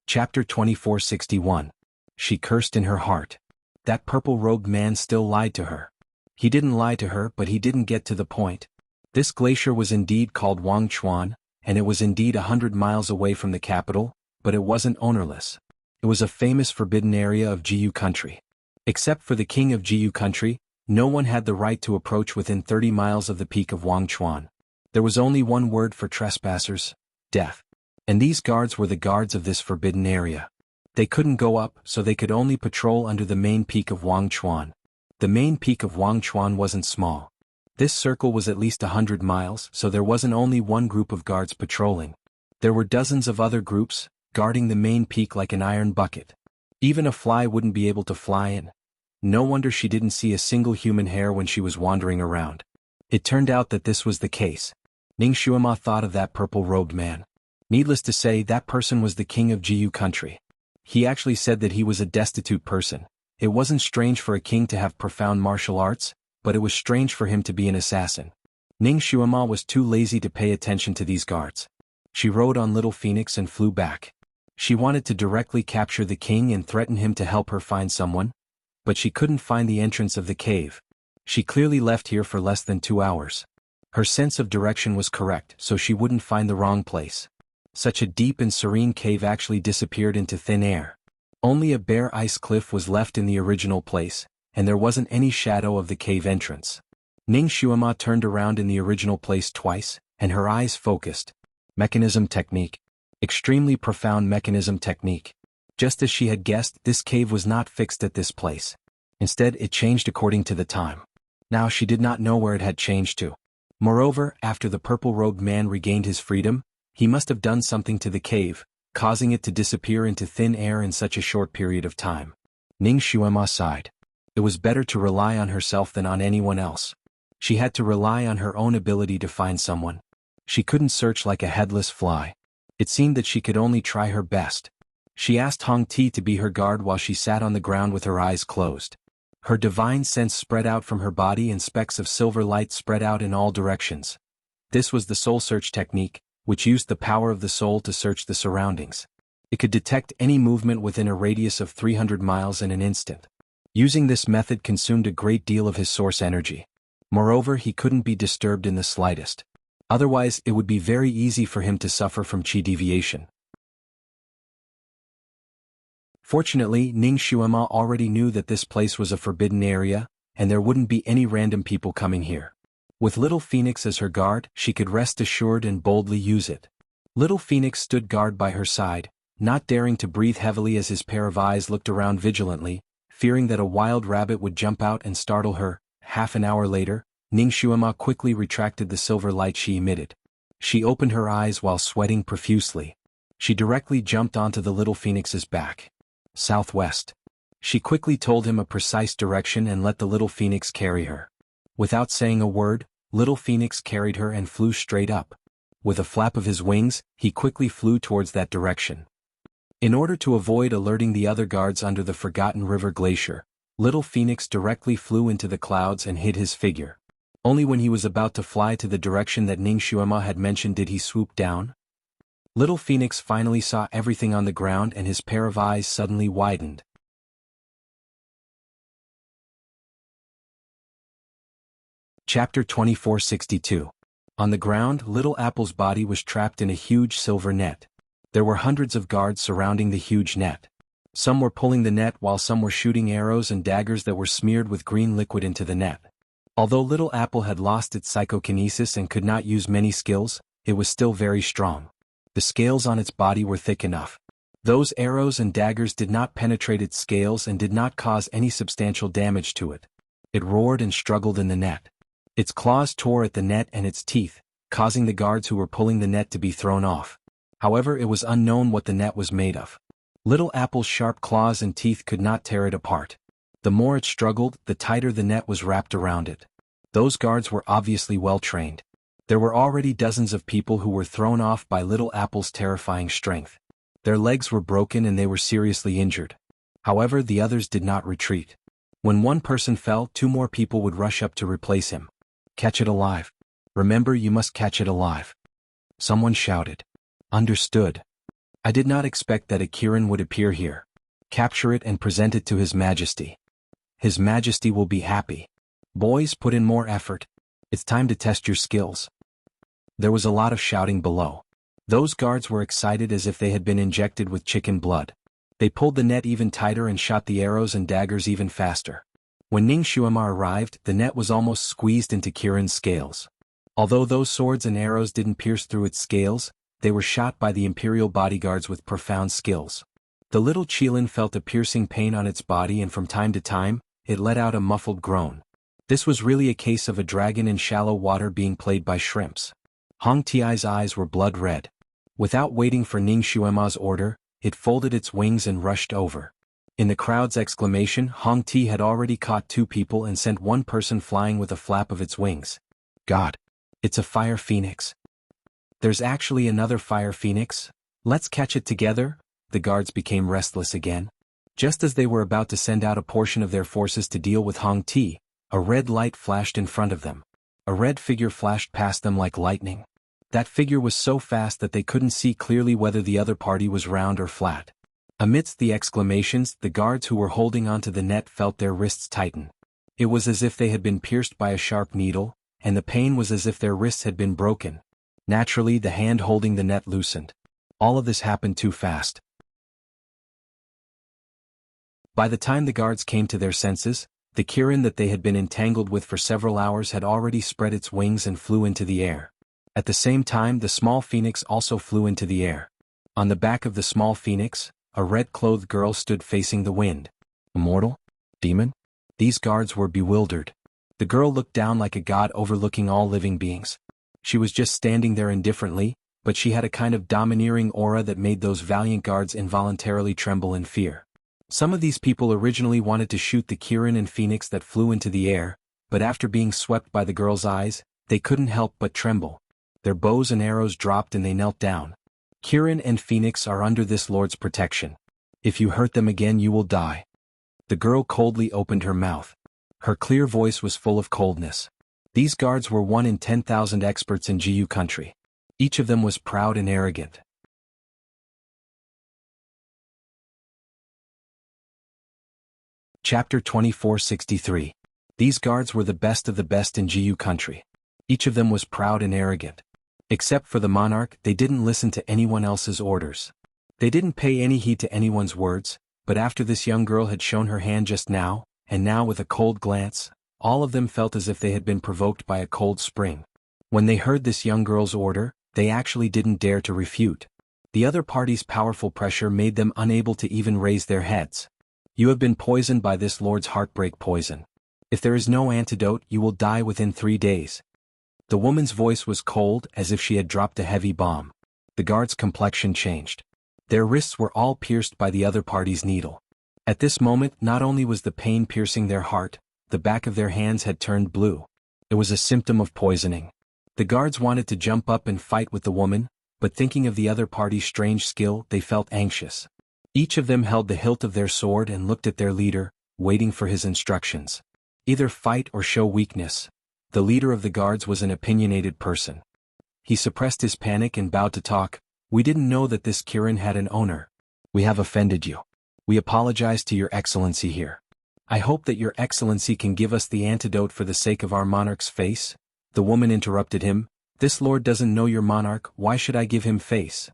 Chapter 2461. She cursed in her heart. That purple-robed man still lied to her. He didn't lie to her, but he didn't get to the point. This glacier was indeed called Wangchuan, and it was indeed 100 miles away from the capital, but it wasn't ownerless. It was a famous forbidden area of Jianghu country. Except for the king of Jianghu country, no one had the right to approach within 30 miles of the peak of Wangchuan. There was only one word for trespassers: death. And these guards were the guards of this forbidden area. They couldn't go up, so they could only patrol under the main peak of Wangchuan. The main peak of Wangchuan wasn't small. This circle was at least 100 miles, so there wasn't only one group of guards patrolling. There were dozens of other groups, guarding the main peak like an iron bucket. Even a fly wouldn't be able to fly in. No wonder she didn't see a single human hair when she was wandering around. It turned out that this was the case. Ning Xuema thought of that purple-robed man. Needless to say, that person was the king of Jianghu country. He actually said that he was a destitute person. It wasn't strange for a king to have profound martial arts, but it was strange for him to be an assassin. Ning Xuema was too lazy to pay attention to these guards. She rode on Little Phoenix and flew back. She wanted to directly capture the king and threaten him to help her find someone, but she couldn't find the entrance of the cave. She clearly left here for less than 2 hours. Her sense of direction was correct, so she wouldn't find the wrong place. Such a deep and serene cave actually disappeared into thin air. Only a bare ice cliff was left in the original place, and there wasn't any shadow of the cave entrance. Ning Xuema turned around in the original place twice, and her eyes focused. Mechanism technique. Extremely profound mechanism technique. Just as she had guessed, this cave was not fixed at this place. Instead, it changed according to the time. Now she did not know where it had changed to. Moreover, after the purple-robed man regained his freedom, he must have done something to the cave, causing it to disappear into thin air in such a short period of time. Ning Xuema sighed. It was better to rely on herself than on anyone else. She had to rely on her own ability to find someone. She couldn't search like a headless fly. It seemed that she could only try her best. She asked Hong Ti to be her guard while she sat on the ground with her eyes closed. Her divine sense spread out from her body and specks of silver light spread out in all directions. This was the soul search technique, which used the power of the soul to search the surroundings. It could detect any movement within a radius of 300 miles in an instant. Using this method consumed a great deal of his source energy. Moreover, he couldn't be disturbed in the slightest. Otherwise, it would be very easy for him to suffer from chi deviation. Fortunately, Ning Xuema already knew that this place was a forbidden area, and there wouldn't be any random people coming here. With Little Phoenix as her guard, she could rest assured and boldly use it. Little Phoenix stood guard by her side, not daring to breathe heavily as his pair of eyes looked around vigilantly, fearing that a wild rabbit would jump out and startle her. Half an hour later, Ning Xuema quickly retracted the silver light she emitted. She opened her eyes while sweating profusely. She directly jumped onto the Little Phoenix's back. Southwest. She quickly told him a precise direction and let the Little Phoenix carry her. Without saying a word, Little Phoenix carried her and flew straight up. With a flap of his wings, he quickly flew towards that direction. In order to avoid alerting the other guards under the Forgotten River Glacier, Little Phoenix directly flew into the clouds and hid his figure. Only when he was about to fly to the direction that Ning Xuema had mentioned did he swoop down. Little Phoenix finally saw everything on the ground and his pair of eyes suddenly widened. Chapter 2462. On the ground, Little Apple's body was trapped in a huge silver net. There were hundreds of guards surrounding the huge net. Some were pulling the net while some were shooting arrows and daggers that were smeared with green liquid into the net. Although Little Apple had lost its psychokinesis and could not use many skills, it was still very strong. The scales on its body were thick enough. Those arrows and daggers did not penetrate its scales and did not cause any substantial damage to it. It roared and struggled in the net. Its claws tore at the net and its teeth, causing the guards who were pulling the net to be thrown off. However, it was unknown what the net was made of. Little Apple's sharp claws and teeth could not tear it apart. The more it struggled, the tighter the net was wrapped around it. Those guards were obviously well trained. There were already dozens of people who were thrown off by Little Apple's terrifying strength. Their legs were broken and they were seriously injured. However, the others did not retreat. When one person fell, 2 more people would rush up to replace him. Catch it alive. Remember, you must catch it alive. Someone shouted. Understood. I did not expect that a Kirin would appear here. Capture it and present it to His Majesty. His Majesty will be happy. Boys, put in more effort. It's time to test your skills. There was a lot of shouting below. Those guards were excited as if they had been injected with chicken blood. They pulled the net even tighter and shot the arrows and daggers even faster. When Ning Xuema arrived, the net was almost squeezed into Kirin's scales. Although those swords and arrows didn't pierce through its scales, they were shot by the Imperial bodyguards with profound skills. The little Qilin felt a piercing pain on its body and from time to time, it let out a muffled groan. This was really a case of a dragon in shallow water being played by shrimps. Hong Ti's eyes were blood red. Without waiting for Ning Xuema's order, it folded its wings and rushed over. In the crowd's exclamation, Hong Ti had already caught 2 people and sent one person flying with a flap of its wings. God! It's a fire phoenix. There's actually another fire phoenix? Let's catch it together? The guards became restless again. Just as they were about to send out a portion of their forces to deal with Hong Ti, a red light flashed in front of them. A red figure flashed past them like lightning. That figure was so fast that they couldn't see clearly whether the other party was round or flat. Amidst the exclamations, the guards who were holding onto the net felt their wrists tighten. It was as if they had been pierced by a sharp needle, and the pain was as if their wrists had been broken. Naturally, the hand holding the net loosened. All of this happened too fast. By the time the guards came to their senses, the Kirin that they had been entangled with for several hours had already spread its wings and flew into the air. At the same time, the small phoenix also flew into the air. On the back of the small phoenix, a red-clothed girl stood facing the wind. Immortal? Demon? These guards were bewildered. The girl looked down like a god overlooking all living beings. She was just standing there indifferently, but she had a kind of domineering aura that made those valiant guards involuntarily tremble in fear. Some of these people originally wanted to shoot the Kirin and phoenix that flew into the air, but after being swept by the girl's eyes, they couldn't help but tremble. Their bows and arrows dropped and they knelt down. Kirin and Phoenix are under this Lord's protection. If you hurt them again you will die. The girl coldly opened her mouth. Her clear voice was full of coldness. These guards were 1 in 10,000 experts in Jianghu country. Each of them was proud and arrogant. Chapter 2463. These guards were the best of the best in Jianghu country. Each of them was proud and arrogant. Except for the monarch, they didn't listen to anyone else's orders. They didn't pay any heed to anyone's words, but after this young girl had shown her hand just now, and now with a cold glance, all of them felt as if they had been provoked by a cold spring. When they heard this young girl's order, they actually didn't dare to refute. The other party's powerful pressure made them unable to even raise their heads. You have been poisoned by this Lord's heartbreak poison. If there is no antidote, you will die within 3 days. The woman's voice was cold, as if she had dropped a heavy bomb. The guard's complexion changed. Their wrists were all pierced by the other party's needle. At this moment, not only was the pain piercing their heart, the back of their hands had turned blue. It was a symptom of poisoning. The guards wanted to jump up and fight with the woman, but thinking of the other party's strange skill, they felt anxious. Each of them held the hilt of their sword and looked at their leader, waiting for his instructions. Either fight or show weakness. The leader of the guards was an opinionated person. He suppressed his panic and bowed to talk. We didn't know that this Kirin had an owner. We have offended you. We apologize to your excellency here. I hope that your excellency can give us the antidote for the sake of our monarch's face. The woman interrupted him. This lord doesn't know your monarch, why should I give him face?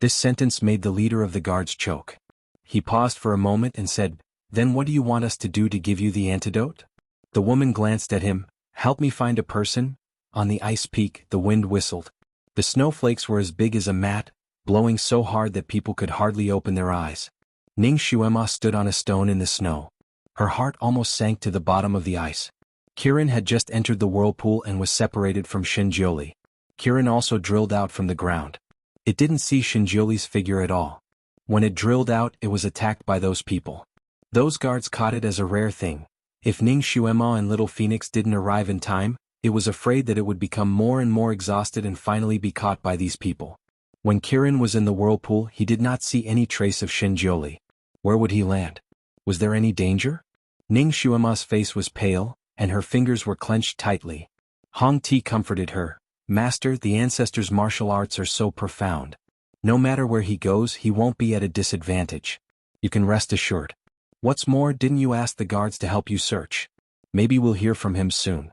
This sentence made the leader of the guards choke. He paused for a moment and said, Then what do you want us to do to give you the antidote? The woman glanced at him. Help me find a person. On the ice peak, the wind whistled. The snowflakes were as big as a mat, blowing so hard that people could hardly open their eyes. Ning Xuema stood on a stone in the snow. Her heart almost sank to the bottom of the ice. Kirin had just entered the whirlpool and was separated from Shinjioli. Kirin also drilled out from the ground. It didn't see Shinjioli's figure at all. When it drilled out, it was attacked by those people. Those guards caught it as a rare thing. If Ning Xuema and Little Phoenix didn't arrive in time, it was afraid that it would become more and more exhausted and finally be caught by these people. When Kirin was in the whirlpool, he did not see any trace of Shinjioli. Where would he land? Was there any danger? Ning Xuema's face was pale, and her fingers were clenched tightly. Hong Ti comforted her. Master, the ancestors' martial arts are so profound. No matter where he goes, he won't be at a disadvantage. You can rest assured. What's more, didn't you ask the guards to help you search? Maybe we'll hear from him soon.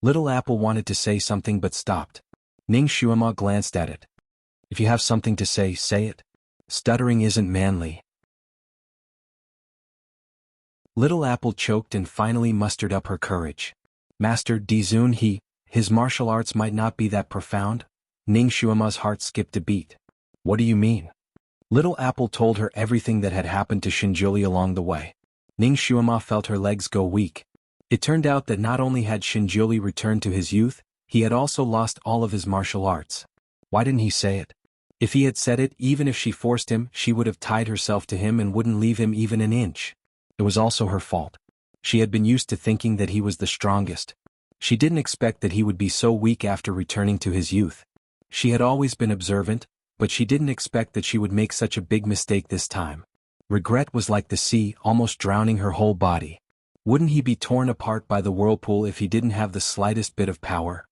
Little Apple wanted to say something but stopped. Ning Xuema glanced at it. If you have something to say, say it. Stuttering isn't manly. Little Apple choked and finally mustered up her courage. Master Dizun, his martial arts might not be that profound. Ning Xuema's heart skipped a beat. What do you mean? Little Apple told her everything that had happened to Shinjioli along the way. Ning Xuema felt her legs go weak. It turned out that not only had Shinjioli returned to his youth, he had also lost all of his martial arts. Why didn't he say it? If he had said it, even if she forced him, she would have tied herself to him and wouldn't leave him even an inch. It was also her fault. She had been used to thinking that he was the strongest. She didn't expect that he would be so weak after returning to his youth. She had always been observant, but she didn't expect that she would make such a big mistake this time. Regret was like the sea, almost drowning her whole body. Wouldn't he be torn apart by the whirlpool if he didn't have the slightest bit of power?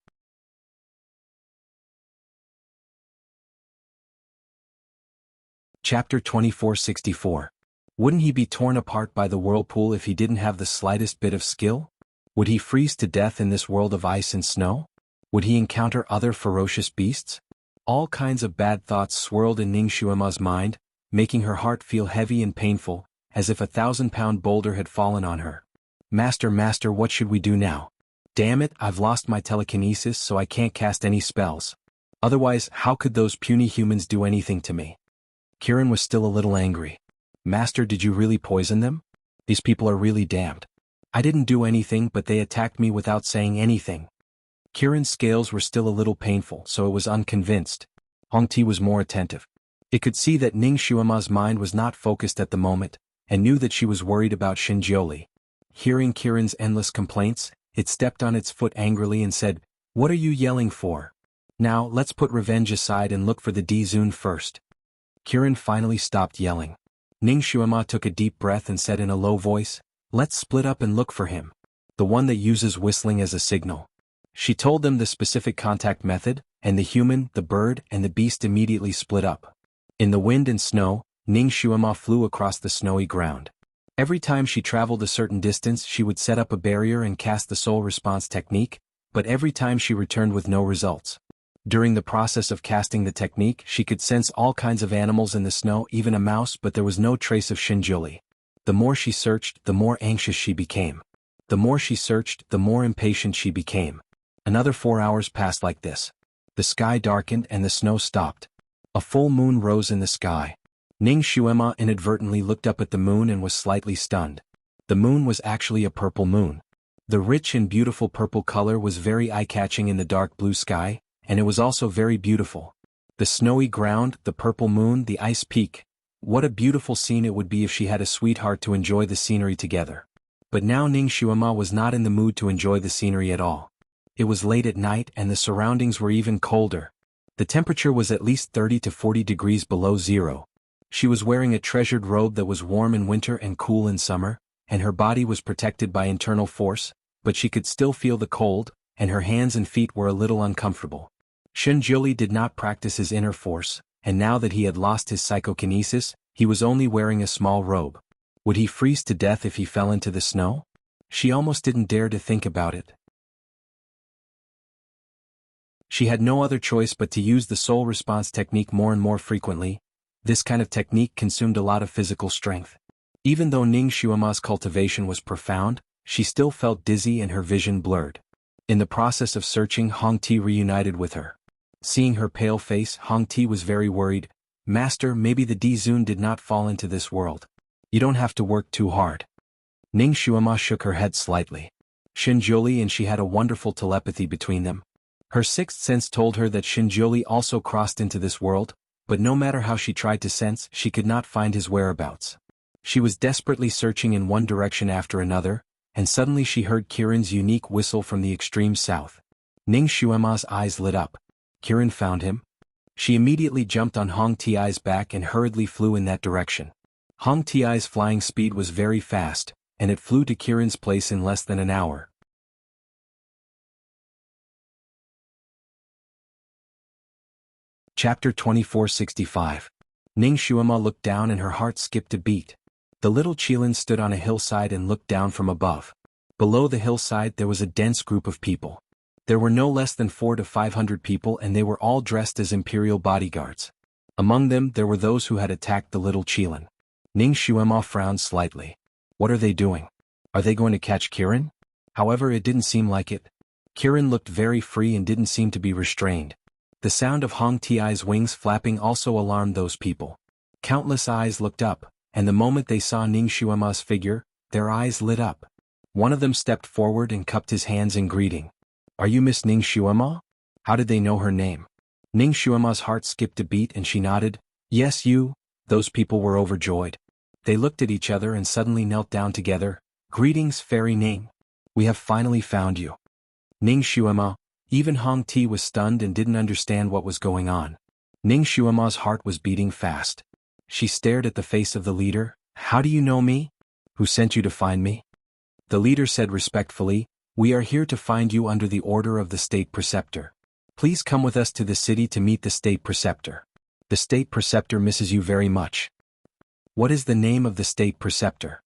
Chapter 2464. Wouldn't he be torn apart by the whirlpool if he didn't have the slightest bit of skill? Would he freeze to death in this world of ice and snow? Would he encounter other ferocious beasts? All kinds of bad thoughts swirled in Ning Xuema's mind, making her heart feel heavy and painful, as if a 1,000-pound boulder had fallen on her. Master, what should we do now? Damn it, I've lost my telekinesis so I can't cast any spells. Otherwise, how could those puny humans do anything to me? Kirin was still a little angry. Master, did you really poison them? These people are really damned. I didn't do anything, but they attacked me without saying anything. Kirin's scales were still a little painful, so it was unconvinced. Hong Ti was more attentive. It could see that Ning Xuema's mind was not focused at the moment, and knew that she was worried about Shinjioli. Hearing Kirin's endless complaints, it stepped on its foot angrily and said, What are you yelling for? Now, let's put revenge aside and look for the Dizun first. Kirin finally stopped yelling. Ning Xuema took a deep breath and said in a low voice, Let's split up and look for him. The one that uses whistling as a signal. She told them the specific contact method, and the human, the bird, and the beast immediately split up. In the wind and snow, Ning Xuema flew across the snowy ground. Every time she traveled a certain distance, she would set up a barrier and cast the soul response technique, but every time she returned with no results. During the process of casting the technique, she could sense all kinds of animals in the snow, even a mouse, but there was no trace of Shinjioli. The more she searched, the more anxious she became. The more she searched, the more impatient she became. Another 4 hours passed like this. The sky darkened and the snow stopped. A full moon rose in the sky. Ning Xuema inadvertently looked up at the moon and was slightly stunned. The moon was actually a purple moon. The rich and beautiful purple color was very eye-catching in the dark blue sky, and it was also very beautiful. The snowy ground, the purple moon, the ice peak. What a beautiful scene it would be if she had a sweetheart to enjoy the scenery together. But now Ning Xuema was not in the mood to enjoy the scenery at all. It was late at night and the surroundings were even colder. The temperature was at least 30 to 40 degrees below zero. She was wearing a treasured robe that was warm in winter and cool in summer, and her body was protected by internal force, but she could still feel the cold, and her hands and feet were a little uncomfortable. Xinjiuli did not practice his inner force, and now that he had lost his psychokinesis, he was only wearing a small robe. Would he freeze to death if he fell into the snow? She almost didn't dare to think about it. She had no other choice but to use the soul response technique more and more frequently. This kind of technique consumed a lot of physical strength. Even though Ning Xuema's cultivation was profound, she still felt dizzy and her vision blurred. In the process of searching, Hong Ti reunited with her. Seeing her pale face, Hong Ti was very worried. "Master, maybe the Dizun did not fall into this world. You don't have to work too hard." Ning Xuema shook her head slightly. Xinjiuli and she had a wonderful telepathy between them. Her sixth sense told her that Xinjiuli also crossed into this world, but no matter how she tried to sense, she could not find his whereabouts. She was desperately searching in one direction after another, and suddenly she heard Kirin's unique whistle from the extreme south. Ning Xuema's eyes lit up. Kirin found him? She immediately jumped on Hong Ti's back and hurriedly flew in that direction. Hong Ti's flying speed was very fast, and it flew to Kirin's place in less than an hour. Chapter 2465. Ning Xuema looked down and her heart skipped a beat. The little Qilin stood on a hillside and looked down from above. Below the hillside there was a dense group of people. There were no less than 400 to 500 people and they were all dressed as imperial bodyguards. Among them there were those who had attacked the little Qilin. Ning Xuema frowned slightly. What are they doing? Are they going to catch Kirin? However, it didn't seem like it. Kirin looked very free and didn't seem to be restrained. The sound of Hong Ti's wings flapping also alarmed those people. Countless eyes looked up, and the moment they saw Ning Xuema's figure, their eyes lit up. One of them stepped forward and cupped his hands in greeting. "Are you Miss Ning Xuema?" How did they know her name? Ning Xuema's heart skipped a beat and she nodded. "Yes, you." Those people were overjoyed. They looked at each other and suddenly knelt down together. "Greetings, Fairy Ning. We have finally found you." Ning Xuema. Even Hong Ti was stunned and didn't understand what was going on. Ning Xuema's heart was beating fast. She stared at the face of the leader. "How do you know me? Who sent you to find me?" The leader said respectfully, "We are here to find you under the order of the state preceptor. Please come with us to the city to meet the state preceptor. The state preceptor misses you very much." "What is the name of the state preceptor?"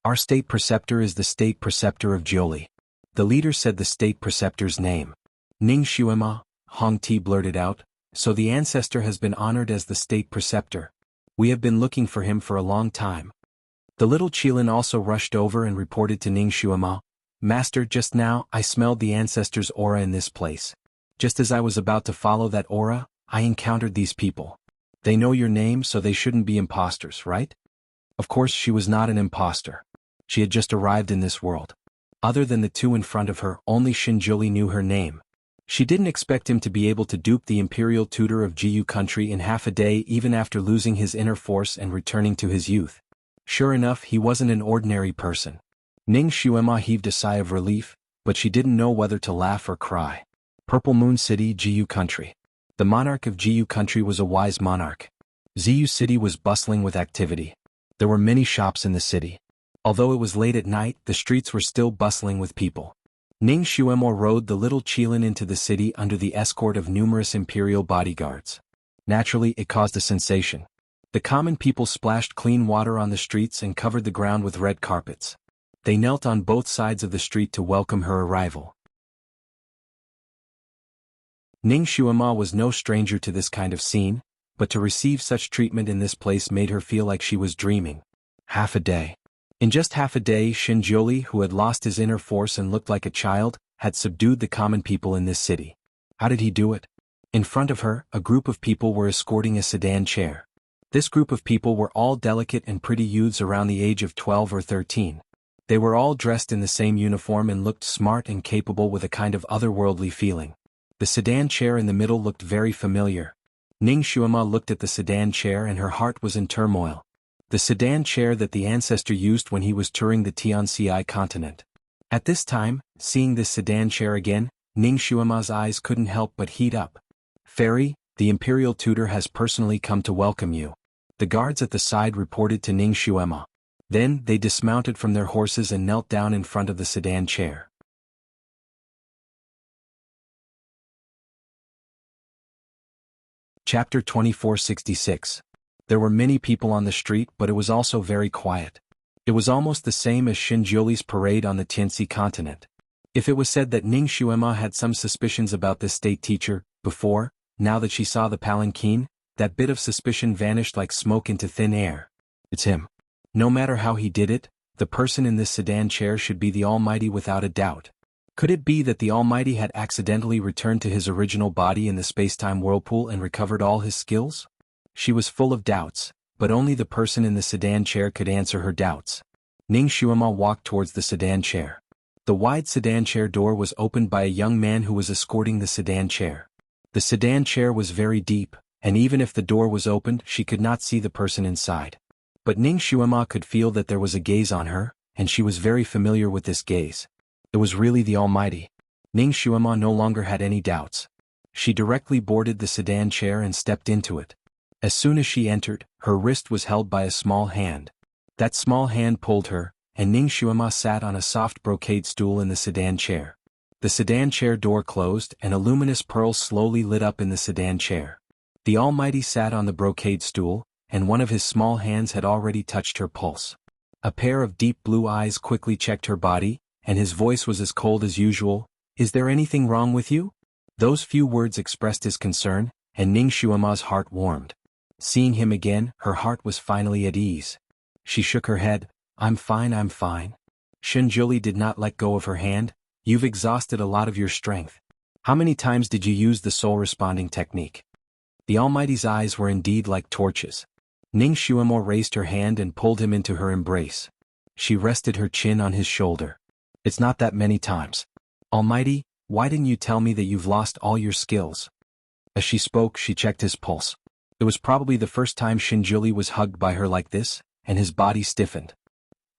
"Our state preceptor is the state preceptor of Jioli." The leader said the state preceptor's name. "Ning Xuema," Hong Ti blurted out, "so the ancestor has been honored as the state preceptor. We have been looking for him for a long time." The little Qilin also rushed over and reported to Ning Xuema, "Master, just now I smelled the ancestor's aura in this place. Just as I was about to follow that aura, I encountered these people. They know your name, so they shouldn't be imposters, right?" Of course she was not an imposter. She had just arrived in this world. Other than the two in front of her, only Xinjiuli knew her name. She didn't expect him to be able to dupe the imperial tutor of Jianghu country in half a day even after losing his inner force and returning to his youth. Sure enough, he wasn't an ordinary person. Ning Xuema heaved a sigh of relief, but she didn't know whether to laugh or cry. Purple Moon City, Jianghu country. The monarch of Jianghu country was a wise monarch. Jianghu city was bustling with activity. There were many shops in the city. Although it was late at night, the streets were still bustling with people. Ning Xuema rode the little Qilin into the city under the escort of numerous imperial bodyguards. Naturally, it caused a sensation. The common people splashed clean water on the streets and covered the ground with red carpets. They knelt on both sides of the street to welcome her arrival. Ning Xuema was no stranger to this kind of scene, but to receive such treatment in this place made her feel like she was dreaming. Half a day. In just half a day, Xinjiuli, who had lost his inner force and looked like a child, had subdued the common people in this city. How did he do it? In front of her, a group of people were escorting a sedan chair. This group of people were all delicate and pretty youths around the age of 12 or 13. They were all dressed in the same uniform and looked smart and capable with a kind of otherworldly feeling. The sedan chair in the middle looked very familiar. Ning Xuema looked at the sedan chair and her heart was in turmoil. The sedan chair that the ancestor used when he was touring the Tianxi continent. At this time, seeing this sedan chair again, Ning Xuema's eyes couldn't help but heat up. "Fairy, the Imperial Tutor has personally come to welcome you," the guards at the side reported to Ning Xuema. Then, they dismounted from their horses and knelt down in front of the sedan chair. Chapter 2466. There were many people on the street, but it was also very quiet. It was almost the same as Xinjiuli's parade on the Tianxi continent. If it was said that Ning Xuema had some suspicions about this state teacher, before, now that she saw the palanquin, that bit of suspicion vanished like smoke into thin air. It's him. No matter how he did it, the person in this sedan chair should be the Almighty without a doubt. Could it be that the Almighty had accidentally returned to his original body in the spacetime whirlpool and recovered all his skills? She was full of doubts, but only the person in the sedan chair could answer her doubts. Ning Xuema walked towards the sedan chair. The wide sedan chair door was opened by a young man who was escorting the sedan chair. The sedan chair was very deep, and even if the door was opened, she could not see the person inside. But Ning Xuema could feel that there was a gaze on her, and she was very familiar with this gaze. It was really the Almighty. Ning Xuema no longer had any doubts. She directly boarded the sedan chair and stepped into it. As soon as she entered, her wrist was held by a small hand. That small hand pulled her, and Ning Xuema sat on a soft brocade stool in the sedan chair. The sedan chair door closed and a luminous pearl slowly lit up in the sedan chair. The Almighty sat on the brocade stool, and one of his small hands had already touched her pulse. A pair of deep blue eyes quickly checked her body, and his voice was as cold as usual. "Is there anything wrong with you?" Those few words expressed his concern, and Ning Xuema's heart warmed. Seeing him again, her heart was finally at ease. She shook her head. I'm fine. Xinjiuli did not let go of her hand. "You've exhausted a lot of your strength. How many times did you use the soul responding technique?" The Almighty's eyes were indeed like torches. Ning Xuema raised her hand and pulled him into her embrace. She rested her chin on his shoulder. "It's not that many times. Almighty, why didn't you tell me that you've lost all your skills?" As she spoke, she checked his pulse. It was probably the first time Xinjiuli was hugged by her like this, and his body stiffened.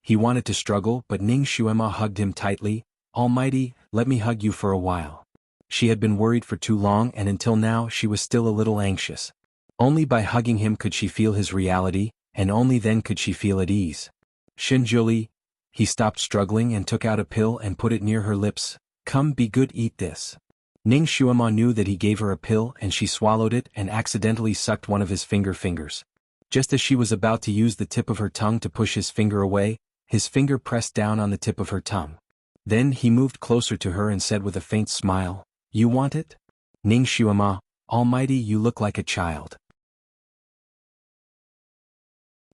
He wanted to struggle, but Ning Xuema hugged him tightly. "Almighty, let me hug you for a while." She had been worried for too long, and until now she was still a little anxious. Only by hugging him could she feel his reality, and only then could she feel at ease. "Xinjiuli," he stopped struggling and took out a pill and put it near her lips. "Come, be good, eat this." Ning Xuema knew that he gave her a pill, and she swallowed it and accidentally sucked one of his fingers. Just as she was about to use the tip of her tongue to push his finger away, his finger pressed down on the tip of her tongue. Then he moved closer to her and said with a faint smile, "You want it?" Ning Xuema, "Almighty, you look like a child.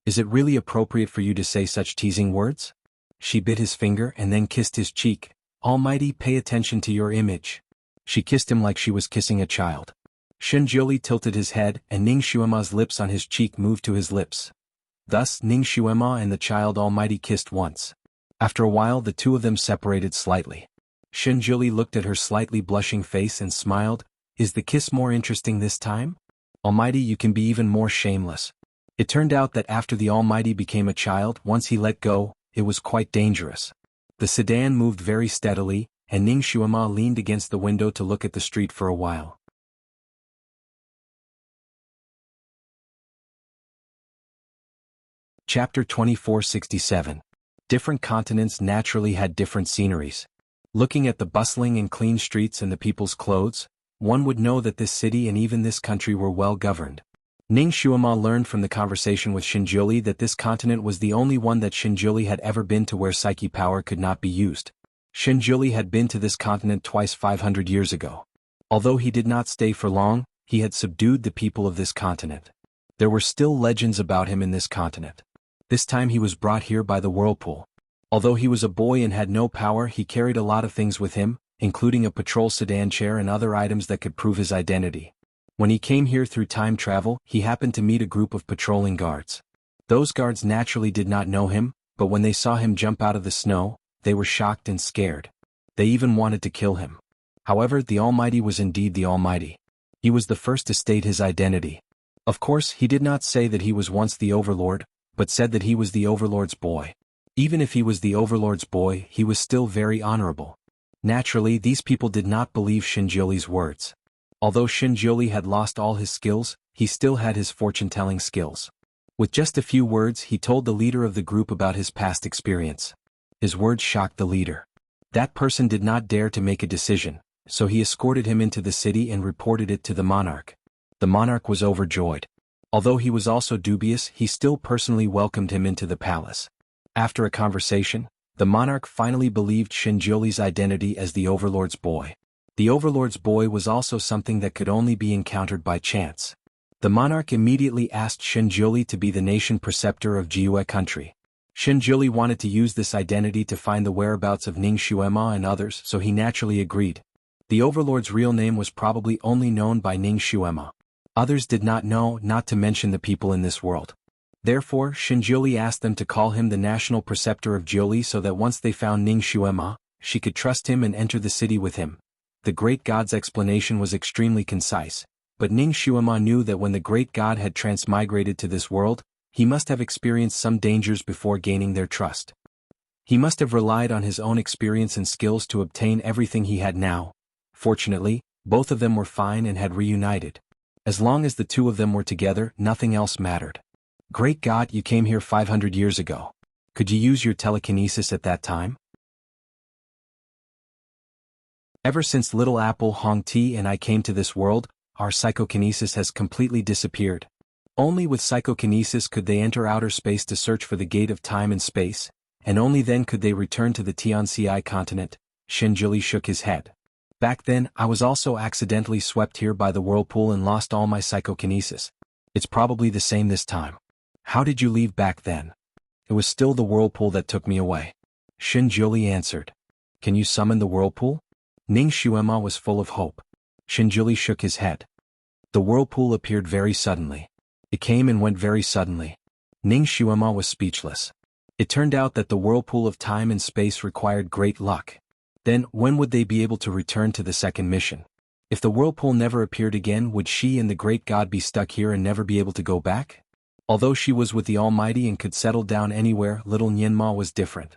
Is it really appropriate for you to say such teasing words?" She bit his finger and then kissed his cheek. "Almighty, pay attention to your image." She kissed him like she was kissing a child. Xinjiuli tilted his head, and Ning Xuema's lips on his cheek moved to his lips. Thus Ning Xuema and the child Almighty kissed once. After a while the two of them separated slightly. Xinjiuli looked at her slightly blushing face and smiled. "Is the kiss more interesting this time? Almighty, you can be even more shameless." It turned out that after the Almighty became a child, once he let go, it was quite dangerous. The sedan moved very steadily, and Ning Xuema leaned against the window to look at the street for a while. Chapter 2467. Different continents naturally had different sceneries. Looking at the bustling and clean streets and the people's clothes, one would know that this city and even this country were well governed. Ning Xuema learned from the conversation with Xinjiuli that this continent was the only one that Xinjiuli had ever been to where psyche power could not be used. Xinjiuli had been to this continent twice 500 years ago. Although he did not stay for long, he had subdued the people of this continent. There were still legends about him in this continent. This time he was brought here by the whirlpool. Although he was a boy and had no power, he carried a lot of things with him, including a patrol sedan chair and other items that could prove his identity. When he came here through time travel, he happened to meet a group of patrolling guards. Those guards naturally did not know him, but when they saw him jump out of the snow, they were shocked and scared. They even wanted to kill him. However, the Almighty was indeed the Almighty. He was the first to state his identity. Of course, he did not say that he was once the Overlord, but said that he was the Overlord's boy. Even if he was the Overlord's boy, he was still very honorable. Naturally, these people did not believe Shinjili's words. Although Shinjili had lost all his skills, he still had his fortune-telling skills. With just a few words, he told the leader of the group about his past experience. His words shocked the leader. That person did not dare to make a decision, so he escorted him into the city and reported it to the monarch. The monarch was overjoyed. Although he was also dubious, he still personally welcomed him into the palace. After a conversation, the monarch finally believed Shinjili's identity as the Overlord's boy. The Overlord's boy was also something that could only be encountered by chance. The monarch immediately asked Shinjili to be the nation preceptor of Jiue country. Shinjili wanted to use this identity to find the whereabouts of Ning Xuema and others, so he naturally agreed. The Overlord's real name was probably only known by Ning Xuema. Others did not know, not to mention the people in this world. Therefore, Shinjili asked them to call him the national preceptor of Jiuli so that once they found Ning Xuema, she could trust him and enter the city with him. The great god's explanation was extremely concise, but Ning Xuema knew that when the great god had transmigrated to this world, he must have experienced some dangers before gaining their trust. He must have relied on his own experience and skills to obtain everything he had now. Fortunately, both of them were fine and had reunited. As long as the two of them were together, nothing else mattered. Great God, you came here 500 years ago. Could you use your telekinesis at that time? Ever since Little Apple Hong Ti and I came to this world, our psychokinesis has completely disappeared. Only with psychokinesis could they enter outer space to search for the gate of time and space, and only then could they return to the Tianci continent. Shinjili shook his head. Back then, I was also accidentally swept here by the whirlpool and lost all my psychokinesis. It's probably the same this time. How did you leave back then? It was still the whirlpool that took me away. Shinjili answered. Can you summon the whirlpool? Ning Xuema was full of hope. Shinjili shook his head. The whirlpool appeared very suddenly. It came and went very suddenly. Ning Xuema was speechless. It turned out that the whirlpool of time and space required great luck. Then, when would they be able to return to the second mission? If the whirlpool never appeared again, would she and the great god be stuck here and never be able to go back? Although she was with the Almighty and could settle down anywhere, little Nianma was different.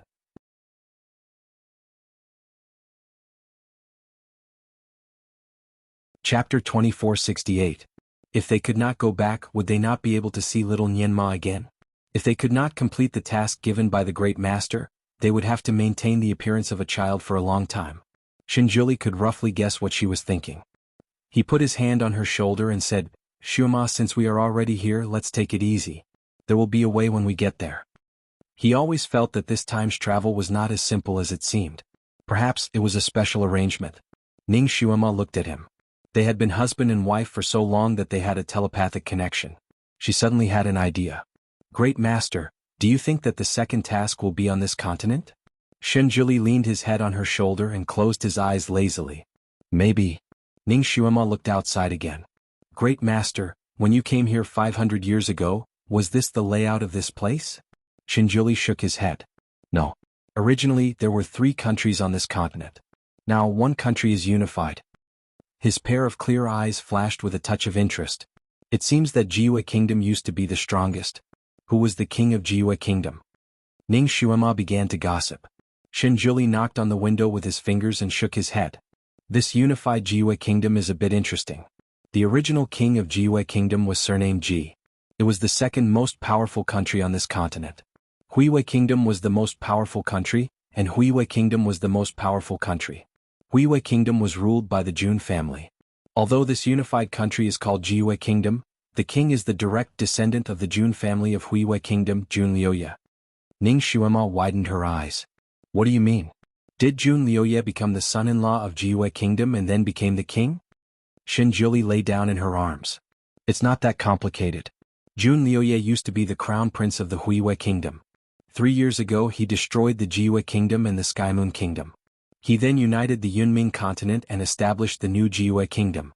Chapter 2468. If they could not go back, would they not be able to see little Nianma again? If they could not complete the task given by the great master, they would have to maintain the appearance of a child for a long time. Shinjili could roughly guess what she was thinking. He put his hand on her shoulder and said, Xuema, since we are already here, let's take it easy. There will be a way when we get there. He always felt that this time's travel was not as simple as it seemed. Perhaps it was a special arrangement. Ning Xuema looked at him. They had been husband and wife for so long that they had a telepathic connection. She suddenly had an idea. Great Master, do you think that the second task will be on this continent? Shinjili leaned his head on her shoulder and closed his eyes lazily. Maybe. Ning Xuema looked outside again. Great Master, when you came here 500 years ago, was this the layout of this place? Shinjili shook his head. No. Originally, there were 3 countries on this continent. Now one country is unified. His pair of clear eyes flashed with a touch of interest. It seems that Jiue Kingdom used to be the strongest. Who was the king of Jiue Kingdom? Ning Xuema began to gossip. Shinjili knocked on the window with his fingers and shook his head. This unified Jiue Kingdom is a bit interesting. The original king of Jiue Kingdom was surnamed Ji. It was the second most powerful country on this continent. Huiwei Kingdom was the most powerful country, and Huiwei Kingdom was the most powerful country. Huiwei Kingdom was ruled by the Jun family. Although this unified country is called Jiue Kingdom, the king is the direct descendant of the Jun family of Huiwei Kingdom, Jun Liuye. Ning Xuema widened her eyes. What do you mean? Did Jun Liuye become the son-in-law of Jiue Kingdom and then became the king? Shinjili lay down in her arms. It's not that complicated. Jun Liuye used to be the crown prince of the Huiwei Kingdom. 3 years ago he destroyed the Jiue Kingdom and the Skymoon Kingdom. He then united the Yunming continent and established the new Jiue Kingdom.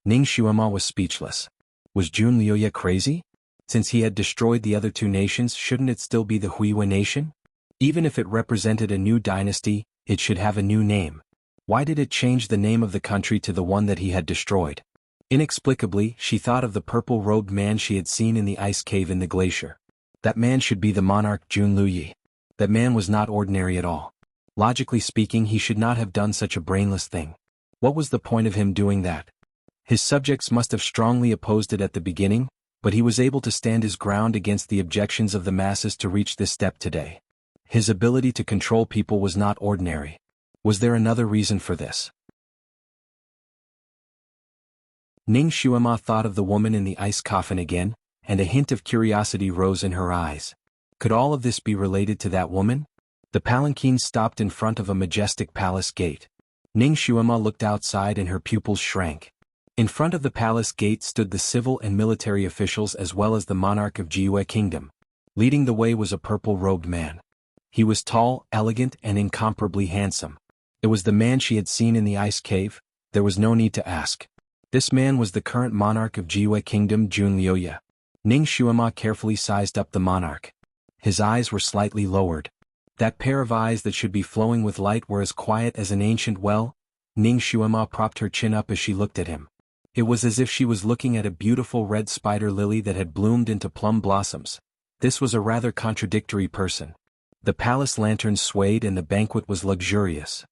Ning Xuema was speechless. Was Jun Liuye crazy? Since he had destroyed the other 2 nations, shouldn't it still be the Huiwei nation? Even if it represented a new dynasty, it should have a new name. Why did it change the name of the country to the one that he had destroyed? Inexplicably, she thought of the purple-robed man she had seen in the ice cave in the glacier. That man should be the monarch Jun Liuye. That man was not ordinary at all. Logically speaking, he should not have done such a brainless thing. What was the point of him doing that? His subjects must have strongly opposed it at the beginning, but he was able to stand his ground against the objections of the masses to reach this step today. His ability to control people was not ordinary. Was there another reason for this? Ning Xuema thought of the woman in the ice coffin again, and a hint of curiosity rose in her eyes. Could all of this be related to that woman? The palanquin stopped in front of a majestic palace gate. Ning Xuema looked outside and her pupils shrank. In front of the palace gate stood the civil and military officials as well as the monarch of Jianghu Kingdom. Leading the way was a purple-robed man. He was tall, elegant, and incomparably handsome. It was the man she had seen in the ice cave. There was no need to ask. This man was the current monarch of Jianghu Kingdom, Jun Liuye. Ning Xuema carefully sized up the monarch. His eyes were slightly lowered. That pair of eyes that should be flowing with light were as quiet as an ancient well. Ning Xuema propped her chin up as she looked at him. It was as if she was looking at a beautiful red spider lily that had bloomed into plum blossoms. This was a rather contradictory person. The palace lanterns swayed and the banquet was luxurious.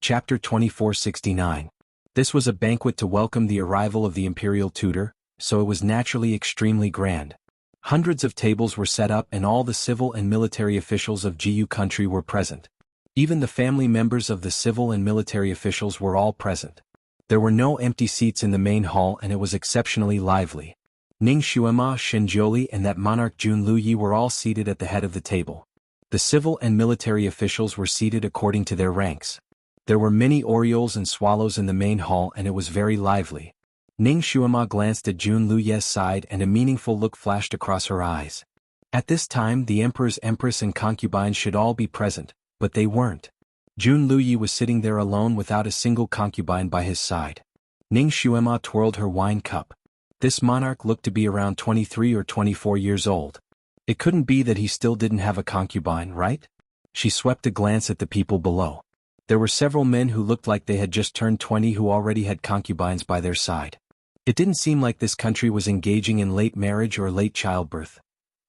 Chapter 2469. This was a banquet to welcome the arrival of the imperial tutor, so it was naturally extremely grand. Hundreds of tables were set up and all the civil and military officials of Jianghu country were present. Even the family members of the civil and military officials were all present. There were no empty seats in the main hall and it was exceptionally lively. Ning Xuema, Shenjioli and that monarch Jun Liuye were all seated at the head of the table. The civil and military officials were seated according to their ranks. There were many orioles and swallows in the main hall and it was very lively. Ning Xuema glanced at Jun Liuye's side and a meaningful look flashed across her eyes. At this time the emperor's empress and concubines should all be present, but they weren't. Jun Liuye was sitting there alone without a single concubine by his side. Ning Xuema twirled her wine cup. This monarch looked to be around 23 or 24 years old. It couldn't be that he still didn't have a concubine, right? She swept a glance at the people below. There were several men who looked like they had just turned 20 who already had concubines by their side. It didn't seem like this country was engaging in late marriage or late childbirth.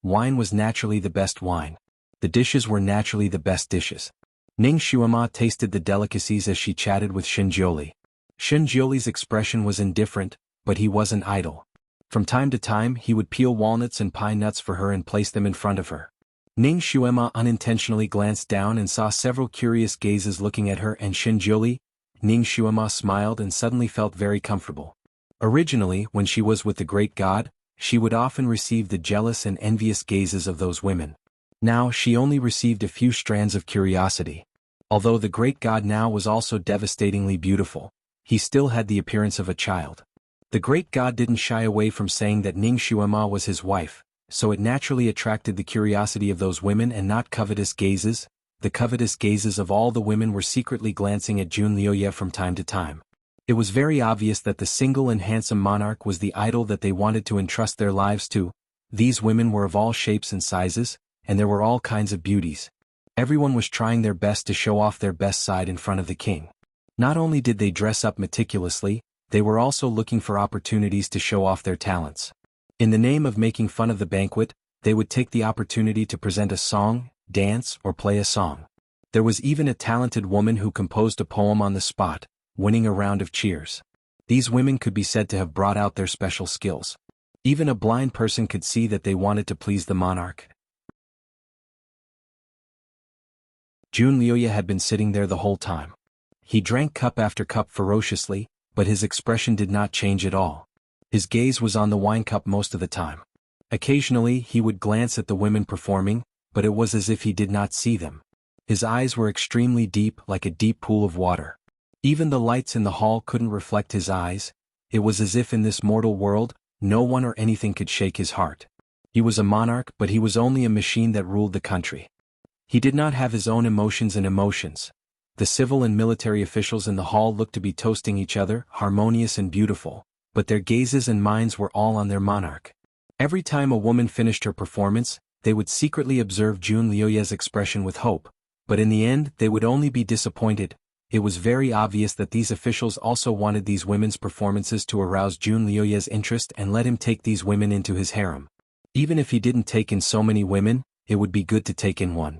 Wine was naturally the best wine. The dishes were naturally the best dishes. Ning Xuema tasted the delicacies as she chatted with Shenjioli. Shenjioli's expression was indifferent, but he wasn't idle. From time to time he would peel walnuts and pine nuts for her and place them in front of her. Ning Xuema unintentionally glanced down and saw several curious gazes looking at her and Shenjioli. Ning Xuema smiled and suddenly felt very comfortable. Originally, when she was with the great god, she would often receive the jealous and envious gazes of those women. Now she only received a few strands of curiosity. Although the great god now was also devastatingly beautiful, he still had the appearance of a child. The great god didn't shy away from saying that Ning Xuema was his wife, so it naturally attracted the curiosity of those women and not covetous gazes. The covetous gazes of all the women were secretly glancing at Jun Liuye from time to time. It was very obvious that the single and handsome monarch was the idol that they wanted to entrust their lives to. These women were of all shapes and sizes, and there were all kinds of beauties. Everyone was trying their best to show off their best side in front of the king. Not only did they dress up meticulously, they were also looking for opportunities to show off their talents. In the name of making fun of the banquet, they would take the opportunity to present a song, dance, or play a song. There was even a talented woman who composed a poem on the spot, winning a round of cheers. These women could be said to have brought out their special skills. Even a blind person could see that they wanted to please the monarch. Jun Liuye had been sitting there the whole time. He drank cup after cup ferociously, but his expression did not change at all. His gaze was on the wine cup most of the time. Occasionally he would glance at the women performing, but it was as if he did not see them. His eyes were extremely deep, like a deep pool of water. Even the lights in the hall couldn't reflect his eyes. It was as if in this mortal world, no one or anything could shake his heart. He was a monarch, but he was only a machine that ruled the country. He did not have his own emotions and emotions. The civil and military officials in the hall looked to be toasting each other, harmonious and beautiful, but their gazes and minds were all on their monarch. Every time a woman finished her performance, they would secretly observe Jun Liuye's expression with hope, but in the end they would only be disappointed. It was very obvious that these officials also wanted these women's performances to arouse Jun Liuye's interest and let him take these women into his harem. Even if he didn't take in so many women, it would be good to take in one.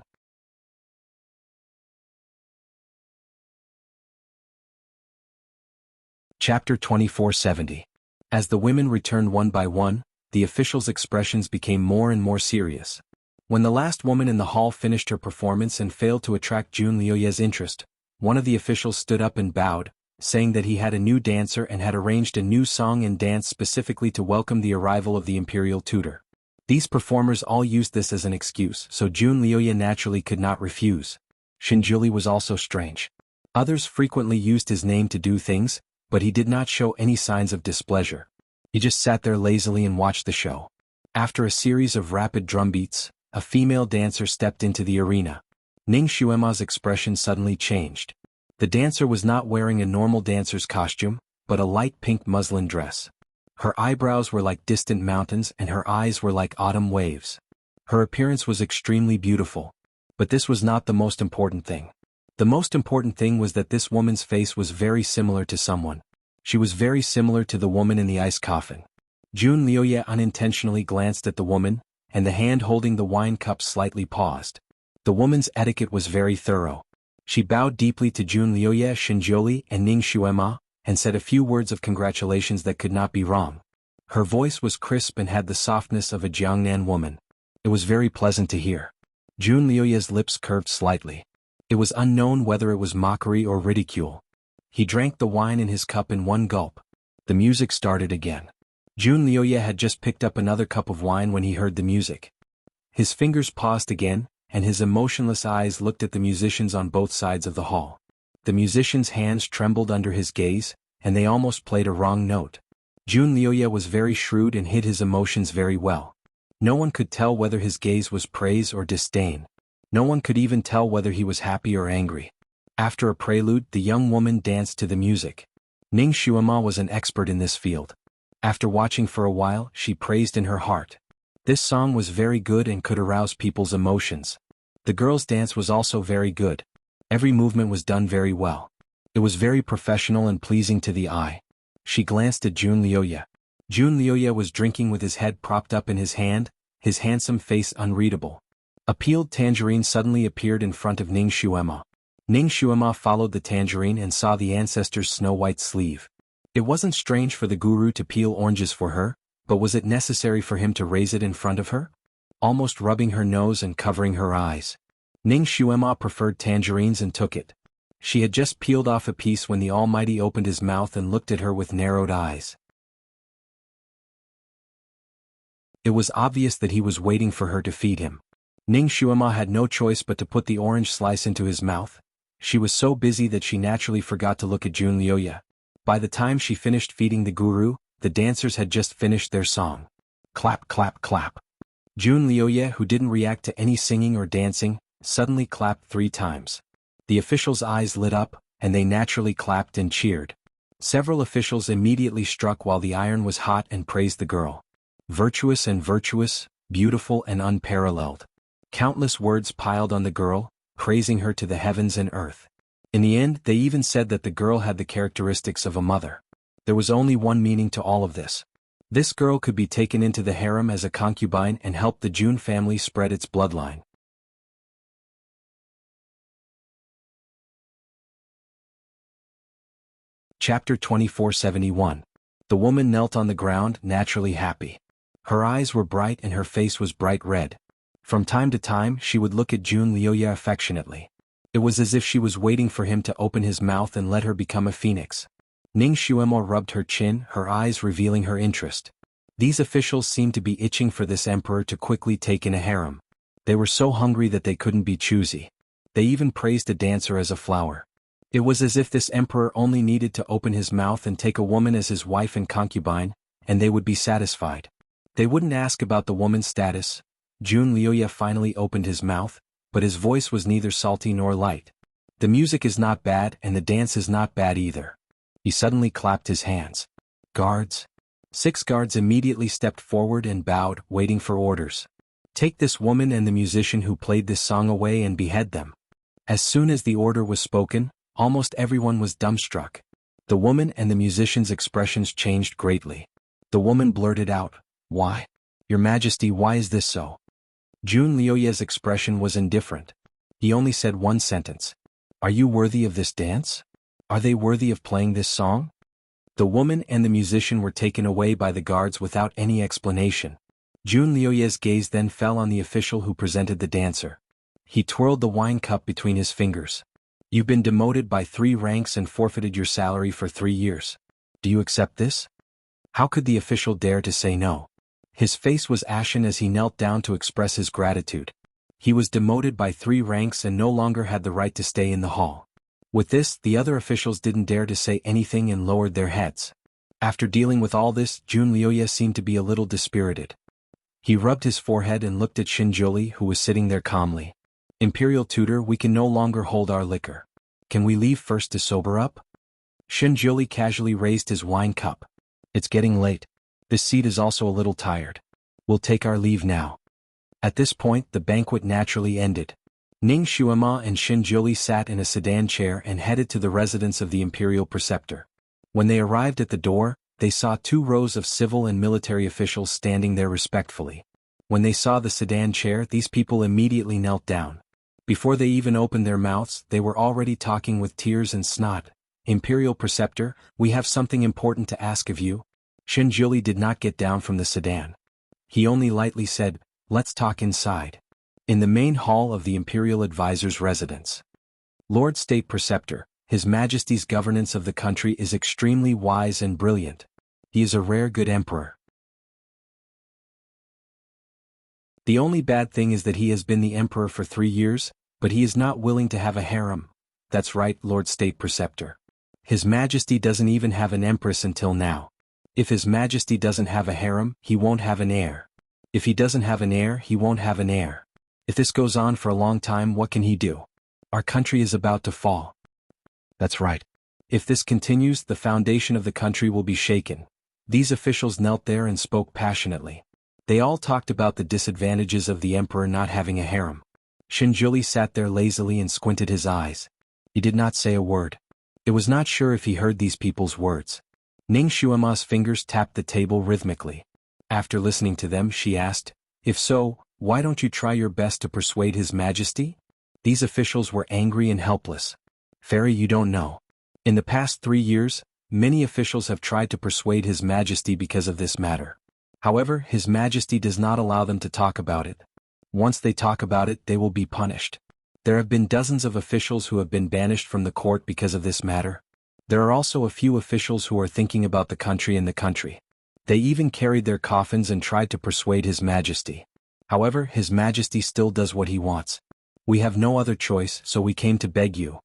Chapter 2470. As the women returned one by one, the officials' expressions became more and more serious. When the last woman in the hall finished her performance and failed to attract Jun Liuye's interest, one of the officials stood up and bowed, saying that he had a new dancer and had arranged a new song and dance specifically to welcome the arrival of the imperial tutor. These performers all used this as an excuse, so Jun Liuye naturally could not refuse. Shinjuli was also strange. Others frequently used his name to do things, but he did not show any signs of displeasure. He just sat there lazily and watched the show. After a series of rapid drum beats, a female dancer stepped into the arena. Ning Xuema's expression suddenly changed. The dancer was not wearing a normal dancer's costume, but a light pink muslin dress. Her eyebrows were like distant mountains and her eyes were like autumn waves. Her appearance was extremely beautiful. But this was not the most important thing. The most important thing was that this woman's face was very similar to someone. She was very similar to the woman in the ice coffin. Jun Liuye unintentionally glanced at the woman, and the hand holding the wine cup slightly paused. The woman's etiquette was very thorough. She bowed deeply to Jun Liuye, Shinjuli, and Ning Xuema, and said a few words of congratulations that could not be wrong. Her voice was crisp and had the softness of a Jiangnan woman. It was very pleasant to hear. Jun Liuye's lips curved slightly. It was unknown whether it was mockery or ridicule. He drank the wine in his cup in one gulp. The music started again. Jun Liuye had just picked up another cup of wine when he heard the music. His fingers paused again, and his emotionless eyes looked at the musicians on both sides of the hall. The musicians' hands trembled under his gaze, and they almost played a wrong note. Jun Liuye was very shrewd and hid his emotions very well. No one could tell whether his gaze was praise or disdain. No one could even tell whether he was happy or angry. After a prelude, the young woman danced to the music. Ning Xuema was an expert in this field. After watching for a while, she praised in her heart. This song was very good and could arouse people's emotions. The girl's dance was also very good. Every movement was done very well. It was very professional and pleasing to the eye. She glanced at Jun Liuye. Jun Liuye was drinking with his head propped up in his hand, his handsome face unreadable. A peeled tangerine suddenly appeared in front of Ning Xuema. Ning Xuema followed the tangerine and saw the ancestor's snow-white sleeve. It wasn't strange for the guru to peel oranges for her, but was it necessary for him to raise it in front of her? Almost rubbing her nose and covering her eyes. Ning Xuema preferred tangerines and took it. She had just peeled off a piece when the Almighty opened his mouth and looked at her with narrowed eyes. It was obvious that he was waiting for her to feed him. Ning Xuema had no choice but to put the orange slice into his mouth. She was so busy that she naturally forgot to look at Jun Liuye. By the time she finished feeding the guru, the dancers had just finished their song. Clap, clap, clap. Jun Liuye, who didn't react to any singing or dancing, suddenly clapped 3 times. The officials' eyes lit up, and they naturally clapped and cheered. Several officials immediately struck while the iron was hot and praised the girl. Virtuous and virtuous, beautiful and unparalleled. Countless words piled on the girl, praising her to the heavens and earth. In the end, they even said that the girl had the characteristics of a mother. There was only one meaning to all of this. This girl could be taken into the harem as a concubine and help the Jun family spread its bloodline. Chapter 2471. The woman knelt on the ground, naturally happy. Her eyes were bright and her face was bright red. From time to time she would look at Jun Liuye affectionately. It was as if she was waiting for him to open his mouth and let her become a phoenix. Ning Xuema rubbed her chin, her eyes revealing her interest. These officials seemed to be itching for this emperor to quickly take in a harem. They were so hungry that they couldn't be choosy. They even praised a dancer as a flower. It was as if this emperor only needed to open his mouth and take a woman as his wife and concubine, and they would be satisfied. They wouldn't ask about the woman's status. Jun Liuye finally opened his mouth, but his voice was neither salty nor light. The music is not bad and the dance is not bad either. He suddenly clapped his hands. Guards. 6 guards immediately stepped forward and bowed, waiting for orders. Take this woman and the musician who played this song away and behead them. As soon as the order was spoken, almost everyone was dumbstruck. The woman and the musician's expressions changed greatly. The woman blurted out, "Why? Your Majesty, why is this so? Jun Liuye's expression was indifferent. He only said one sentence. Are you worthy of this dance? Are they worthy of playing this song? The woman and the musician were taken away by the guards without any explanation. Jun Liuye's gaze then fell on the official who presented the dancer. He twirled the wine cup between his fingers. You've been demoted by 3 ranks and forfeited your salary for 3 years. Do you accept this? How could the official dare to say no? His face was ashen as he knelt down to express his gratitude. He was demoted by 3 ranks and no longer had the right to stay in the hall. With this, the other officials didn't dare to say anything and lowered their heads. After dealing with all this, Jun Liuye seemed to be a little dispirited. He rubbed his forehead and looked at Shinjuli, who was sitting there calmly. Imperial tutor, we can no longer hold our liquor. Can we leave first to sober up? Shinjuli casually raised his wine cup. It's getting late. This seat is also a little tired. We'll take our leave now. At this point, the banquet naturally ended. Ning Xuema and Shinjuli sat in a sedan chair and headed to the residence of the Imperial Preceptor. When they arrived at the door, they saw 2 rows of civil and military officials standing there respectfully. When they saw the sedan chair, these people immediately knelt down. Before they even opened their mouths, they were already talking with tears and snot. Imperial Preceptor, we have something important to ask of you. Shinjuli did not get down from the sedan. He only lightly said, let's talk inside. In the main hall of the Imperial Advisor's residence. Lord State Preceptor, His Majesty's governance of the country is extremely wise and brilliant. He is a rare good emperor. The only bad thing is that he has been the emperor for 3 years, but he is not willing to have a harem. That's right, Lord State Preceptor. His Majesty doesn't even have an empress until now. If His Majesty doesn't have a harem, he won't have an heir. If he doesn't have an heir, he won't have an heir. If this goes on for a long time, what can he do? Our country is about to fall. That's right. If this continues, the foundation of the country will be shaken. These officials knelt there and spoke passionately. They all talked about the disadvantages of the emperor not having a harem. Shinjuli sat there lazily and squinted his eyes. He did not say a word. It was not sure if he heard these people's words. Ning Xuema's fingers tapped the table rhythmically. After listening to them, she asked, if so, why don't you try your best to persuade His Majesty? These officials were angry and helpless. Fairy, you don't know. In the past 3 years, many officials have tried to persuade His Majesty because of this matter. However, His Majesty does not allow them to talk about it. Once they talk about it, they will be punished. There have been dozens of officials who have been banished from the court because of this matter. There are also a few officials who are thinking about the country and the country. They even carried their coffins and tried to persuade His Majesty. However, His Majesty still does what he wants. We have no other choice, so we came to beg you.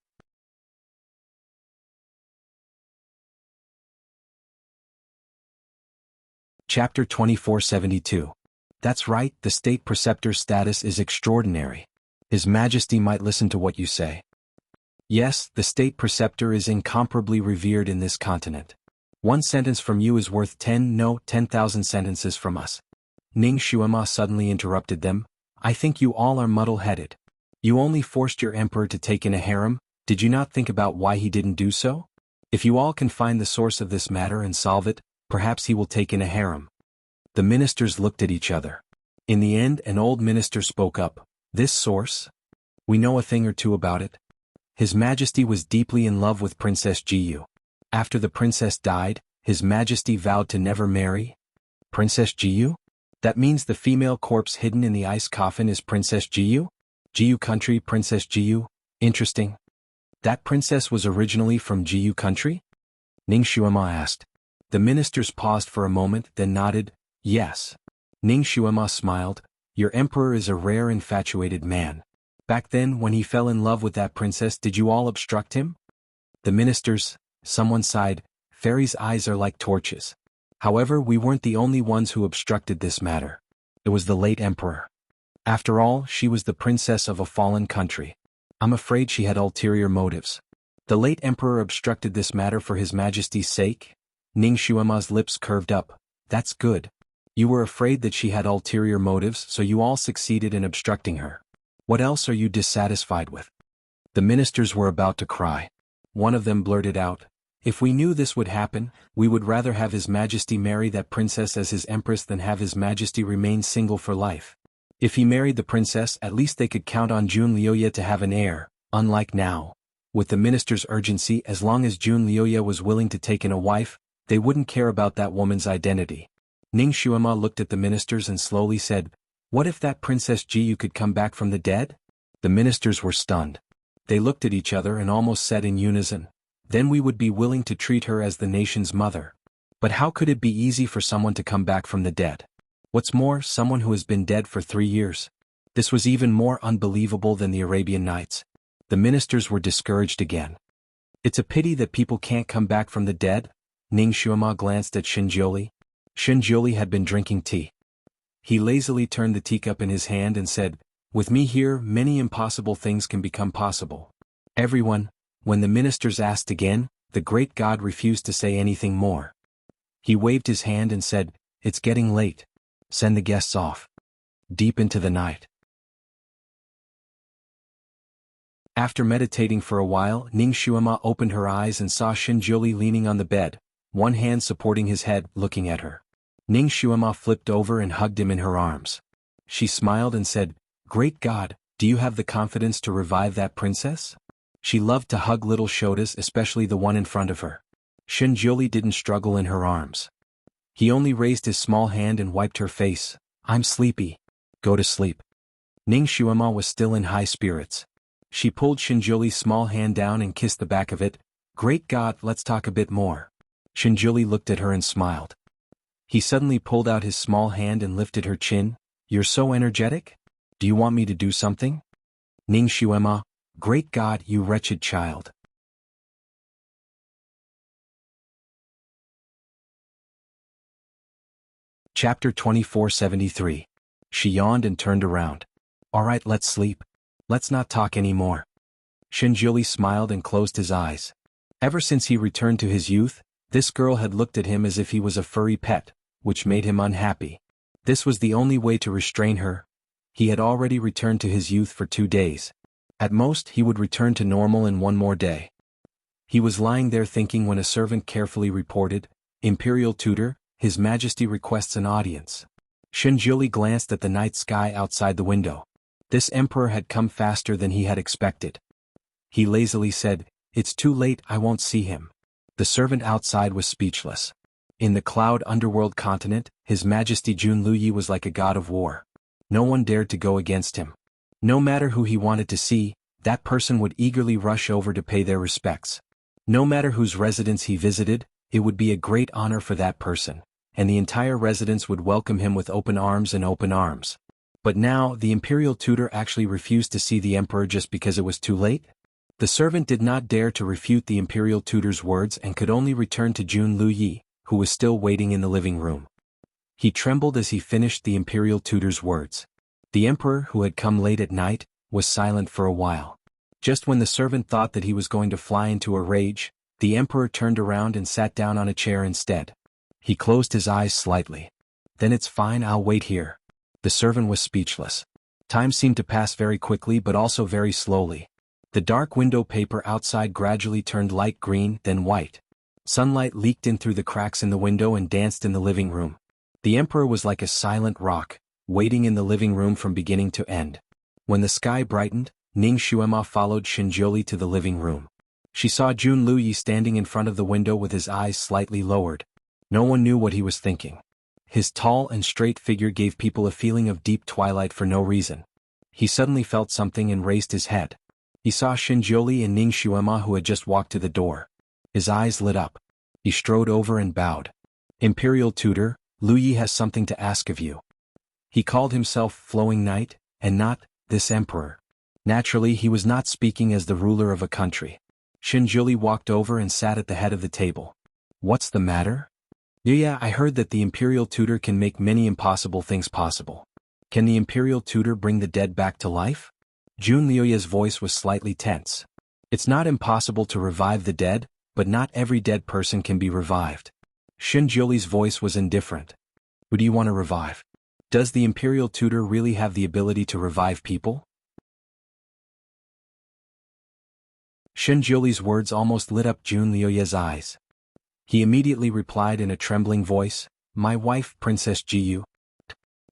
Chapter 2472. That's right, the State Preceptor's status is extraordinary. His Majesty might listen to what you say. Yes, the State Preceptor is incomparably revered in this continent. 1 sentence from you is worth 10,000 sentences from us. Ning Xuema suddenly interrupted them. I think you all are muddle-headed. You only forced your emperor to take in a harem, did you not think about why he didn't do so? If you all can find the source of this matter and solve it, perhaps he will take in a harem. The ministers looked at each other. In the end, an old minister spoke up. This source? We know a thing or two about it. His Majesty was deeply in love with Princess Jianghu. After the princess died, His Majesty vowed to never marry. Princess Jianghu? That means the female corpse hidden in the ice coffin is Princess Jianghu? Jianghu country, Princess Jianghu? Interesting. That princess was originally from Jianghu country? Ning Xuema asked. The ministers paused for a moment, then nodded, yes. Ning Xuema smiled. Your emperor is a rare infatuated man. Back then, when he fell in love with that princess, did you all obstruct him? The ministers, someone sighed, Fairy's eyes are like torches. However, we weren't the only ones who obstructed this matter. It was the late emperor. After all, she was the princess of a fallen country. I'm afraid she had ulterior motives. The late emperor obstructed this matter for His Majesty's sake? Ning Xuema's lips curved up. That's good. You were afraid that she had ulterior motives, so you all succeeded in obstructing her. What else are you dissatisfied with? The ministers were about to cry. One of them blurted out, If we knew this would happen, we would rather have His Majesty marry that princess as his empress than have His Majesty remain single for life. If he married the princess, at least they could count on Jun Liuye to have an heir, unlike now. With the minister's urgency, as long as Jun Liuye was willing to take in a wife, they wouldn't care about that woman's identity. Ning Xuema looked at the ministers and slowly said, "What if that Princess Jiyu could come back from the dead?" The ministers were stunned. They looked at each other and almost said in unison, "Then we would be willing to treat her as the nation's mother." But how could it be easy for someone to come back from the dead? What's more, someone who has been dead for 3 years. This was even more unbelievable than the Arabian Nights. The ministers were discouraged again. "It's a pity that people can't come back from the dead." Ning Xuema glanced at Shinjioli. Shinjioli had been drinking tea. He lazily turned the teacup in his hand and said, "With me here, many impossible things can become possible." Everyone, when the ministers asked again, the great god refused to say anything more. He waved his hand and said, "It's getting late. Send the guests off." Deep into the night. After meditating for a while, Ning Xuema opened her eyes and saw Shinjioli leaning on the bed, one hand supporting his head, looking at her. Ning Xuema flipped over and hugged him in her arms. She smiled and said, "Great God, do you have the confidence to revive that princess?" She loved to hug little Shotas, especially the one in front of her. Shinjioli didn't struggle in her arms. He only raised his small hand and wiped her face. "I'm sleepy. Go to sleep." Ning Xuema was still in high spirits. She pulled Shinjioli's small hand down and kissed the back of it. "Great God, let's talk a bit more." Shinjioli looked at her and smiled. He suddenly pulled out his small hand and lifted her chin. "You're so energetic? Do you want me to do something?" Ning Xuema, "Great God, you wretched child." Chapter 2473. She yawned and turned around. "All right, let's sleep. Let's not talk anymore." Shinjioli smiled and closed his eyes. Ever since he returned to his youth, this girl had looked at him as if he was a furry pet, which made him unhappy. This was the only way to restrain her. He had already returned to his youth for 2 days. At most, he would return to normal in 1 more day. He was lying there thinking when a servant carefully reported, "Imperial tutor, His Majesty requests an audience." Shinjioli glanced at the night sky outside the window. This emperor had come faster than he had expected. He lazily said, "It's too late, I won't see him." The servant outside was speechless. In the cloud underworld continent, His Majesty Jun Luyi was like a god of war. No one dared to go against him. No matter who he wanted to see, that person would eagerly rush over to pay their respects. No matter whose residence he visited, it would be a great honor for that person, and the entire residence would welcome him with open arms and open arms. But now, the imperial tutor actually refused to see the emperor just because it was too late? The servant did not dare to refute the imperial tutor's words and could only return to Jun Luyi, who was still waiting in the living room. He trembled as he finished the imperial tutor's words. The emperor, who had come late at night, was silent for a while. Just when the servant thought that he was going to fly into a rage, the emperor turned around and sat down on a chair instead. He closed his eyes slightly. "Then it's fine, I'll wait here." The servant was speechless. Time seemed to pass very quickly but also very slowly. The dark window paper outside gradually turned light green, then white. Sunlight leaked in through the cracks in the window and danced in the living room. The emperor was like a silent rock, waiting in the living room from beginning to end. When the sky brightened, Ning Xuema followed Shinjioli to the living room. She saw Jun Luyi standing in front of the window with his eyes slightly lowered. No one knew what he was thinking. His tall and straight figure gave people a feeling of deep twilight for no reason. He suddenly felt something and raised his head. He saw Shinjioli and Ning Xuema, who had just walked to the door. His eyes lit up. He strode over and bowed. "Imperial tutor, Luyi has something to ask of you." He called himself Flowing Knight, and not this emperor. Naturally, he was not speaking as the ruler of a country. Shinjioli walked over and sat at the head of the table. "What's the matter?" "Yeah, I heard that the imperial tutor can make many impossible things possible. Can the imperial tutor bring the dead back to life?" Jun Liuye's voice was slightly tense. "It's not impossible to revive the dead, but not every dead person can be revived." Shinjioli's voice was indifferent. "Who do you want to revive? Does the imperial tutor really have the ability to revive people?" Jiuli's words almost lit up Jun Liuye's eyes. He immediately replied in a trembling voice, "My wife, Princess Jiyu.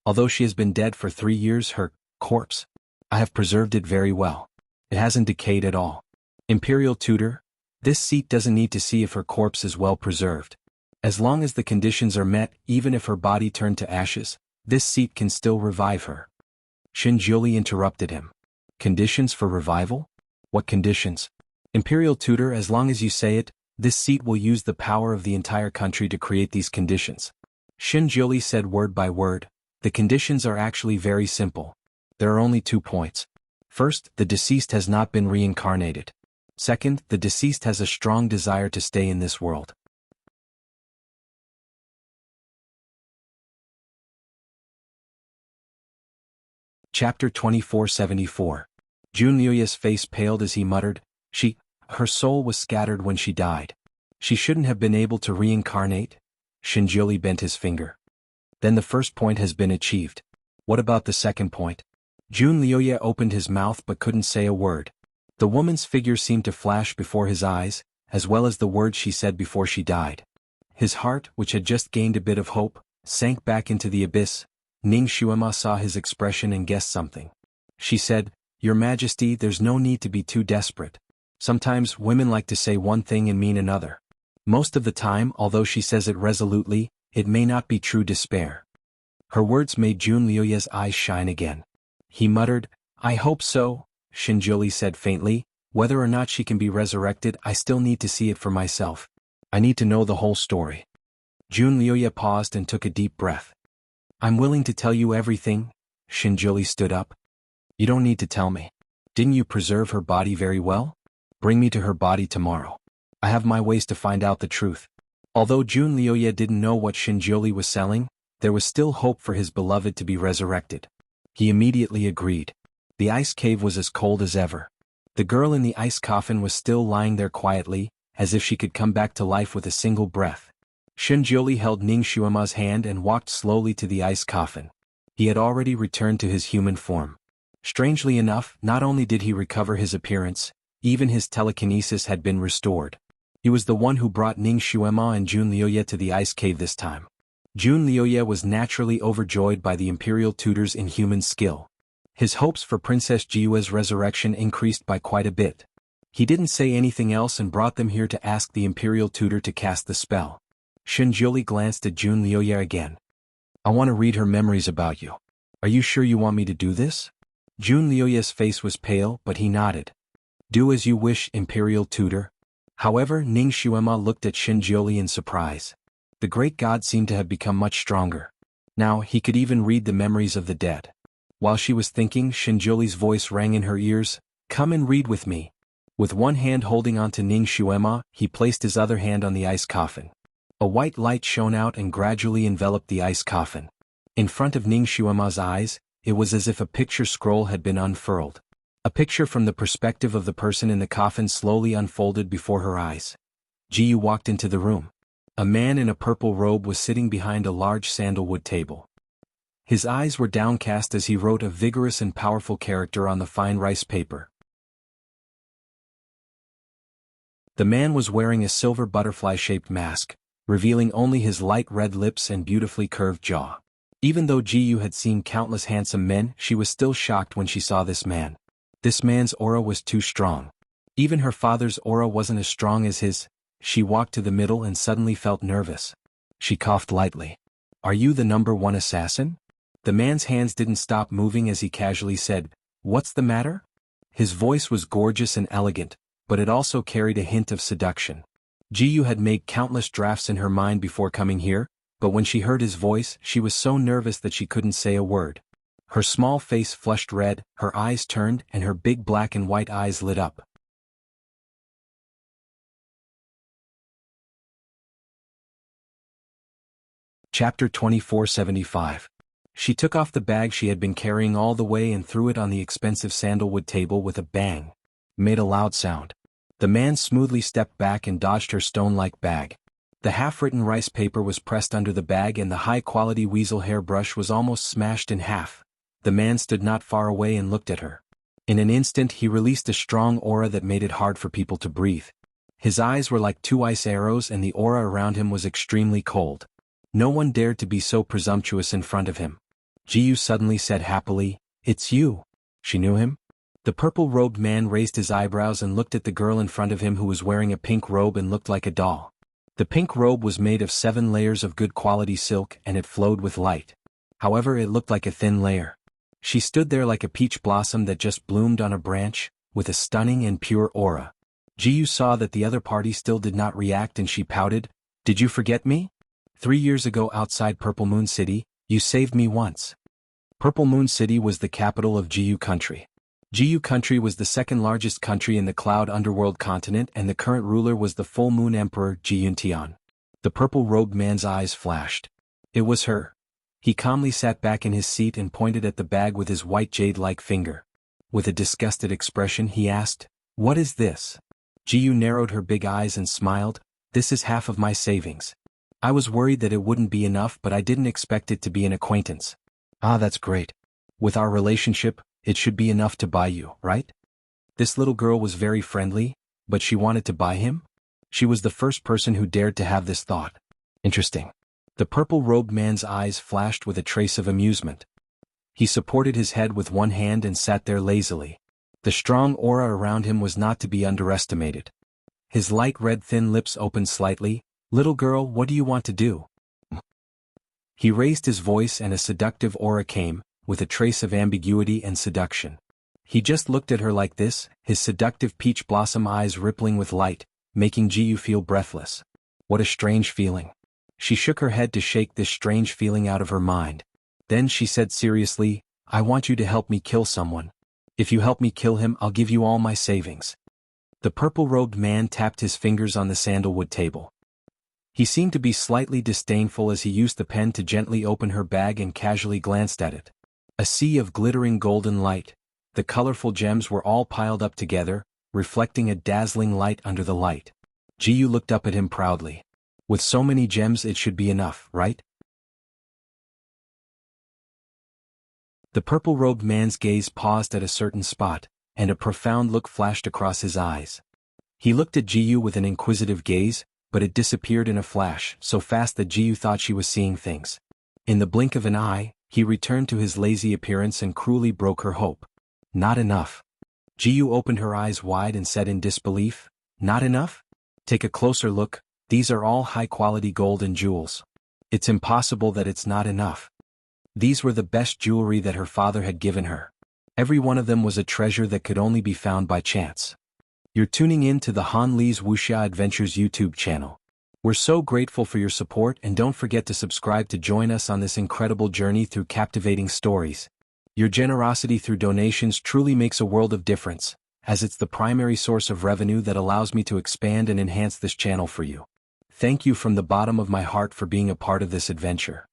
Although she has been dead for 3 years, her corpse, I have preserved it very well. It hasn't decayed at all. Imperial tutor, this seat doesn't need to see if her corpse is well preserved. As long as the conditions are met, even if her body turned to ashes, this seat can still revive her." Jiuli interrupted him. "Conditions for revival? What conditions?" "Imperial tutor, as long as you say it, this seat will use the power of the entire country to create these conditions." Jiuli said word by word. "The conditions are actually very simple. There are only 2 points. First, the deceased has not been reincarnated. Second, the deceased has a strong desire to stay in this world." Chapter 2474. Jun Liuye's face paled as he muttered, Her soul was scattered when she died. She shouldn't have been able to reincarnate?" Jiuli bent his finger. "Then the first point has been achieved. What about the second point?" Jun Liuye opened his mouth but couldn't say a word. The woman's figure seemed to flash before his eyes, as well as the words she said before she died. His heart, which had just gained a bit of hope, sank back into the abyss. Ning Xuema saw his expression and guessed something. She said, "Your Majesty, there's no need to be too desperate. Sometimes women like to say one thing and mean another. Most of the time, although she says it resolutely, it may not be true despair." Her words made Jun Liuye's eyes shine again. He muttered, "I hope so," Jiuli said faintly. "Whether or not she can be resurrected, I still need to see it for myself. I need to know the whole story." Jun Liuye paused and took a deep breath. "I'm willing to tell you everything." Jiuli stood up. "You don't need to tell me. Didn't you preserve her body very well? Bring me to her body tomorrow. I have my ways to find out the truth." Although Jun Liuye didn't know what Jiuli was selling, there was still hope for his beloved to be resurrected. He immediately agreed. The ice cave was as cold as ever. The girl in the ice coffin was still lying there quietly, as if she could come back to life with a single breath. Jiuli held Ning Xuema's hand and walked slowly to the ice coffin. He had already returned to his human form. Strangely enough, not only did he recover his appearance, even his telekinesis had been restored. He was the one who brought Ning Xuema and Jun Liuye to the ice cave this time. Jun Liuye was naturally overjoyed by the imperial tutor's inhuman skill. His hopes for Princess Jiyue's resurrection increased by quite a bit. He didn't say anything else and brought them here to ask the imperial tutor to cast the spell. Jiuli glanced at Jun Liuye again. "I want to read her memories about you. Are you sure you want me to do this?" Jun Liuye's face was pale, but he nodded. "Do as you wish, imperial tutor." However, Ning Xuema looked at Jiuli in surprise. The great god seemed to have become much stronger. Now, he could even read the memories of the dead. While she was thinking, Jiuli's voice rang in her ears, "Come and read with me." With one hand holding onto Ning Xuema, he placed his other hand on the ice coffin. A white light shone out and gradually enveloped the ice coffin. In front of Ning Xuema's eyes, it was as if a picture scroll had been unfurled. A picture from the perspective of the person in the coffin slowly unfolded before her eyes. Jiyu walked into the room. A man in a purple robe was sitting behind a large sandalwood table. His eyes were downcast as he wrote a vigorous and powerful character on the fine rice paper. The man was wearing a silver butterfly-shaped mask, revealing only his light red lips and beautifully curved jaw. Even though Jiyu had seen countless handsome men, she was still shocked when she saw this man. This man's aura was too strong. Even her father's aura wasn't as strong as his. She walked to the middle and suddenly felt nervous. She coughed lightly. "Are you the #1 assassin?" The man's hands didn't stop moving as he casually said, "What's the matter?" His voice was gorgeous and elegant, but it also carried a hint of seduction. Jiyu had made countless drafts in her mind before coming here, but when she heard his voice, she was so nervous that she couldn't say a word. Her small face flushed red, her eyes turned, and her big black and white eyes lit up. Chapter 2475. She took off the bag she had been carrying all the way and threw it on the expensive sandalwood table with a bang. Made a loud sound. The man smoothly stepped back and dodged her stone-like bag. The half-written rice paper was pressed under the bag and the high-quality weasel hairbrush was almost smashed in half. The man stood not far away and looked at her. In an instant he released a strong aura that made it hard for people to breathe. His eyes were like two ice arrows and the aura around him was extremely cold. No one dared to be so presumptuous in front of him. Jiyu suddenly said happily, "It's you." She knew him? The purple-robed man raised his eyebrows and looked at the girl in front of him who was wearing a pink robe and looked like a doll. The pink robe was made of 7 layers of good quality silk and it flowed with light. However, it looked like a thin layer. She stood there like a peach blossom that just bloomed on a branch, with a stunning and pure aura. Jiyu saw that the other party still did not react and she pouted, "Did you forget me? 3 years ago outside Purple Moon City, you saved me once." Purple Moon City was the capital of Jiyu country. Jiyu country was the second largest country in the Cloud Underworld continent and the current ruler was the Full Moon Emperor Jiyuntian. The purple-robed man's eyes flashed. It was her. He calmly sat back in his seat and pointed at the bag with his white jade-like finger. With a disgusted expression he asked, "What is this?" Jiyu narrowed her big eyes and smiled, "This is half of my savings. I was worried that it wouldn't be enough but I didn't expect it to be an acquaintance." "Ah, that's great. With our relationship, it should be enough to buy you, right?" This little girl was very friendly, but she wanted to buy him? She was the first person who dared to have this thought. Interesting. The purple-robed man's eyes flashed with a trace of amusement. He supported his head with one hand and sat there lazily. The strong aura around him was not to be underestimated. His light red thin lips opened slightly. "Little girl, what do you want to do?" He raised his voice and a seductive aura came, with a trace of ambiguity and seduction. He just looked at her like this, his seductive peach blossom eyes rippling with light, making Jiyu feel breathless. What a strange feeling. She shook her head to shake this strange feeling out of her mind. Then she said seriously, "I want you to help me kill someone. If you help me kill him, I'll give you all my savings." The purple-robed man tapped his fingers on the sandalwood table. He seemed to be slightly disdainful as he used the pen to gently open her bag and casually glanced at it. A sea of glittering golden light. The colorful gems were all piled up together, reflecting a dazzling light under the light. Jiyu looked up at him proudly. With so many gems it should be enough, right? The purple-robed man's gaze paused at a certain spot, and a profound look flashed across his eyes. He looked at Jiyu with an inquisitive gaze, but it disappeared in a flash, so fast that Jiyu thought she was seeing things. In the blink of an eye, he returned to his lazy appearance and cruelly broke her hope. Not enough. Jiyu opened her eyes wide and said in disbelief, "Not enough? Take a closer look, these are all high-quality gold and jewels. It's impossible that it's not enough." These were the best jewelry that her father had given her. Every one of them was a treasure that could only be found by chance. You're tuning in to the Han Li's Wuxia Adventures YouTube channel. We're so grateful for your support and don't forget to subscribe to join us on this incredible journey through captivating stories. Your generosity through donations truly makes a world of difference, as it's the primary source of revenue that allows me to expand and enhance this channel for you. Thank you from the bottom of my heart for being a part of this adventure.